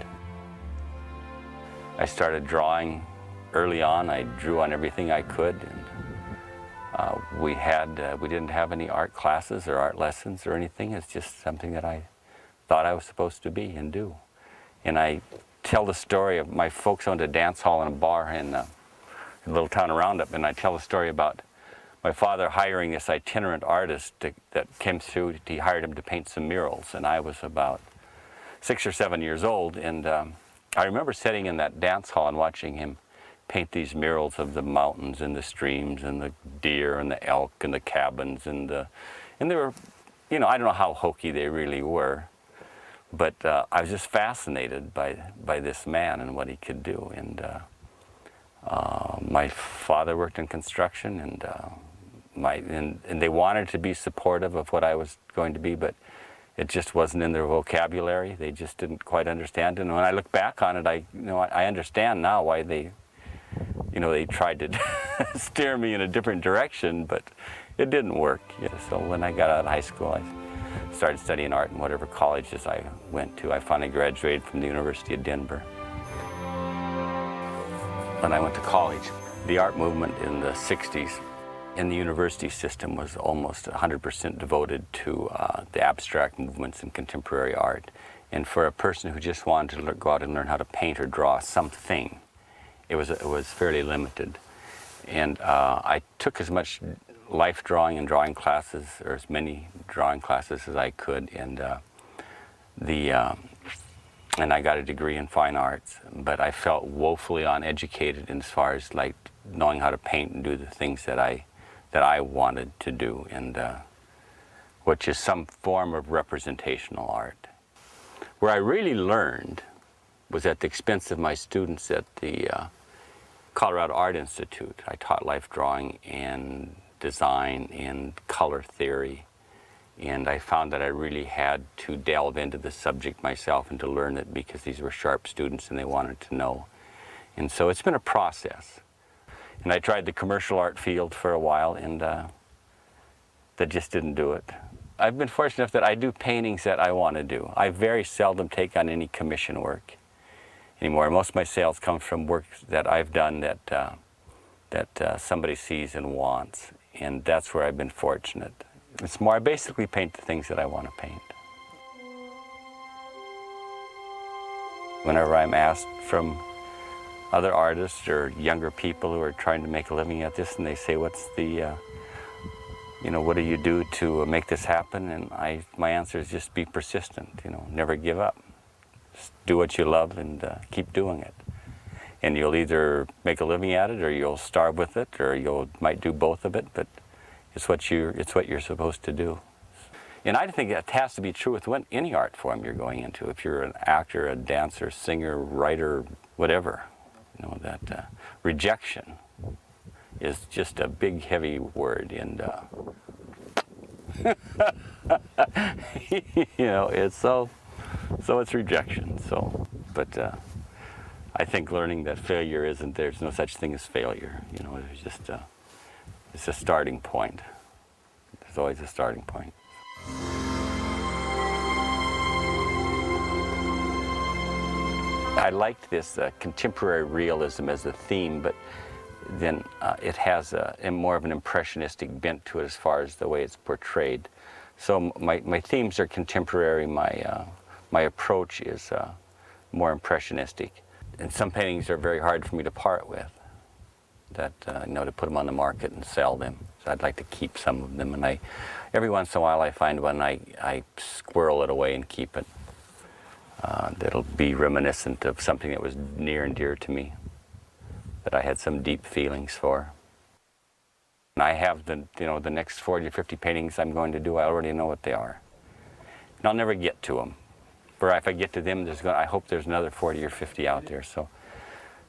I started drawing early on. I drew on everything I could. And we didn't have any art classes or art lessons or anything. It's just something that I thought I was supposed to be and do. And I tell the story of my folks owned a dance hall and a bar in a little town of Roundup, and I tell the story about my father hiring this itinerant artist that came through. He hired him to paint some murals, and I was about 6 or 7 years old, and I remember sitting in that dance hall and watching him paint these murals of the mountains and the streams and the deer and the elk and the cabins and they were, you know, I don't know how hokey they really were, but I was just fascinated by this man and what he could do. And my father worked in construction, and they wanted to be supportive of what I was going to be, but it just wasn't in their vocabulary. They just didn't quite understand. And when I look back on it, I understand now why they tried to steer me in a different direction, but it didn't work. Yeah, so when I got out of high school, I started studying art in whatever colleges I went to. I finally graduated from the University of Denver. When I went to college, the art movement in the 60s in the university system was almost 100% devoted to the abstract movements in contemporary art. And for a person who just wanted to go out and learn how to paint or draw something, it was fairly limited. And I took as much life drawing and drawing classes, or as many drawing classes as I could, and I got a degree in fine arts, but I felt woefully uneducated as far as like knowing how to paint and do the things that I wanted to do, and which is some form of representational art. Where I really learned was at the expense of my students at the Colorado Art Institute. I taught life drawing and design and color theory, and I found that I really had to delve into the subject myself and to learn it because these were sharp students and they wanted to know. And so it's been a process. And I tried the commercial art field for a while, and that just didn't do it. I've been fortunate enough that I do paintings that I want to do. I very seldom take on any commission work anymore. Most of my sales come from work that I've done that somebody sees and wants, and that's where I've been fortunate. It's more, I basically paint the things that I want to paint. Whenever I'm asked from other artists or younger people who are trying to make a living at this, and they say, what's the, what do you do to make this happen? And my answer is just be persistent, never give up. Just do what you love and keep doing it. And you'll either make a living at it, or you'll starve with it, or you might do both of it, but it's what you're supposed to do. And I think that has to be true with any art form you're going into. If you're an actor, a dancer, singer, writer, whatever, that rejection is just a big, heavy word, and it's so it's rejection. But I think learning that failure there's no such thing as failure. There's just it's a starting point. There's always a starting point. I liked this contemporary realism as a theme, but then it has more of an impressionistic bent to it as far as the way it's portrayed. So my themes are contemporary. My approach is more impressionistic, and some paintings are very hard for me to part with. To put them on the market and sell them. So I'd like to keep some of them, and every once in a while I find one, I squirrel it away and keep it. That'll be reminiscent of something that was near and dear to me, that I had some deep feelings for. And I have the next 40 or 50 paintings I'm going to do. I already know what they are. And I'll never get to them. Or if I get to them, I hope there's another 40 or 50 out there. So,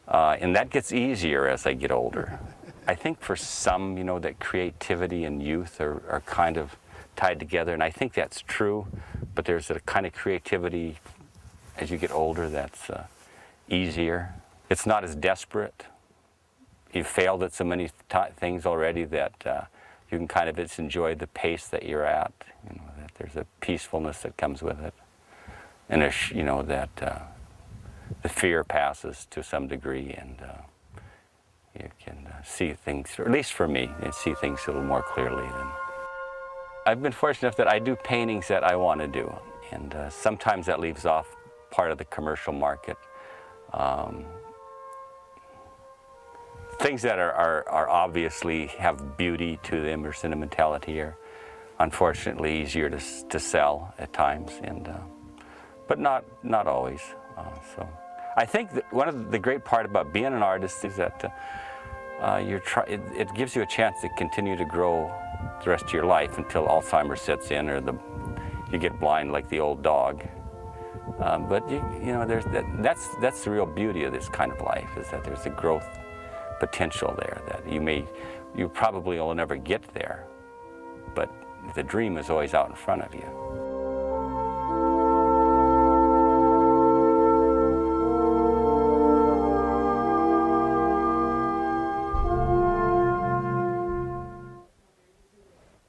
and that gets easier as I get older. I think for some, that creativity and youth are kind of tied together, and I think that's true. But there's a kind of creativity as you get older that's easier. It's not as desperate. You've failed at so many things already that you can kind of just enjoy the pace that you're at. That there's a peacefulness that comes with it, and that the fear passes to some degree, and you can see things, or at least for me, and see things a little more clearly. I've been fortunate enough that I do paintings that I want to do, and sometimes that leaves off part of the commercial market. Things that are obviously have beauty to them or sentimentality are unfortunately easier to sell at times, but not always. So I think that one of the great part about being an artist is that it gives you a chance to continue to grow the rest of your life until Alzheimer's sets in or you get blind like the old dog. But that's the real beauty of this kind of life, is that there's a growth potential there that you probably will never get there, but the dream is always out in front of you.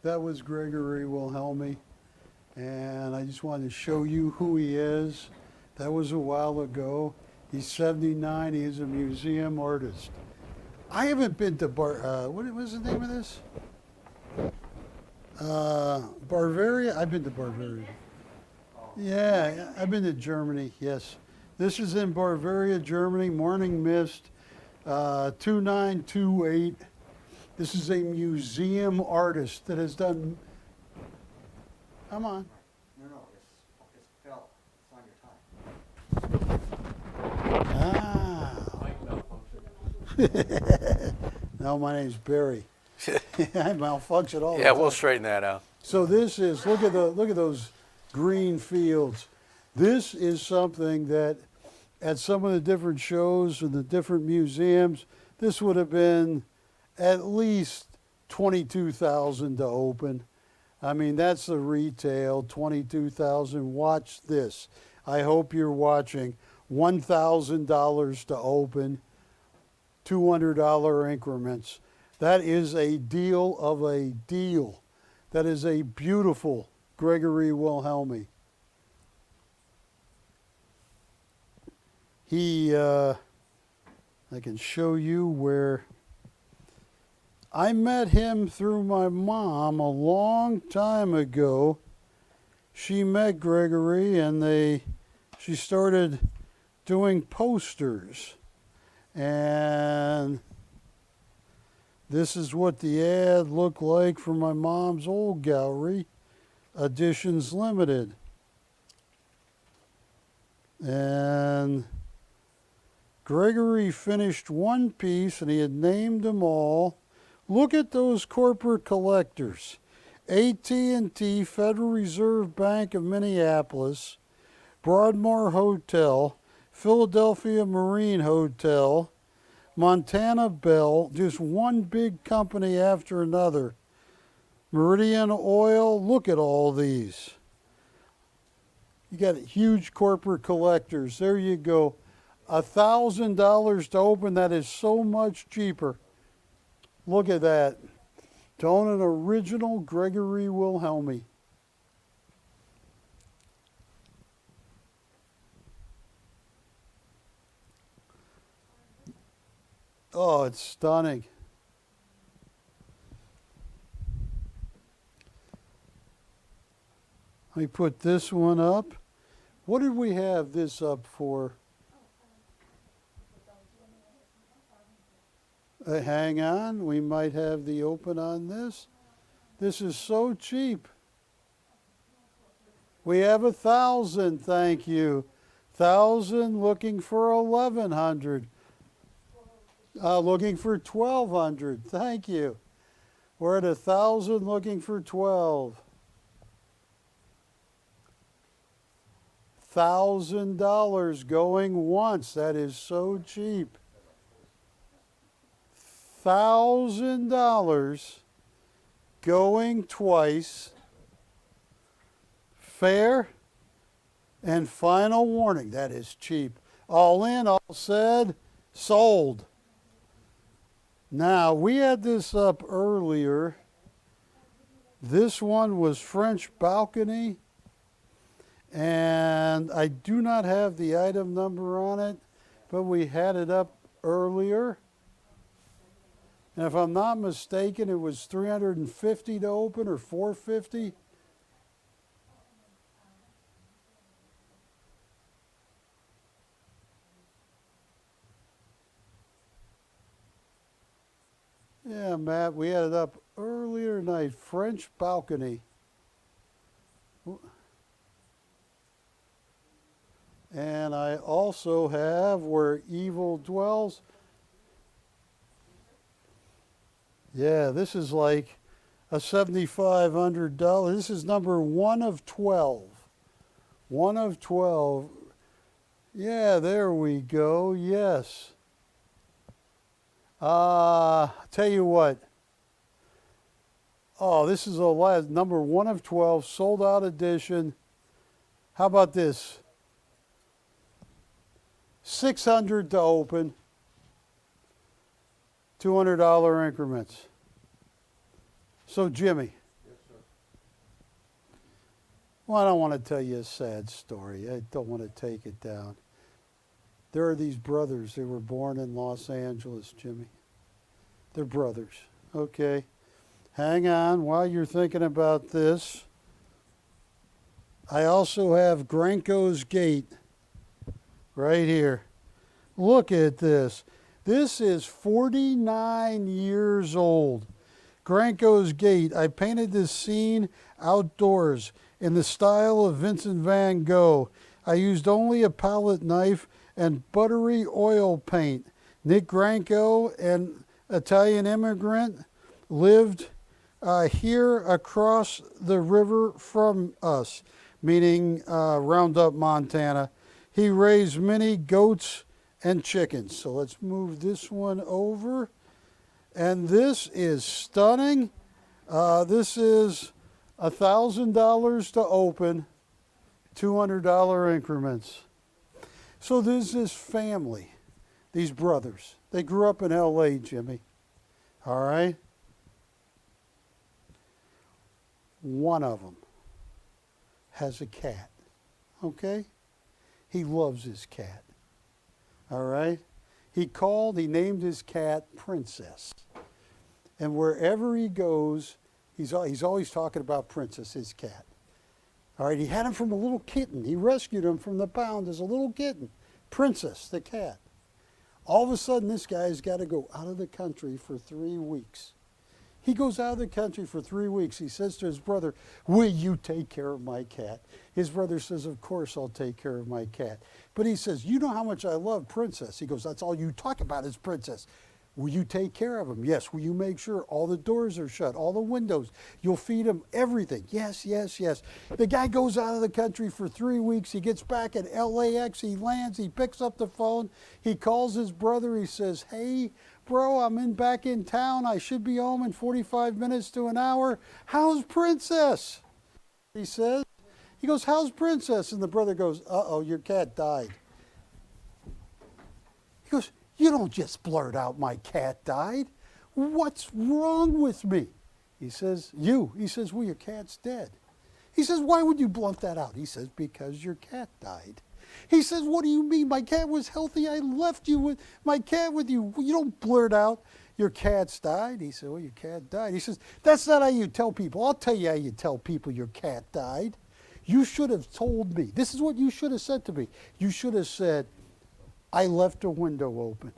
That was Gregory Wilhelmi, and I just wanted to show you who he is. That was a while ago. He's 79. He is a museum artist. I haven't been to what was the name of this? Bavaria? I've been to Bavaria. Yeah, I've been to Germany, yes. This is in Bavaria, Germany, Morning Mist, 2928. This is a museum artist that has done, come on. No, it's fell. It's on your tie. No, my name's Barry. I malfunction all the Yeah, time. we'll straighten that out. So this is, look at those green fields. This is something that at some of the different shows and the different museums, this would have been at least $22,000 to open. I mean, that's the retail, $22,000. Watch this. I hope you're watching. $1,000 to open, $200 increments. That is a deal of a deal. That is a beautiful Gregory Wilhelmi. I can show you where I met him through my mom a long time ago. She met Gregory and she started doing posters. And this is what the ad looked like for my mom's old gallery, Editions Limited. And Gregory finished one piece and he had named them all. Look at those corporate collectors. AT&T, Federal Reserve Bank of Minneapolis, Broadmoor Hotel, Philadelphia Marine Hotel, Montana Bell, just one big company after another. Meridian Oil, look at all these. You got huge corporate collectors. There you go. $1,000 to open, that is so much cheaper. Look at that. To own an original Gregory Wilhelmi. Oh, it's stunning. Let me put this one up. What did we have this up for? Hang on, we might have the open on this. This is so cheap. We have 1,000, thank you. 1,000, looking for 1,100. Looking for 1,200, thank you. We're at 1,000 looking for 12. $1,000 going once. That is so cheap. $1,000 going twice. Fair and final warning. That is cheap. All in, all said, sold. Now, we had this up earlier. This one was French balcony. And I do not have the item number on it, but we had it up earlier. And if I'm not mistaken, it was $350 to open or $450. Yeah, Matt, we had it up earlier tonight. French balcony. And I also have Where Evil Dwells. Yeah, this is like a $7,500. This is number 1 of 12. 1 of 12. Yeah, there we go. Yes. Tell you what. Oh, this is a last number 1 of 12, sold out edition. How about this? $600 to open. $200 increments. So, Jimmy. Yes, sir. Well, I don't want to tell you a sad story. I don't want to take it down. There are these brothers. They were born in Los Angeles, Jimmy. They're brothers. Okay. Hang on while you're thinking about this. I also have Granco's Gate right here. Look at this. This is 49 years old. Granco's Gate. I painted this scene outdoors in the style of Vincent van Gogh. I used only a palette knife and buttery oil paint. Nick Granco, an Italian immigrant, lived here across the river from us, meaning Roundup, Montana. He raised many goats and chickens. So let's move this one over. And this is stunning. This is $1,000 to open, $200 increments. So there's this family, these brothers. They grew up in L.A., Jimmy. All right? One of them has a cat. Okay? He loves his cat. All right? He named his cat Princess. And wherever he goes, he's always talking about Princess, his cat. All right, he had him from a little kitten. He rescued him from the pound as a little kitten. Princess, the cat. All of a sudden, this guy's got to go out of the country for 3 weeks. He goes out of the country for 3 weeks. He says to his brother, will you take care of my cat? His brother says, of course I'll take care of my cat. But he says, you know how much I love Princess. He goes, that's all you talk about is Princess. Will you take care of him? Yes. Will you make sure all the doors are shut, all the windows? You'll feed him everything. Yes, yes, yes. The guy goes out of the country for 3 weeks. He gets back at LAX. He lands. He picks up the phone. He calls his brother. He says, hey, bro, I'm back in town. I should be home in 45 minutes to an hour. How's Princess? He says. He goes, how's Princess? And the brother goes, uh-oh, your cat died. He goes, you don't just blurt out my cat died. What's wrong with me? He says, you. He says, well, your cat's dead. He says, why would you blunt that out? He says, because your cat died. He says, what do you mean? My cat was healthy. I left you with my cat with you. You don't blurt out, your cat's died. He said, well, your cat died. He says, that's not how you tell people. I'll tell you how you tell people your cat died. You should have told me. This is what you should have said to me. You should have said, I left a window open.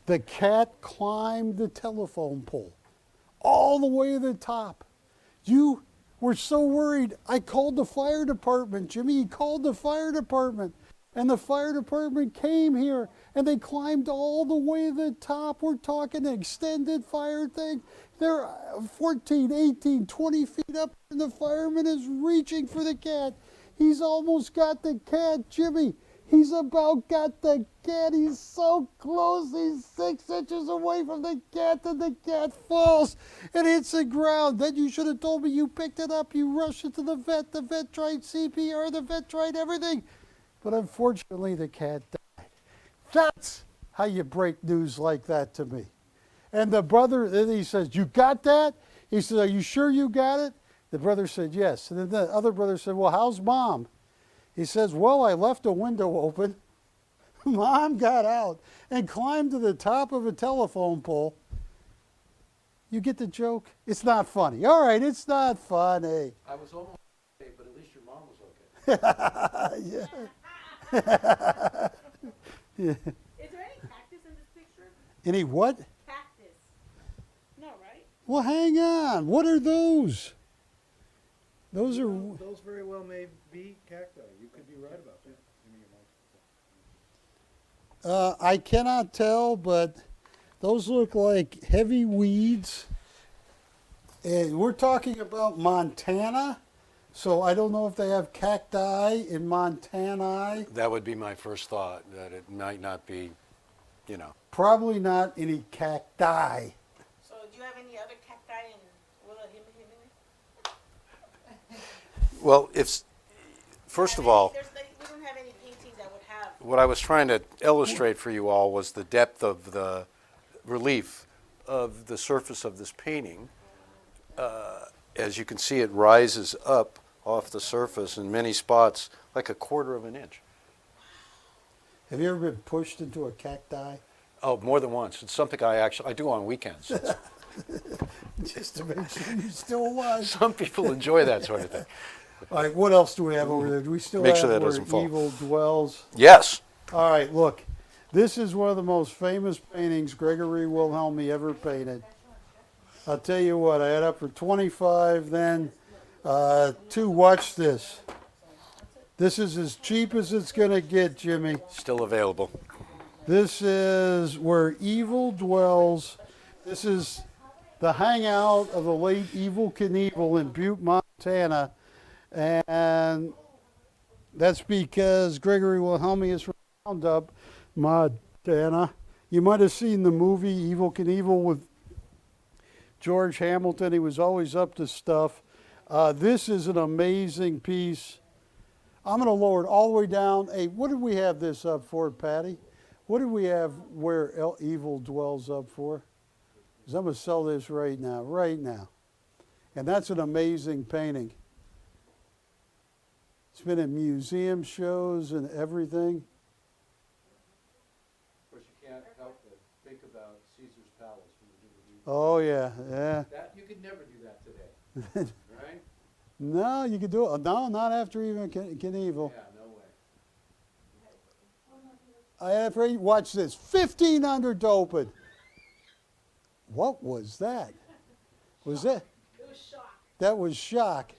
The cat climbed the telephone pole all the way to the top. You were so worried. I called the fire department, Jimmy. He called the fire department. And the fire department came here and they climbed all the way to the top. We're talking an extended fire thing. They're 14, 18, 20 feet up and the fireman is reaching for the cat. He's almost got the cat, Jimmy. He's about got the cat. He's so close. He's 6 inches away from the cat and the cat falls and hits the ground. Then you should have told me you picked it up. You rushed it to the vet. The vet tried CPR. The vet tried everything. But unfortunately, the cat died. That's how you break news like that to me. And the brother, then he says, you got that? He says, are you sure you got it? The brother said, yes. And then the other brother said, well, how's Mom? He says, well, I left a window open. Mom got out and climbed to the top of a telephone pole. You get the joke? It's not funny. All right, it's not funny. I was almost okay, but at least your mom was okay. Yeah. Is there any cactus in this picture? Any what? Cactus. No, right? Well, hang on. What are those? Those are... Those very well may be cacti. You could be right about that. I cannot tell, but those look like heavy weeds. And we're talking about Montana, so I don't know if they have cacti in Montana. That would be my first thought, that it might not be, you know. Probably not any cacti. So do you have any other cacti in Well, first of all, we don't have any paintings that would have. what I was trying to illustrate for you all was the depth of the relief of the surface of this painting. As you can see, it rises up off the surface in many spots like a quarter of an inch. Have you ever been pushed into a cacti? Oh, more than once. It's something I do on weekends. Just to make sure you're still alive. Some people enjoy that sort of thing. All right, what else do we have over there? Do we still Make have sure that where doesn't fall. evil dwells? Yes. All right, look. This is one of the most famous paintings Gregory Wilhelmi ever painted. I'll tell you what, I had up for 25 then. Watch this. This is as cheap as it's going to get, Jimmy. Still available. This is where evil dwells. This is the hangout of the late Evel Knievel in Butte, Montana. And that's because Gregory Wilhelmi is from Roundup, Montana. You might have seen the movie Evel Knievel with George Hamilton. He was always up to stuff. This is an amazing piece. I'm going to lower it all the way down. Hey, what did we have this up for, Patty? What did we have where evil dwells up for? 'Cause I'm going to sell this right now, And that's an amazing painting. It's been in museum shows and everything. Of course, you can't help but think about Caesar's Palace when you do the review. Oh, yeah. That, you could never do that today, right? No, you could do it. No, not after even Knievel. Yeah, no way. Watch this. 1,500 to open. What was that? Was that? It was shock. That was shock.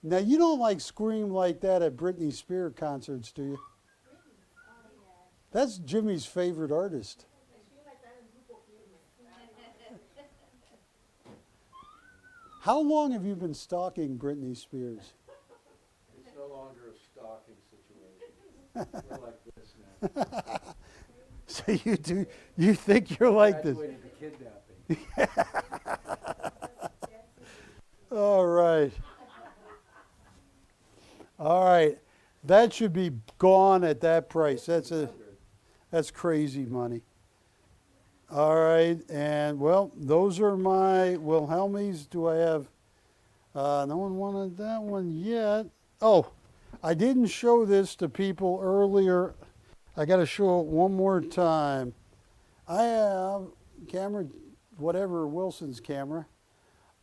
Now, you don't like scream like that at Britney Spears concerts, do you? That's Jimmy's favorite artist. How long have you been stalking Britney Spears? It's no longer a stalking situation. We're like this now. So you think you're like this? Graduated to kidnapping. All right. All right. That should be gone at that price. That's crazy money. All right. And, well, those are my Wilhelmis. Do I have... no one wanted that one yet. Oh, I didn't show this to people earlier. I got to show it one more time. I have camera, whatever Wilson's camera.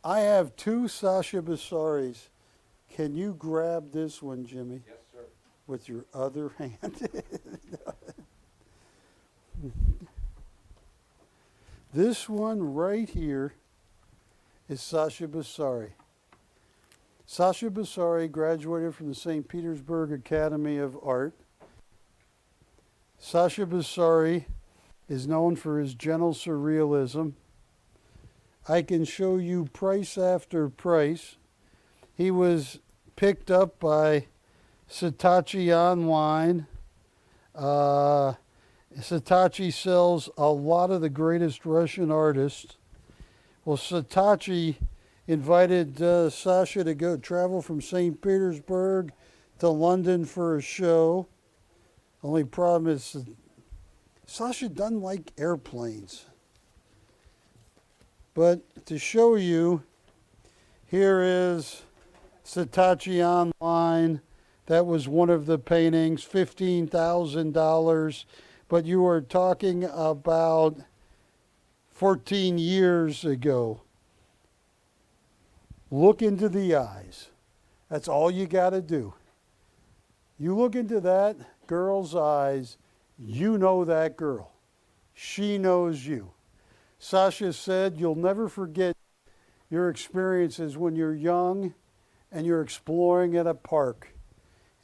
I have 2 Sasha Bassaris. Can you grab this one, Jimmy? Yes, sir. With your other hand. This one right here is Sasha Bassari. Sasha Bassari graduated from the St. Petersburg Academy of Art. Sasha Basari is known for his gentle surrealism. I can show you price after price. He was picked up by Saatchi Online. Saatchi sells a lot of the greatest Russian artists. Well, Saatchi invited Sasha to go travel from St. Petersburg to London for a show. Only problem is Sasha doesn't like airplanes. But to show you, here is Saatchi Online. That was one of the paintings, $15,000. But you are talking about 14 years ago. Look into the eyes. That's all you got to do. You look into that girl's eyes, you know that girl. She knows you. Sasha said you'll never forget your experiences when you're young and you're exploring at a park.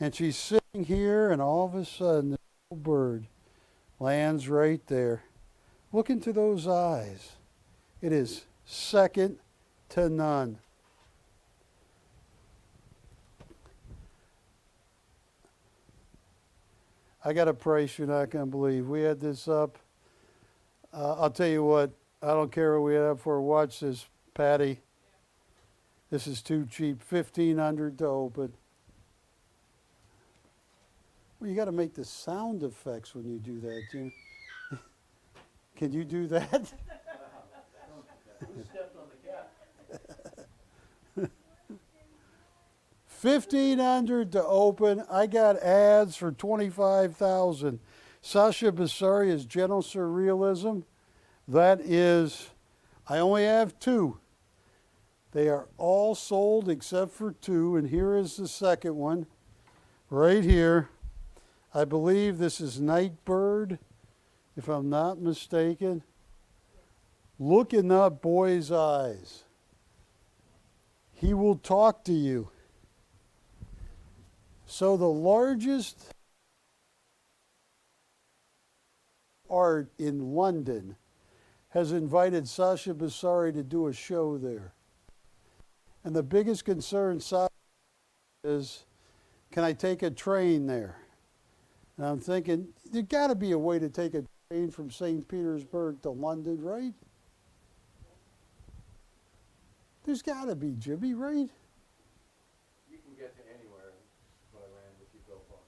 And she's sitting here and all of a sudden the little bird lands right there. Look into those eyes. It is second to none. I got a price you're not going to believe. We had this up. I'll tell you what, I don't care what we had up for. Watch this, Patty. This is too cheap. $1,500 to open. Well, you got to make the sound effects when you do that, Jim. Can you do that? Who stepped on the cat? $1,500 to open. I got ads for $25,000. Sasha Basari is gentle surrealism. That is, I only have two. They are all sold except for two, and here is the second one, right here. I believe this is Nightbird, if I'm not mistaken. Look in that boy's eyes. He will talk to you. So the largest art in London has invited Sasha Basari to do a show there. And the biggest concern Sasha is, can I take a train there? And I'm thinking, there's got to be a way to take a train from St. Petersburg to London, right? There's got to be, Jimmy, right? You can get to anywhere by land if you go far.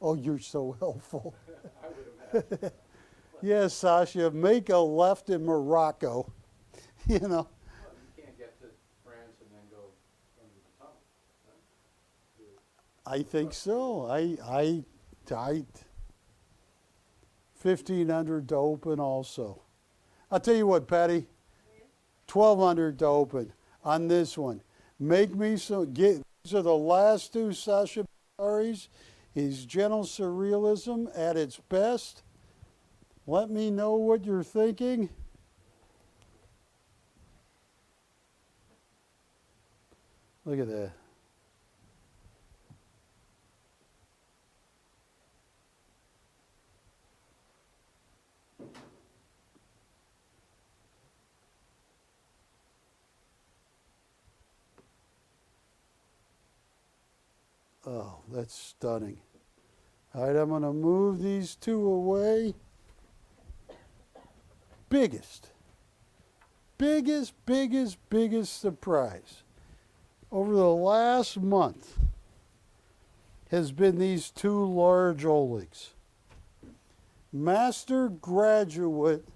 Oh, you're so helpful. I would imagine. Yes, Sasha, make a left in Morocco. You know. Well, you can't get to France and then go under the tunnel. Right? I think so. I 1,500 to open also. I'll tell you what, Patty. 1,200 to open on this one. Make me some. These are the last two Sasha Basaris. His gentle surrealism at its best. Let me know what you're thinking. Look at that. Oh, that's stunning. All right, I'm going to move these two away. Biggest surprise over the last month has been these two large Olegs. Master graduate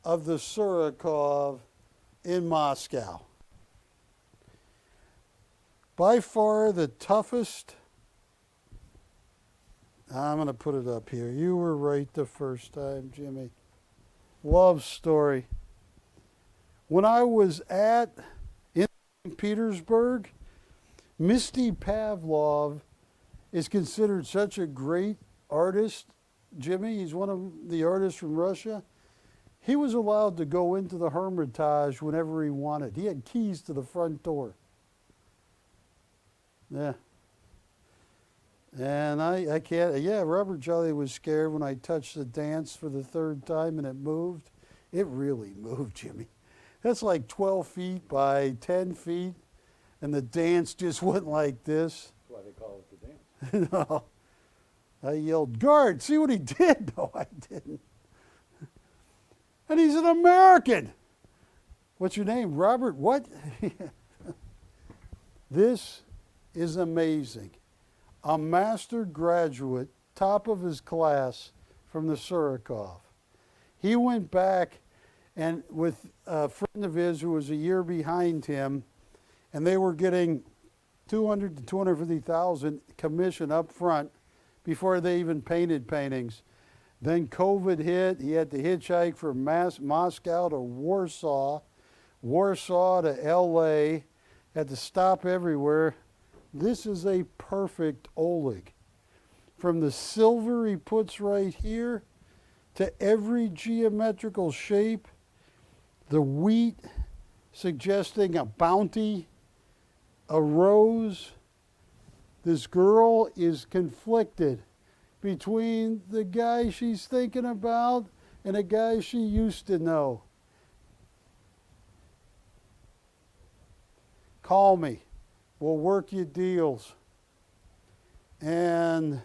of the Surikov in Moscow. By far the toughest. I'm going to put it up here. You were right the first time, Jimmy. Love story. When I was in St. Petersburg, Misty Pavlov is considered such a great artist. Jimmy, he's one of the artists from Russia. He was allowed to go into the Hermitage whenever he wanted. He had keys to the front door. Yeah. And I can't, yeah, Robert Jolly was scared when I touched the dance for the third time and it moved. It really moved, Jimmy. That's like 12 feet by 10 feet, and the dance just went like this. That's why they call it the dance. No. I yelled, guard, see what he did? No, I didn't. And he's an American. What's your name? Robert, what? This is amazing. A master graduate, top of his class from the Surikov. He went back and with a friend of his who was a year behind him, and they were getting 200 to 250,000 commission up front before they even painted paintings. Then COVID hit. He had to hitchhike from Moscow to Warsaw, Warsaw to LA, had to stop everywhere. This is a perfect Oleg. From the silver he puts right here to every geometrical shape, the wheat suggesting a bounty, a rose. This girl is conflicted between the guy she's thinking about and a guy she used to know. Call me. We'll work you deals. And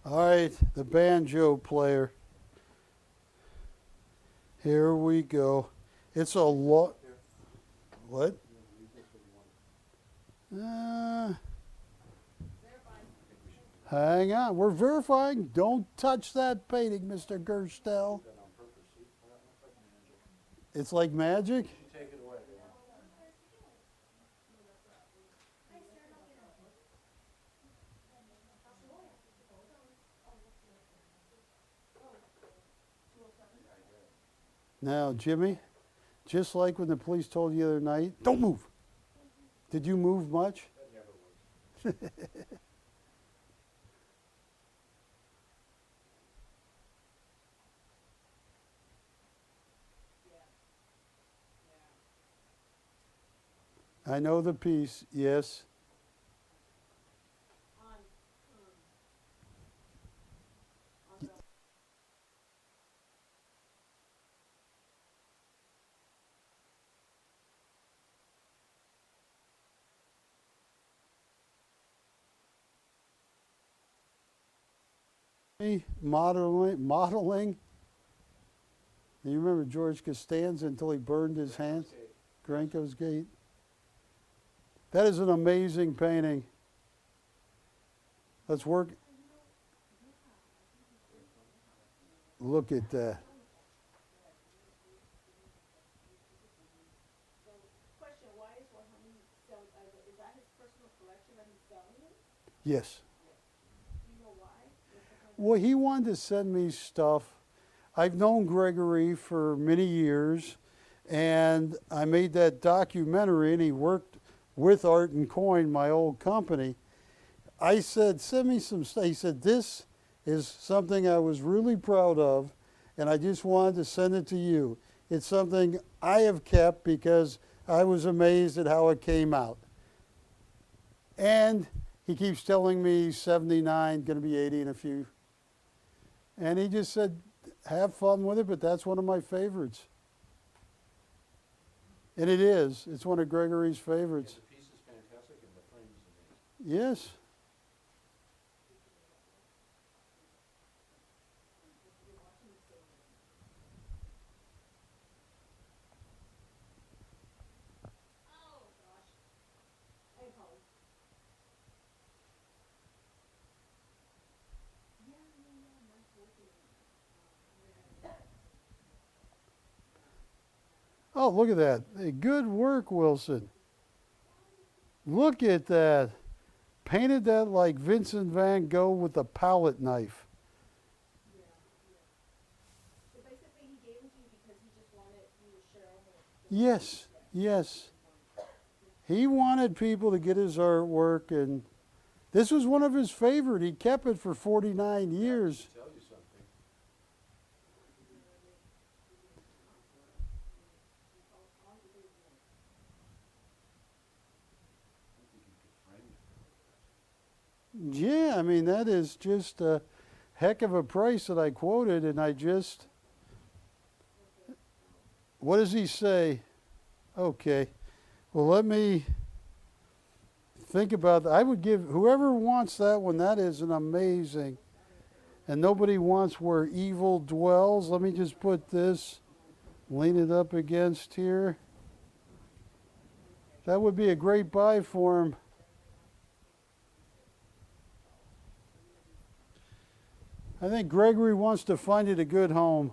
all right, the banjo player. Here we go. It's a lot. What? Hang on. We're verifying. Don't touch that painting, Mr. Gerstel. It's like magic? Take it away. Now, Jimmy, just like when the police told you the other night, don't move. Did you move much? That never works. I know the piece, yes. Modeling. You remember George Costanza until he burned his hands? Granko's Gate. That is an amazing painting. Let's work. Look at that. Question, why is Warhol selling, is that his personal collection that he's selling it? Yes. Do you know why? Well, he wanted to send me stuff. I've known Gregory for many years, and I made that documentary, and he worked with Art and Coin, my old company. I said, send me some stuff. He said, this is something I was really proud of, and I just wanted to send it to you. It's something I have kept because I was amazed at how it came out. And he keeps telling me he's 79, going to be 80 in a few. And he just said, have fun with it, but that's one of my favorites. And it is. It's one of Gregory's favorites. The piece is fantastic and the frame is amazing. Yes. Oh, gosh. Hey, Holly. Oh, look at that. Hey, good work, Wilson. Look at that. Painted that like Vincent van Gogh with a palette knife. So basically he gave them to you because he just wanted you to share Yes, yes. He wanted people to get his artwork, and this was one of his favorite. He kept it for 49 years. Tell you something. Yeah, I mean, that is just a heck of a price that I quoted, and I just. What does he say? Okay. Well, let me think about that. I would give whoever wants that one, that is an amazing. And nobody wants Where Evil Dwells. Let me just put this, lean it up against here. That would be a great buy for him. I think Gregory wants to find it a good home.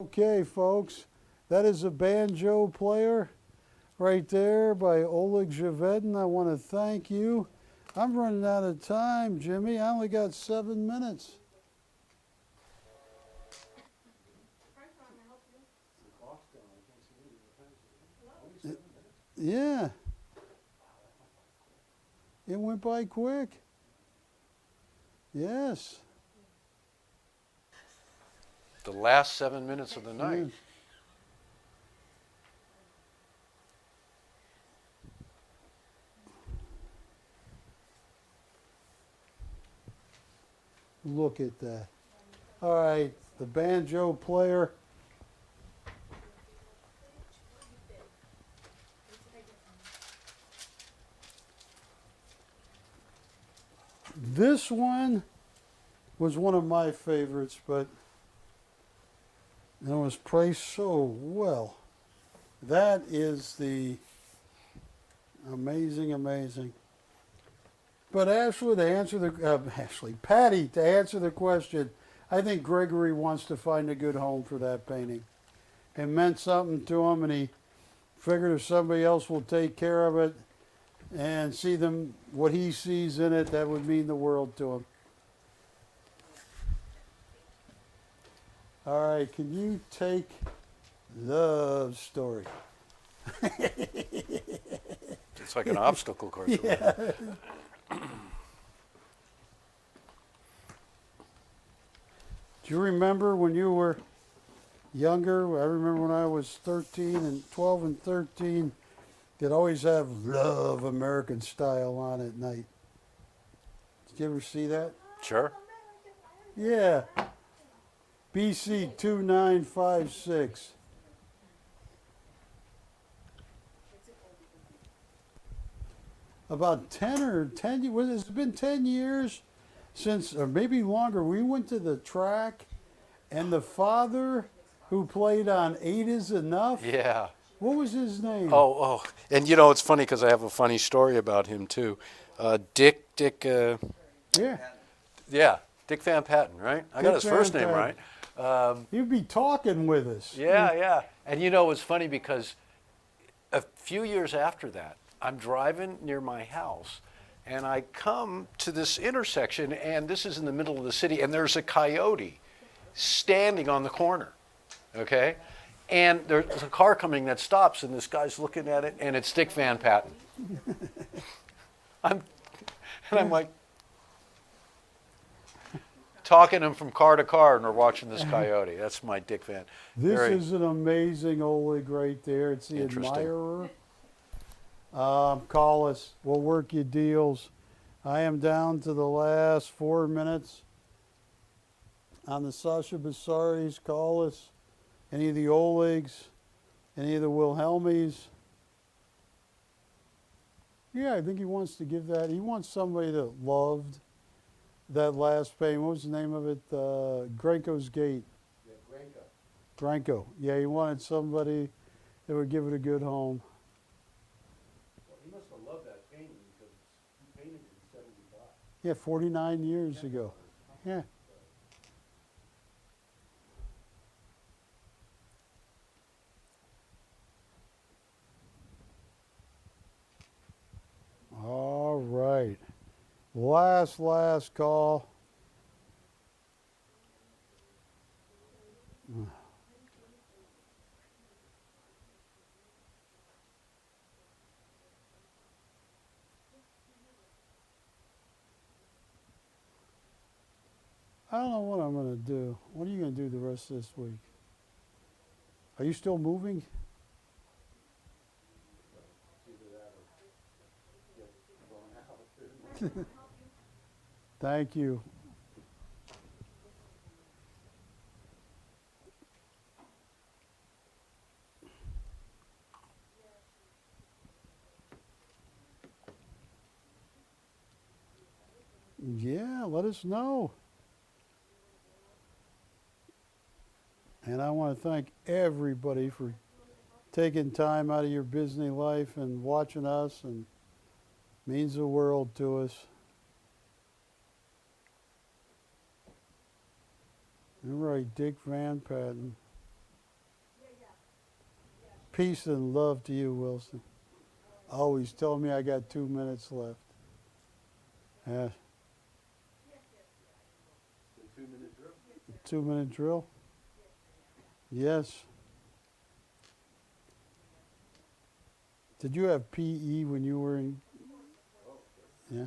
Okay, folks, that is a banjo player right there by Oleg Javedin. I want to thank you. I'm running out of time, Jimmy. I only got 7 minutes. Yeah. It went by quick. Yes. The last 7 minutes of the night. Yes. Look at that. All right, the banjo player. This one was one of my favorites, but it was priced so well. That is the amazing. But Ashley, to answer the Patty, to answer the question, I think Gregory wants to find a good home for that painting. It meant something to him, and he figured if somebody else will take care of it and see them what he sees in it, that would mean the world to him. All right, can you take Love Story? It's like an obstacle course. Yeah. Do you remember when you were younger? I remember when I was 12 and 13, they'd always have Love American Style on at night. Did you ever see that? Sure. Yeah. BC 2956. About 10 it's been 10 years since, or maybe longer, we went to the track, and the father who played on 8 Is Enough. Yeah. What was his name? Oh. And you know, it's funny because I have a funny story about him too. Dick, Yeah. Dick Van Patten, right? I got his first name right. He'd be talking with us. Yeah. And you know, it's funny because a few years after that, I'm driving near my house, and I come to this intersection, and this is in the middle of the city, and there's a coyote standing on the corner, okay? And there's a car coming that stops, and this guy's looking at it, and it's Dick Van Patten. I'm like, talking to him from car to car, and we're watching this coyote. That's my Dick Van. This is an amazing Oleg right there. It's the Admirer. Call us. We'll work you deals. I am down to the last 4 minutes. On the Sasha Basaris, call us. Any of the Olegs, any of the Wilhelmies. Yeah, I think he wants to give that. He wants somebody that loved that last painting. What was the name of it? Granko's Gate. Yeah, Granka. Granko. Yeah, he wanted somebody that would give it a good home. Well, he must have loved that painting because he painted it in 75. Yeah, 49 years ago. Yeah. All right. Last call. I don't know what I'm going to do. What are you going to do the rest of this week? Are you still moving? Thank you. Yeah, let us know. And I want to thank everybody for taking time out of your busy life and watching us, and means the world to us. All right, Dick Van Patten. Peace and love to you, Wilson. Always tell me I got 2 minutes left. Yeah. 2-minute drill. 2-minute drill? Yes. Did you have PE when you were in? Yeah.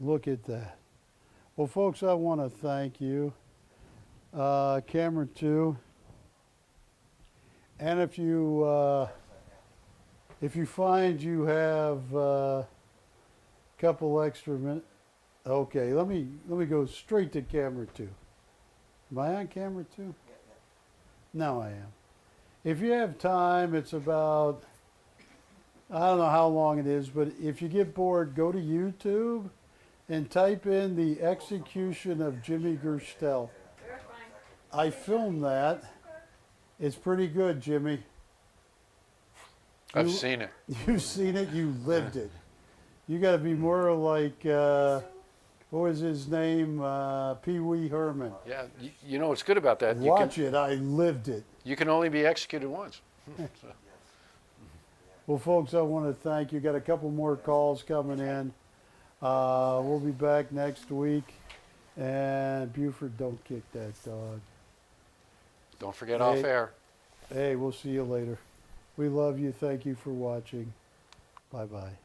Look at that. Well, folks, I want to thank you. Camera 2. And if you find you have a couple extra minutes, okay, let me go straight to camera 2. Am I on camera 2? No, I am. If you have time, it's about, I don't know how long it is, but if you get bored, go to YouTube and type in The Execution of Jimmy Gerstel. I filmed that. It's pretty good, Jimmy. I've seen it. You've seen it, you lived it. You got to be more like, what was his name? Pee Wee Herman. Yeah, you know what's good about that? Watch it, I lived it. You can only be executed once. So. Well, folks, I want to thank you. Got a couple more calls coming in. We'll be back next week. And Buford, don't kick that dog. Don't forget off air. Hey, we'll see you later. We love you. Thank you for watching. Bye-bye.